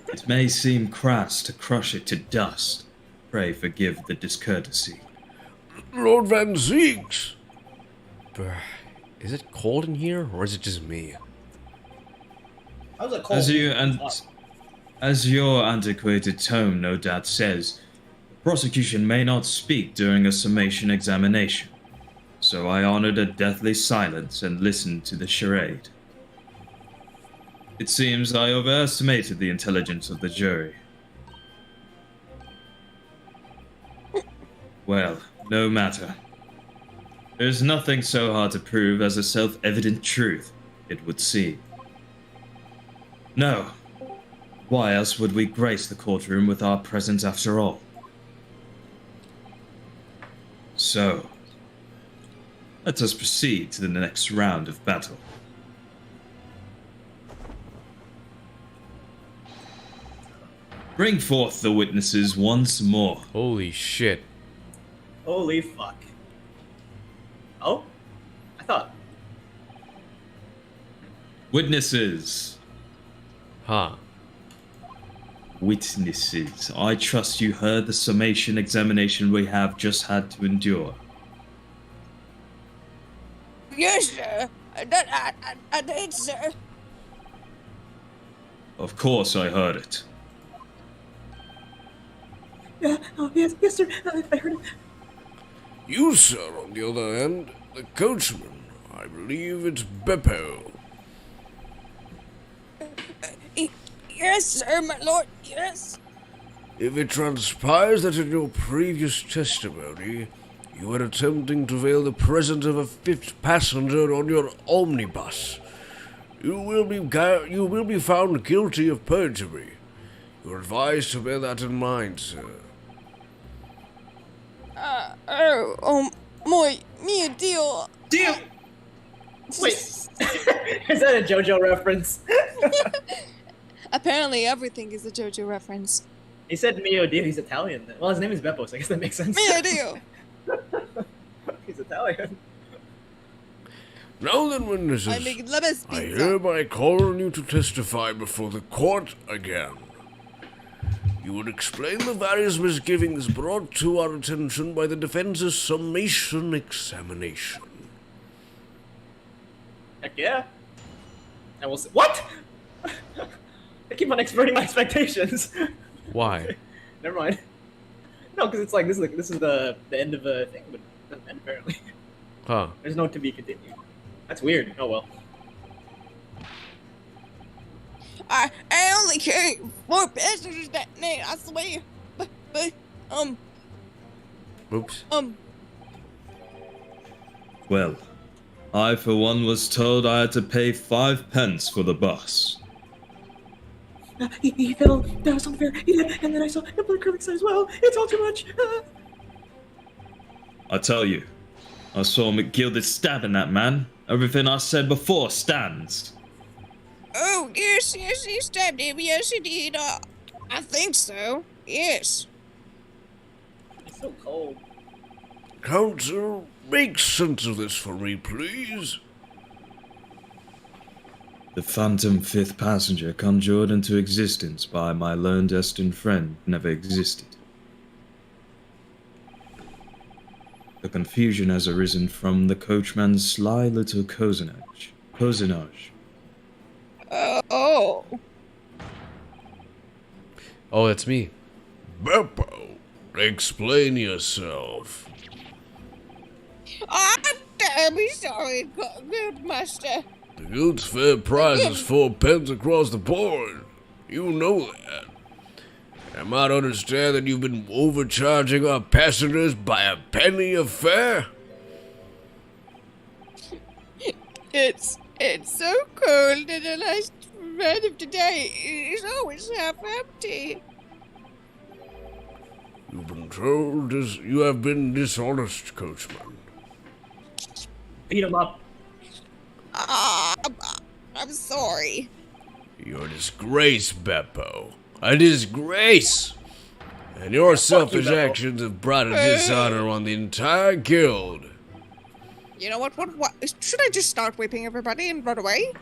it may seem crass to crush it to dust. Pray forgive the discourtesy. Lord Van Zeeks! Bruh, is it cold in here or is it just me? How's it cold? As your antiquated tome no doubt says, the prosecution may not speak during a summation examination, so I honored a deathly silence and listened to the charade. It seems I overestimated the intelligence of the jury. Well, no matter. There's nothing so hard to prove as a self-evident truth, it would seem. No. Why else would we grace the courtroom with our presence after all? So, let us proceed to the next round of battle. Bring forth the witnesses once more. Holy shit. Holy fuck. Oh? I thought. Witnesses. Huh. Witnesses. I trust you heard the summation examination we have just had to endure. Yes, sir. I did, sir. Of course I heard it. Oh, yes, yes, sir. I heard it. You, sir, on the other hand, the coachman. I believe it's Beppo. Yes, sir, my lord, yes. If it transpires that in your previous testimony you were attempting to veil the presence of a fifth passenger on your omnibus, you will be found guilty of perjury. You are advised to bear that in mind, sir. Mio deal. Deal! Wait, is that a JoJo reference? Apparently, everything is a JoJo reference. He said Mio Dio, he's Italian. Well, his name is Beppo, so I guess that makes sense. Mio deal. He's Italian. Now then, witnesses, I make the best I pizza. hereby call on you to testify before the court again. You will explain the various misgivings brought to our attention by the defense's summation examination. Heck yeah. And we'll see. What? I keep on exverting my expectations. Why? Never mind. No, because it's like this is the end of a thing, but it doesn't end apparently. Huh. There's no to be continued. That's weird. Oh well. I only carry 4 passengers that night, I swear. But Oops. Well, I for one was told I had to pay 5 pence for the bus. He fiddled. That was unfair. He did. And then I saw the blue acrylic sign as well. It's all too much. I tell you, I saw McGilded stabbing that man. Everything I said before stands. Oh, yes, he stabbed him. Yes, he did. I think so. Yes. It's so cold. Counsel, make sense of this for me, please. The phantom 5th passenger conjured into existence by my lone destined friend never existed. The confusion has arisen from the coachman's sly little cozenage. Oh. Oh, it's me. Beppo, explain yourself. I'm terribly sorry, good master. The guild's fair price is 4 pence across the board. You know that. I might understand that you've been overcharging our passengers by a penny a fare. It's so cold and the last run of the day is always half empty. You've been told you have been dishonest, coachman. Beat him up. I'm sorry. You're a disgrace, Beppo. A disgrace! And your selfish Beppo. actions have brought a dishonor on the entire guild. You know what? Should I just start whipping everybody and run away?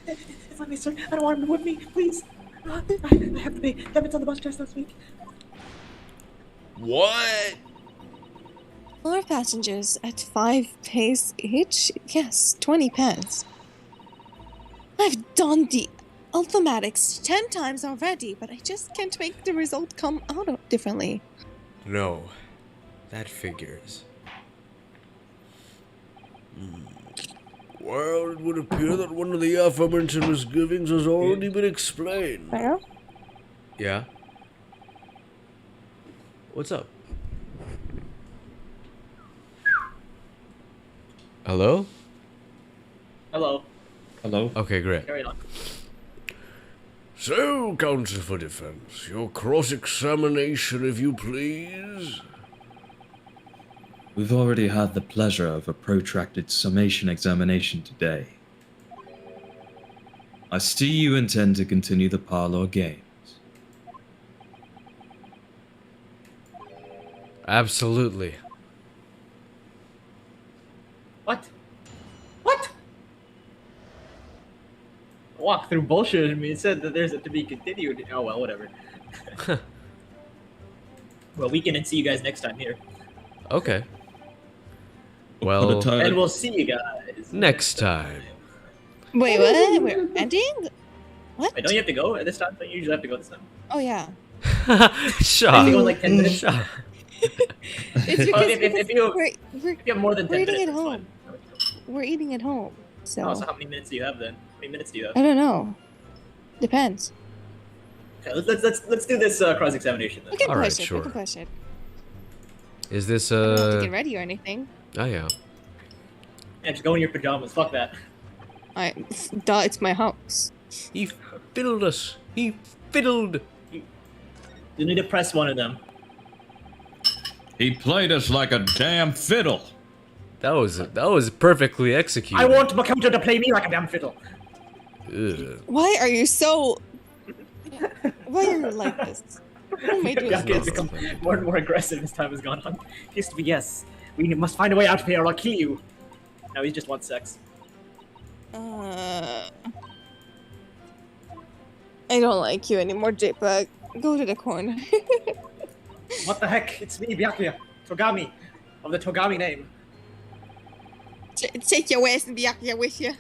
It's like me, sir. I don't want him to whip me, please. I have to pay. Devin's on the bus just last week. What? 4 passengers at 5 pace each? Yes, 20 pence. I've done the arithmetics 10 times already, but I just can't make the result come out differently. No. That figures. Well, it would appear that one of the aforementioned misgivings has already been explained. Yeah? What's up? Hello? Hello. Hello? Okay, great. Carry on. So, counsel for defense, your cross-examination, if you please. We've already had the pleasure of a protracted summation examination today. I see you intend to continue the parlor games. Absolutely. What? What? Walk through bullshit. I mean, it said that there's a to be continued. Oh well, whatever. Well, we can see you guys next time here, Okay. Put Well, a time- and we'll see you guys next time. Wait, what? We're ending? What? Wait, don't you have to go at this time? Don't you usually have to go this time? Oh, yeah. Shut Maybe up. in like 10 minutes. Shut up. It's Well, because if you we're have more than 10 eating minutes, at it's home. We're eating at home, so fine. Oh, so how many minutes do you have then? How many minutes do you have? I don't know. Depends. Okay, let's do this cross-examination then. We can All right, push it. sure. We can push it. Is this I don't have to get ready or anything. Oh yeah. Yeah, just go in your pajamas. Fuck that. Duh, it's my house. He fiddled us. He fiddled. You need to press one of them. He played us like a damn fiddle. That was perfectly executed. I want Makoto to play me like a damn fiddle. Ugh. Why are you so? Why are you like this? Who made you Byakuya has this? become more and more aggressive as time has gone on. He used to be, yes, we must find a way out of here or I'll kill you. Now he just wants sex. I don't like you anymore, JPEG. Go to the corner. What the heck? It's me, Byakuya. Togami. Of the Togami name. Take your ass and Byakuya with you.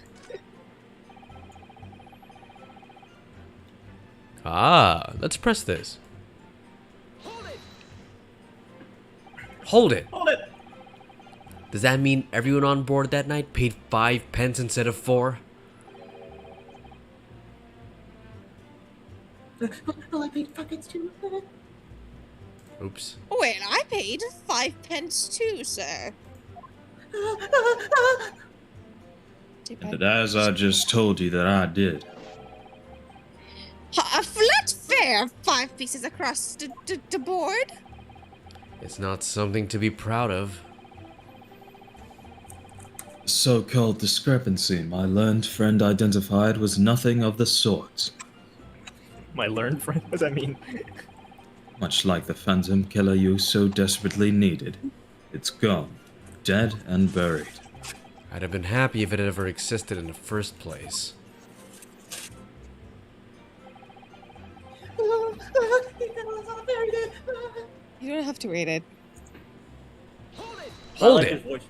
Ah, let's press this. Hold it. Hold it! Does that mean everyone on board that night paid 5 pence instead of 4? Well, I paid 5 pence too. Oops. Well, I paid 5 pence too, sir. And as I just told you that I did. A flat fare, 5 pieces across the board. It's not something to be proud of. The so-called discrepancy my learned friend identified was nothing of the sort. My learned friend? What does that mean? Much like the phantom killer you so desperately needed. It's gone, dead and buried. I'd have been happy if it had ever existed in the first place. You don't have to read it. I Hold like it! his voice.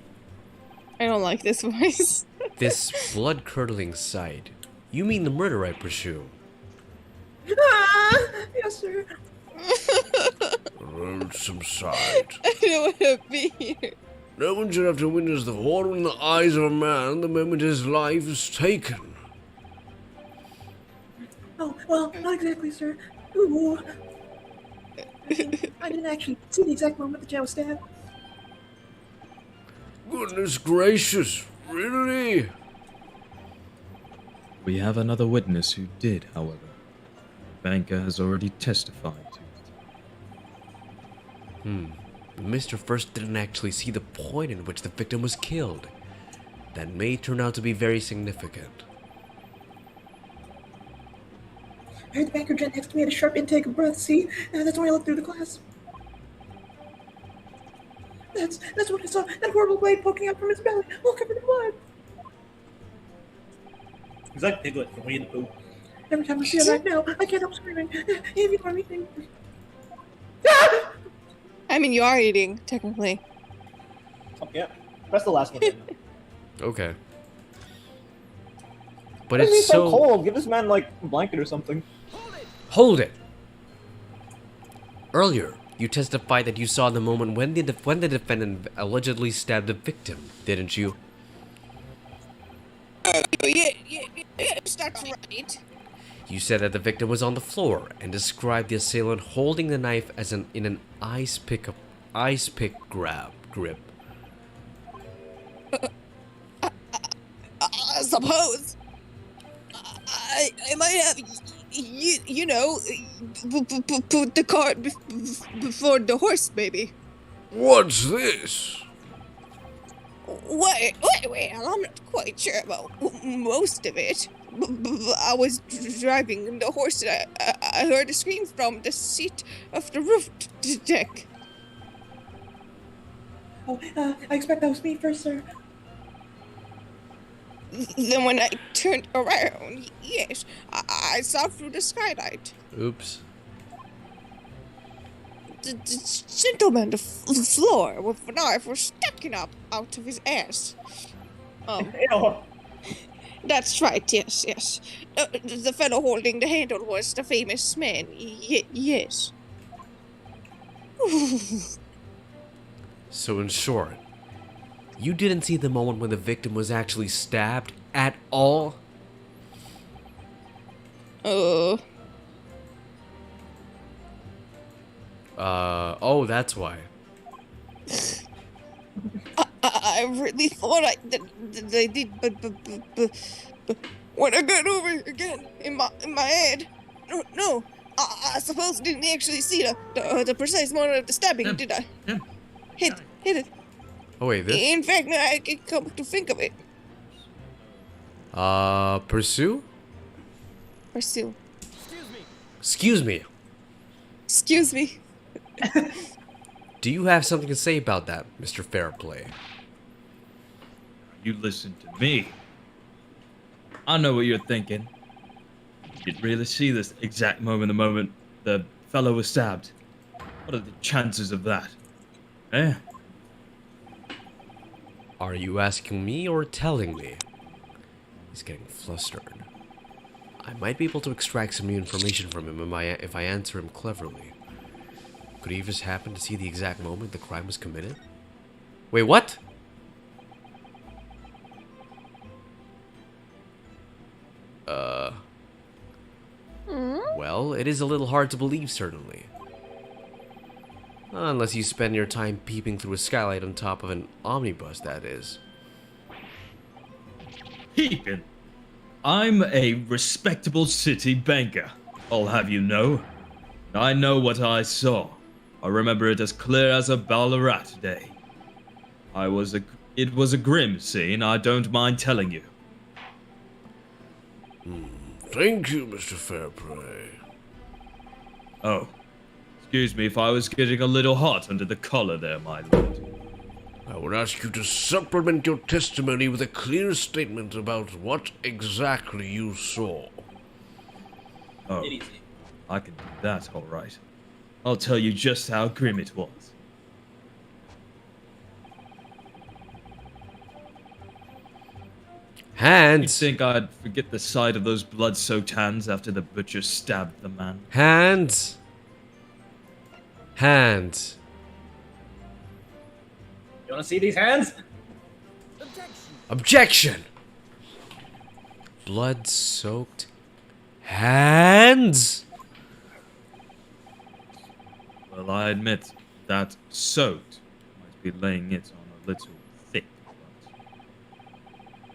I don't like this voice. This blood-curdling sight. You mean the murder, I presume? Yes, sir. Subside. I don't want to be here. No one should have to witness the horror in the eyes of a man the moment his life is taken. Oh, well, not exactly, sir. Ooh. I didn't actually see the exact moment the Joe was stabbed. Goodness gracious, really? We have another witness who did, however. The banker has already testified to it. Mr. First didn't actually see the point in which the victim was killed. That may turn out to be very significant. I heard the banker gent next to me had a sharp intake of breath, see? That's why I looked through the glass. That's when I saw that horrible blade poking out from his belly, all covered in blood. He's like Piglet from Winnie the Pooh. Every time I see it right now, I can't help screaming. If you know anything. I mean, you are eating, technically. Oh, yeah. Press the last one. Then. Okay. But He's it's so so... cold. Give this man like a blanket or something. Hold it! Earlier, you testified that you saw the moment when the defendant allegedly stabbed the victim, didn't you? Yes, that's right. You said that the victim was on the floor and described the assailant holding the knife as in an ice pick grip. I suppose. I might have, you know, put the cart before the horse, maybe. What's this? Well, I'm not quite sure about most of it. I was driving the horse and I heard a scream from the seat of the roof deck. Oh, I expect that was me first, sir. Then when I turned around, yes, I saw through the skylight. Oops. The gentleman on the floor with a knife was sticking up out of his ass. Ew. That's right, yes. The fellow holding the handle was the famous man, yes. So in short, you didn't see the moment when the victim was actually stabbed at all? Oh, that's why. I really thought that they did, but when I got over again in my head, no, I suppose I didn't actually see the precise moment of the stabbing, did I? Yeah. Hit it. Oh wait, this? In fact, now I can come to think of it. Pursue? Pursue. Excuse me. Excuse me. Do you have something to say about that, Mr. Fairplay? You listen to me. I know what you're thinking. You didn't really see this exact moment, the moment the fellow was stabbed. What are the chances of that? Eh? Are you asking me or telling me? He's getting flustered. I might be able to extract some new information from him if I answer him cleverly. Could he just happen to see the exact moment the crime was committed? Wait, what? Well, it is a little hard to believe, certainly. Unless you spend your time peeping through a skylight on top of an omnibus, that is. Peeping. I'm a respectable city banker, I'll have you know. I know what I saw. I remember it as clear as a Ballarat day. It was a grim scene, I don't mind telling you. Thank you, Mr. Fairplay. Oh, excuse me if I was getting a little hot under the collar there, my lord. I would ask you to supplement your testimony with a clear statement about what exactly you saw. Oh, I can do that, all right. I'll tell you just how grim it was. You Hands! think I'd forget the sight of those blood-soaked hands after the butcher stabbed the man? Hands! Hands! You want to see these hands? Objection! Blood-soaked hands? Well, I admit that soaked might be laying it on a little thick.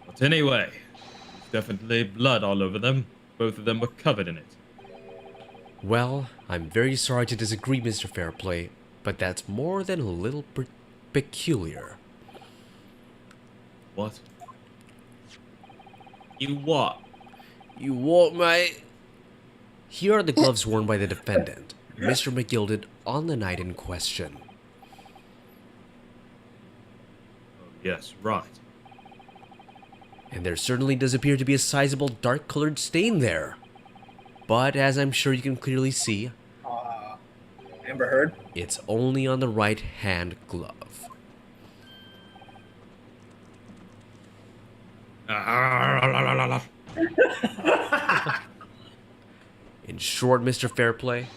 But anyway, there's definitely blood all over them. Both of them were covered in it. Well, I'm very sorry to disagree, Mr. Fairplay, but that's more than a little peculiar. What? You what? You what, mate? Here are the gloves worn by the defendant, Mr. McGilded, on the night in question. Oh, yes, right. And there certainly does appear to be a sizable dark-colored stain there. But as I'm sure you can clearly see, Amber Heard. it's only on the right-hand glove. In short, Mr. Fairplay,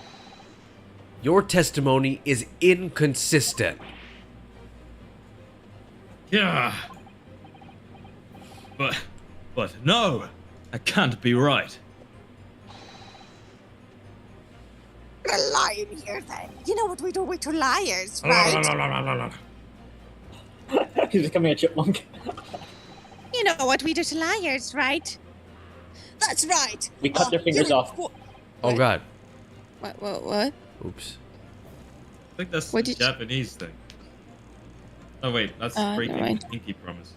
your testimony is inconsistent. Yeah. But no, I can't be right. We're lying here then. You know what we do? We're two liars, right? He's becoming a chipmunk. You know what we do to liars, right? That's right. We cut their fingers off. Oh god. What? Oops. I think that's What the did you- Japanese thing. Oh wait, that's never breaking mind. pinky promises.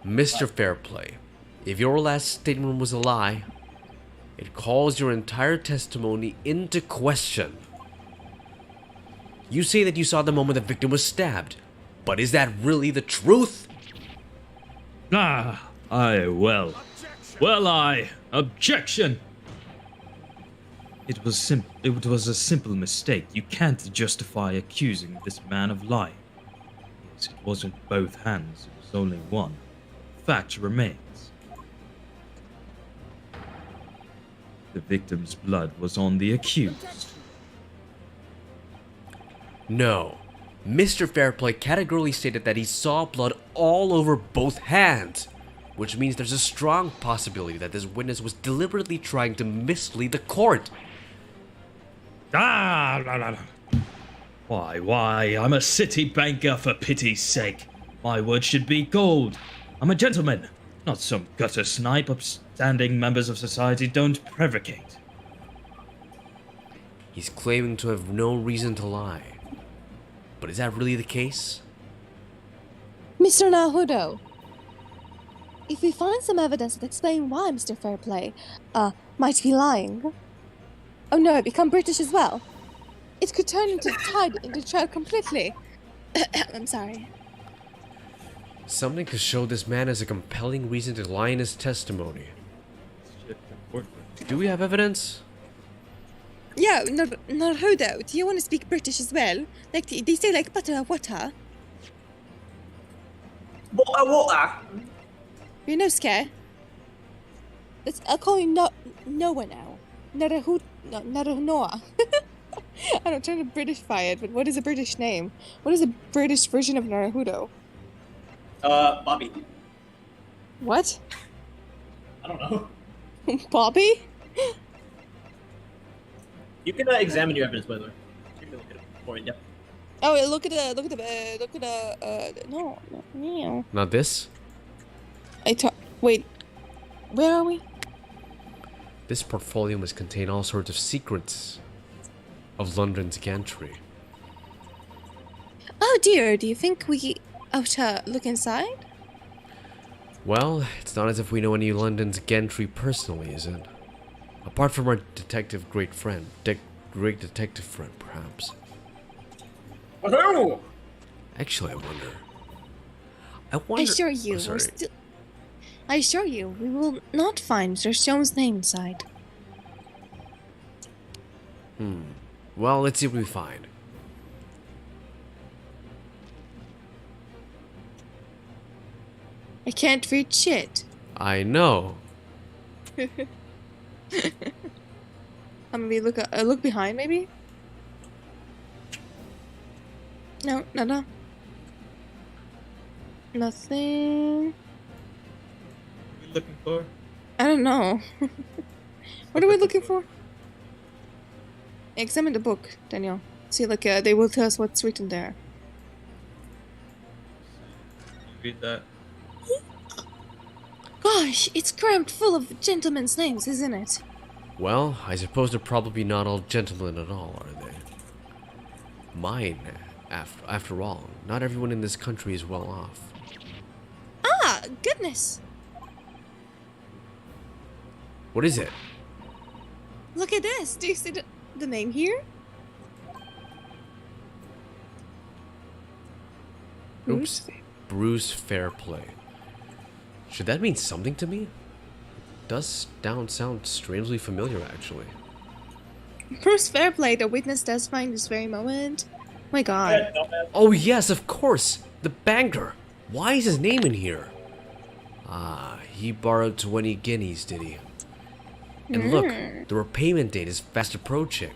Mr. Fairplay, if your last statement was a lie, it calls your entire testimony into question. You say that you saw the moment the victim was stabbed, but is that really the truth? Objection! It was a simple mistake. You can't justify accusing this man of lying. Yes, it wasn't both hands, it was only one. Fact remains. The victim's blood was on the accused. No. Mr. Fairplay categorically stated that he saw blood all over both hands, which means there's a strong possibility that this witness was deliberately trying to mislead the court. Ah, la, la, la. Why, I'm a city banker, for pity's sake. My word should be gold. I'm a gentleman, not some gutter snipe. Upstanding members of society don't prevaricate. He's claiming to have no reason to lie. But is that really the case? Mr. Nahudo, if we find some evidence that explains why Mr. Fairplay, might be lying. Oh no, become British as well. It could turn into tide into trial completely. I'm sorry. Something to show this man as a compelling reason to lie in his testimony. Do we have evidence? Yeah, Nahudo, do you want to speak British as well? Like, they say like butter, water. Water. You're no scare. I'll call you Noah now. Noah. I don't try to Britishify it, but what is a British name? What is a British version of Naruto? Bobby. What? I don't know. Bobby? You can examine your evidence, by the way. You can look at it for it, yeah. Oh, look at no. Not this? Wait, where are we? This portfolio must contain all sorts of secrets of London's gantry. Oh dear, do you think we ought to look inside? Well, it's not as if we know any London's gantry personally, is it? Apart from our great detective friend, perhaps. Oh! Actually, I wonder. I assure you, Oh, sorry. I assure you, we will not find Mr. Stone's name inside. Well, let's see what we find. I can't read shit. I know. I'm gonna look behind, maybe? No. Nothing. What are you looking for? I don't know. What are we looking for? Examine the book, Daniel. See, they will tell us what's written there. Read that. Gosh, it's crammed full of gentlemen's names, isn't it? Well, I suppose they're probably not all gentlemen at all, are they? Mine, after all, not everyone in this country is well off. Ah, goodness! What is it? Look at this. Do you see the name here? Oops. Bruce Fairplay. Should that mean something to me? Does sound strangely familiar, actually. Bruce Fairplay, the witness testifying this very moment. My God. Oh yes, of course! The banker! Why is his name in here? Ah, he borrowed 20 guineas, did he? And look, the repayment date is fast approaching.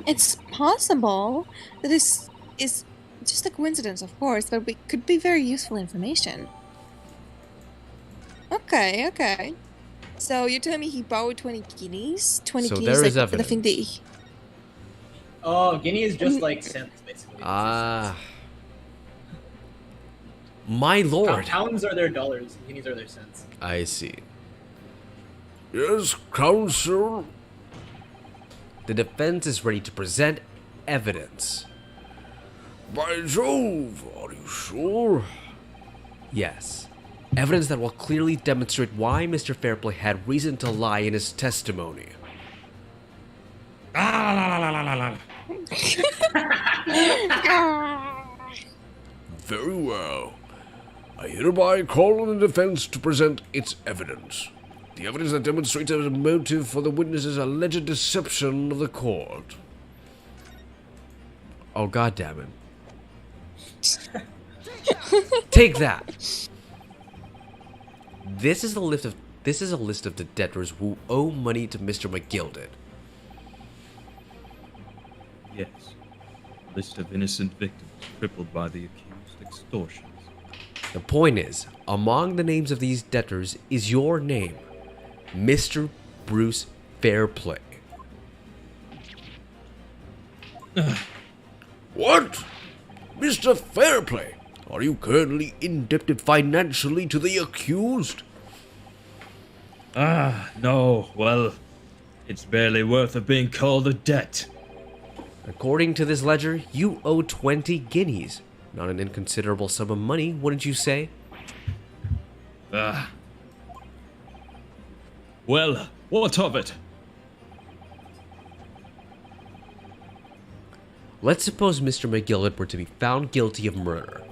It's possible that this is just a coincidence, of course, but it could be very useful information. Okay. So you're telling me he borrowed 20 guineas? 20 So guineas, there is like the thing that evidence. Oh, guinea is just like cents, basically. Ah. My lord. Pounds are their dollars, guineas are their cents. I see. Yes, counsel. The defense is ready to present evidence. By Jove, are you sure? Yes. Evidence that will clearly demonstrate why Mr. Fairplay had reason to lie in his testimony. Very well. I hereby call on the defense to present its evidence. The evidence that demonstrates a motive for the witness's alleged deception of the court. Oh, goddammit. Take that! This is the list of This is a list of the debtors who owe money to Mr. McGilded. Yes. A list of innocent victims crippled by the accused extortions. The point is, among the names of these debtors is your name, Mr. Bruce Fairplay. What? Mr. Fairplay, are you currently indebted financially to the accused? No, well, it's barely worth of being called a debt. According to this ledger, you owe 20 guineas. Not an inconsiderable sum of money, wouldn't you say? Well, what of it? Let's suppose Mr. McGillett were to be found guilty of murder.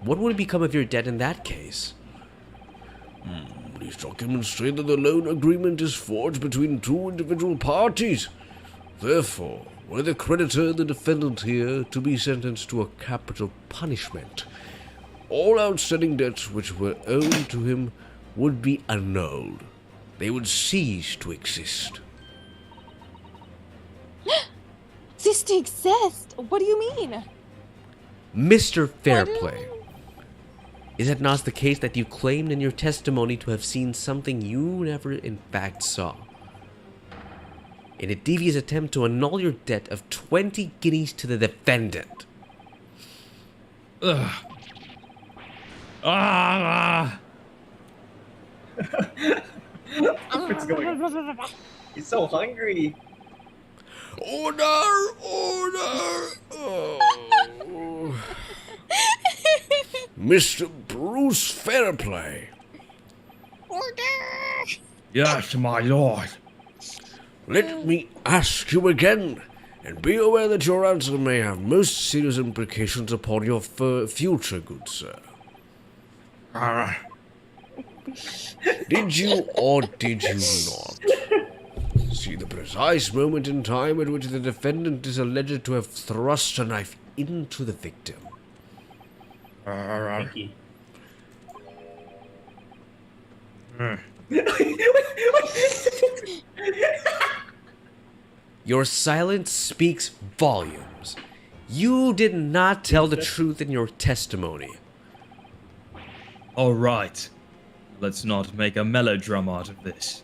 What would become of your debt in that case? These documents say that the loan agreement is forged between two individual parties. Therefore, were the creditor and the defendant here to be sentenced to a capital punishment, all outstanding debts which were owed to him would be annulled. They would cease to exist. Cease to exist? What do you mean? Mr. Fairplay, is it not the case that you claimed in your testimony to have seen something you never in fact saw? In a devious attempt to annul your debt of 20 guineas to the defendant. What's going on? He's so hungry. Order! Order! Oh. Mr. Bruce Fairplay. Order! Yes, my lord. Let me ask you again, and be aware that your answer may have most serious implications upon your future, good sir. Did you or did you not see the precise moment in time at which the defendant is alleged to have thrust a knife into the victim? Thank you. Your silence speaks volumes. You did not tell the truth in your testimony. All right. Let's not make a melodrama out of this.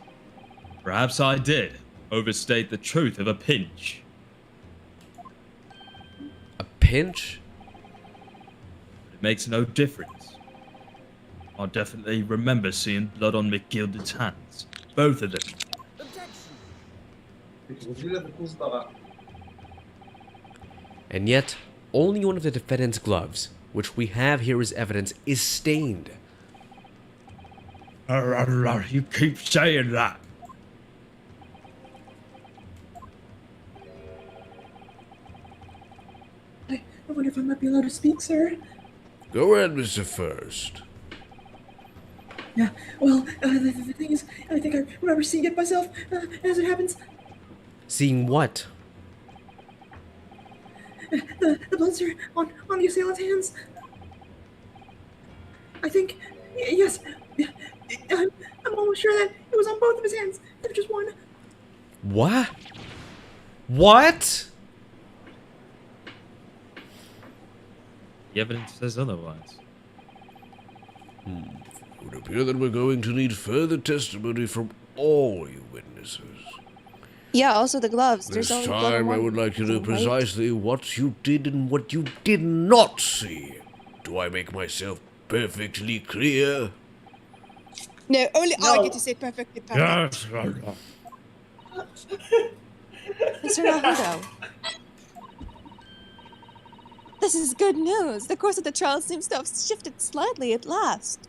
Perhaps I did overstate the truth of a pinch. A pinch? It makes no difference. I definitely remember seeing blood on McGilded's hands. Both of them. And yet, only one of the defendant's gloves, which we have here as evidence, is stained. You keep saying that. I wonder if I might be allowed to speak, sir. Go ahead, Mr. First. Yeah, well, the thing is, I think I remember seeing it myself, as it happens. Seeing what? The blood, sir, on the assailant's hands. I think, yes, I'm almost sure that it was on both of his hands, not just one. What? What? The evidence says otherwise. It would appear that we're going to need further testimony from all you witnesses. Yeah, also the gloves. This There's only blood on time, I one would like to know right? precisely what you did and what you did not see. Do I make myself perfectly clear? No, only I No. get to say perfectly perfect. Yes, my lord. Mr. Nahudo. This is good news. The course of the trial seems to have shifted slightly at last.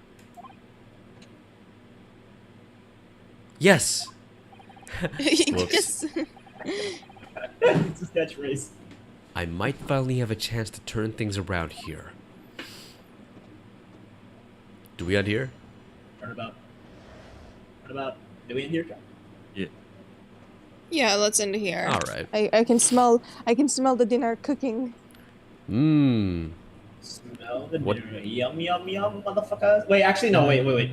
Yes. Yes. It's his catchphrase. I might finally have a chance to turn things around here. Do we end here? What about? Do we end here? Yeah. Yeah, let's end here. All right. I can smell the dinner cooking. Smell the What? dinner. Yum, yum, yum, motherfuckers. Wait, actually, no, wait.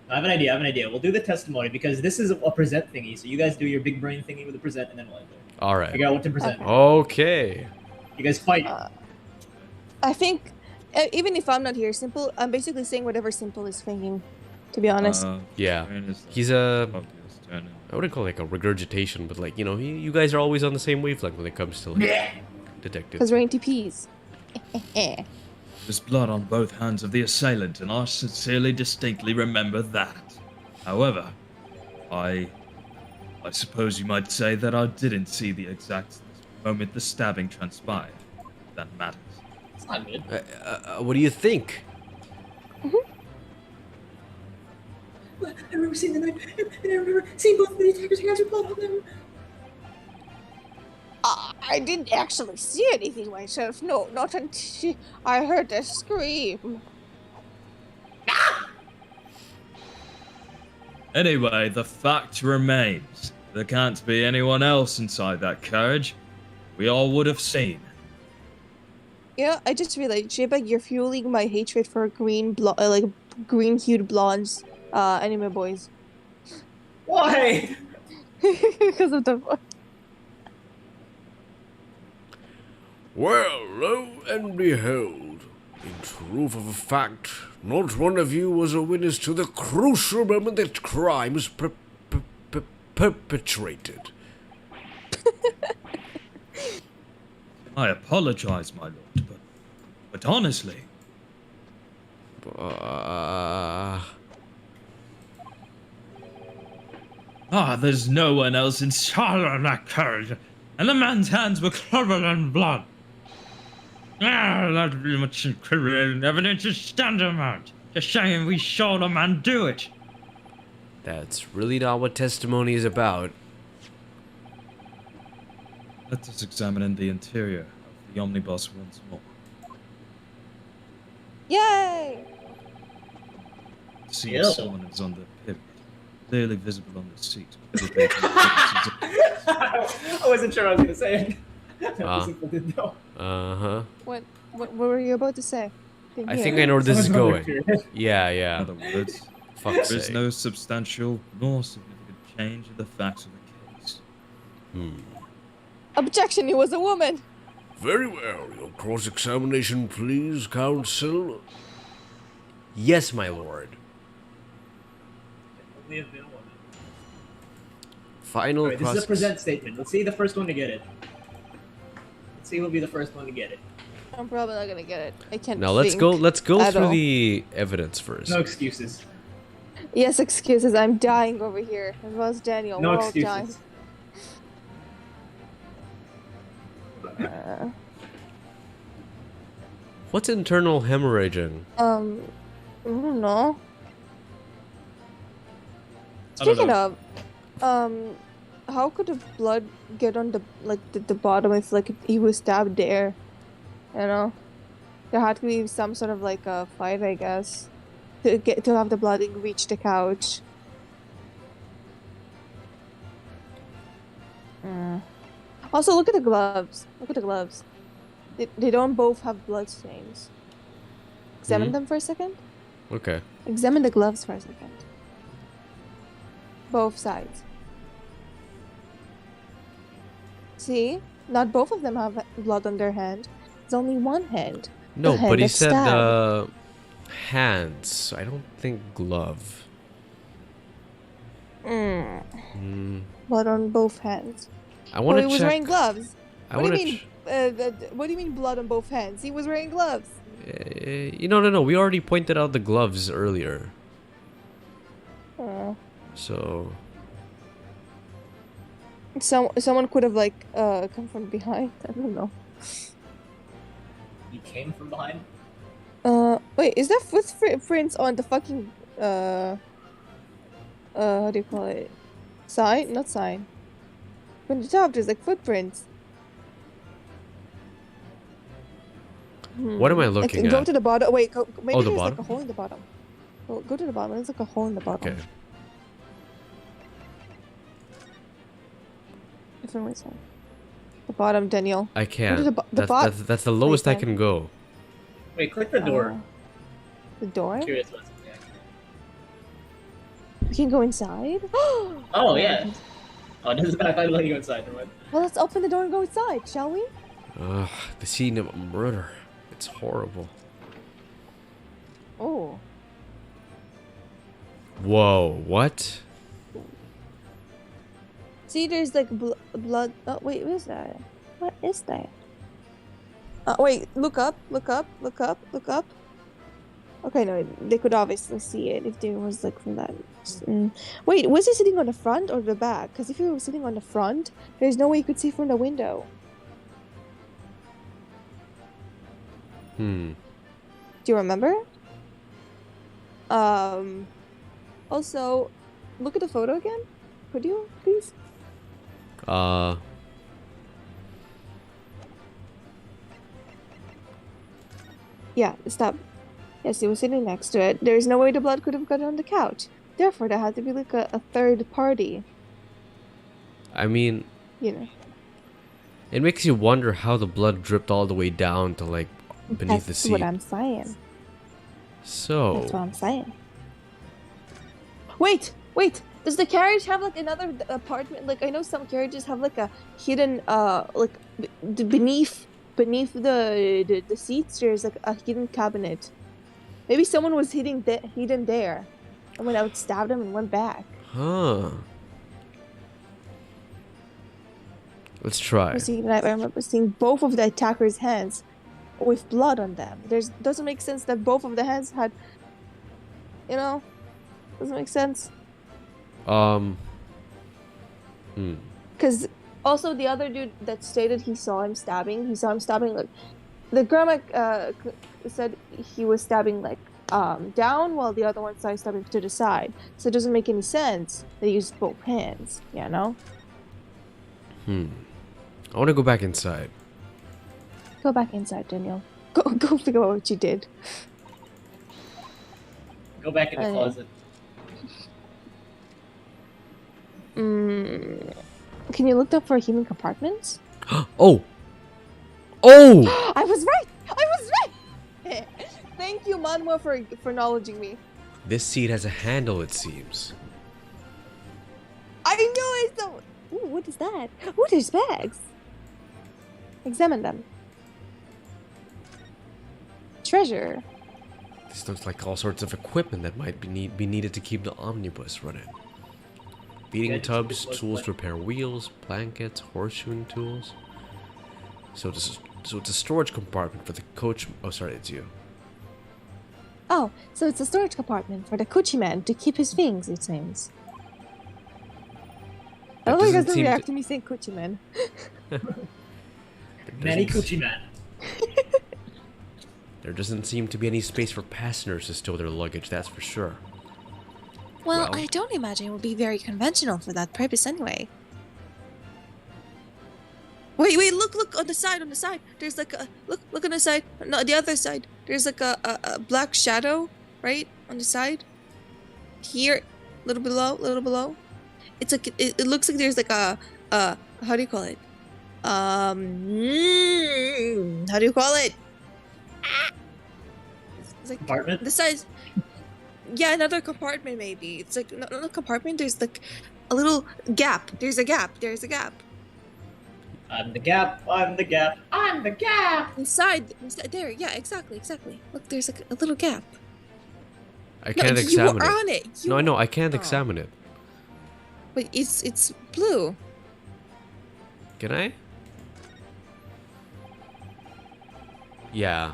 I have an idea. We'll do the testimony because this is a present thingy. So you guys do your big brain thingy with the present, and then we'll All right. figure out what to present. Okay. You guys fight. I think, even if I'm not here, Simple, I'm basically saying whatever Simple is thinking, to be honest. Yeah. Fairness, He's a. obvious turn. I wouldn't call it like a regurgitation, but like, you know, you guys are always on the same wavelength when it comes to like detectives. Because we're NTPs. There's blood on both hands of the assailant, and I sincerely, distinctly remember that. However, I suppose you might say that I didn't see the exact moment the stabbing transpired. That matters. It's not good. What do you think? I remember seeing the knife, and I remember seeing both of the attackers' hands with blood on them. I didn't actually see anything myself. No, not until I heard a scream. Anyway, the fact remains. There can't be anyone else inside that carriage. We all would have seen. Yeah, I just realized, Shiba, you're fueling my hatred for green-hued blondes, anime boys. Why? Because of the. Well, lo and behold, in truth of a fact, not one of you was a witness to the crucial moment that crime was perpetrated. I apologize, my lord, but honestly, there's no one else inside of that carriage, and the man's hands were covered in blood. That'd be much incriminating evidence to stand him out. Just saying we saw the man do it. That's really not what testimony is about. Let us examine the interior of the omnibus once more. Yay! See Ew. if someone is on the pivot, clearly visible on the seat. I wasn't sure I was gonna say it. Simple didn't know. What were you about to say? Didn't I hear. think I know where this is Someone's going. wondering. Yeah, In yeah. other words, Fuck's there is sake. no substantial nor significant change in the facts of the case. Objection, he was a woman! Very well, your cross-examination, please, counsel. Yes, my lord. Only have been a woman. Final Alright, this is a cross. present statement. Let's see the first one to get it. Let's see who'll be the first one to get it. I'm probably not gonna get it. I can't Now let's think go. Let's go at through all. the evidence first. No excuses. Yes, excuses. I'm dying over here. As well as Daniel. No We're all dying. excuses. What's internal hemorrhaging? I don't know. I don't Speaking know. of, how could the blood get on the bottom if like he was stabbed there? You know, there had to be some sort of like a fight, I guess, to have the blood reach the couch. Also, look at the gloves. Look at the gloves. They don't both have blood stains. Examine Mhm. them for a second. Okay. Examine the gloves for a second. Both sides. See? Not both of them have blood on their hand. It's only one hand. No, The hand but he that said stabbed. hands. I don't think glove. Mm. Hmm. Blood on both hands. I Well, want he to was check. wearing gloves. I What do want you to. mean? What do you mean blood on both hands? He was wearing gloves. No. We already pointed out the gloves earlier. Oh. So Someone could have like come from behind. I don't know. He came from behind. Wait, is there footprints on the fucking how do you call it? Sign? Not sign. On the top, there's like footprints. what am I looking Go at? to the bottom. Wait, maybe Oh, the there's like bottom? a hole in the bottom. Go to the bottom. There's like a hole in the bottom. Okay. Different way side. The bottom, Daniel. I can't. the That's the lowest I Wait, can go. Wait, click the door. The door? Curious what's in there. We can go inside? Oh yeah. Oh, this is bad. I thought you were letting you go inside. Never mind. Well, let's open the door and go inside, shall we? Ugh, the scene of a murder. It's horrible. Oh. Whoa, what? See, there's like blood. Oh, wait, what is that? What is that? Wait, look up, look up, look up, look up. Okay, no, they could obviously see it if there was like from that. Wait, was he sitting on the front or the back? Because if he was sitting on the front, there's no way you could see from the window. Hmm. Do you remember? Also, look at the photo again. Could you, please? Yeah, stop. Yes, he was sitting next to it. There's no way the blood could have gotten on the couch. Therefore, there had to be like a third party. I mean, You know. it makes you wonder how the blood dripped all the way down to like beneath the That's seat. what I'm saying. That's what So, I'm saying. Wait, wait. Does the carriage have like another apartment? Like I know some carriages have like a hidden beneath the seats. There's like a hidden cabinet. Maybe someone was hidden there, and went out, stabbed him, and went back. huh? Let's try. I remember seeing both of the attackers' hands with blood on them. Doesn't make sense that both of the hands had. You know, doesn't make sense. Because also the other dude that stated he saw him stabbing like the grandma said he was stabbing like down while the other one started stabbing to the side. So it doesn't make any sense they used both hands, you know? I want to go back inside. Go back inside, Daniel. Go figure out what you did. Go back in the closet. Can you look up for hidden compartments? Oh! Oh! I was right! I was right! Thank you, Manwa, for acknowledging me. This seat has a handle, it seems. I knew it! So... Ooh, what is that? Ooh, there's bags. Examine them. Treasure. This looks like all sorts of equipment that might be needed to keep the omnibus running. Feeding tubs, tools to repair wheels, blankets, horseshoeing tools. So it's a storage compartment for the coach. Oh, sorry, it's you. Oh, so it's a storage compartment for the coochie man to keep his things, it seems. I don't think doesn't that's seem react to- to me saying coochie man. Manny Doesn't- Coochie Man. There doesn't seem to be any space for passengers to stow their luggage, that's for sure. Well, Well- I don't imagine it would be very conventional for that purpose anyway. Wait, look on the side, There's like a, look on the side, no, the other side. There's like a black shadow, right, on the side. Here, little below. It's like, it looks like there's like a, how do you call it? How do you call it? It's like Compartment? the size. Yeah, another compartment maybe. It's like not a compartment. There's like a little gap. There's a gap. I'm the gap. I'm the gap. I'm the gap. Inside there. Yeah, exactly. Look, there's like a little gap. I can't you examine were it. on it. No, I know, I can't Oh. examine it. But it's blue. Can I? Yeah.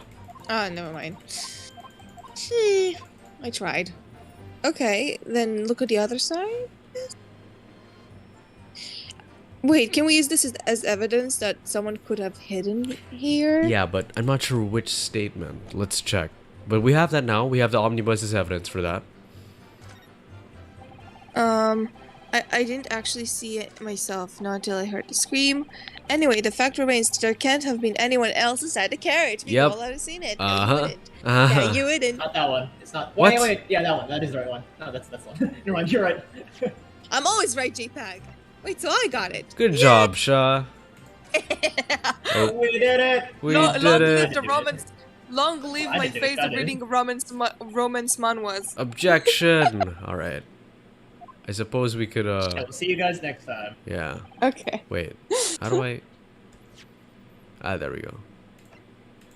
Oh, never mind. I tried. Okay, then look at the other side. Wait, can we use this as evidence that someone could have hidden here? Yeah, but I'm not sure which statement. Let's check. But we have that now. We have the omnibus as evidence for that. I didn't actually see it myself, not until I heard the scream. Anyway, the fact remains that there can't have been anyone else inside the carriage. We Yep. all have seen it. Uh-huh. No, you wouldn't. Uh-huh. Yeah, you wouldn't. Not that one. It's not. What? Wait. Yeah, that one. That is the right one. No, that's the one. Never mind. You're right. I'm always right, JPEG. Wait, so I got it. Good job, Shaw. Oh, We did it. we long did live it. the romance. Long live I my did it, face I of did. reading romance manhwas. Objection. All right. I suppose we could We'll see you guys next time. yeah. Okay. Wait. How do I there we go.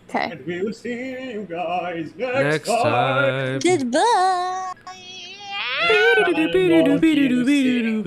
Okay. And we will see you guys Next time. Goodbye. Next time, we'll see you soon.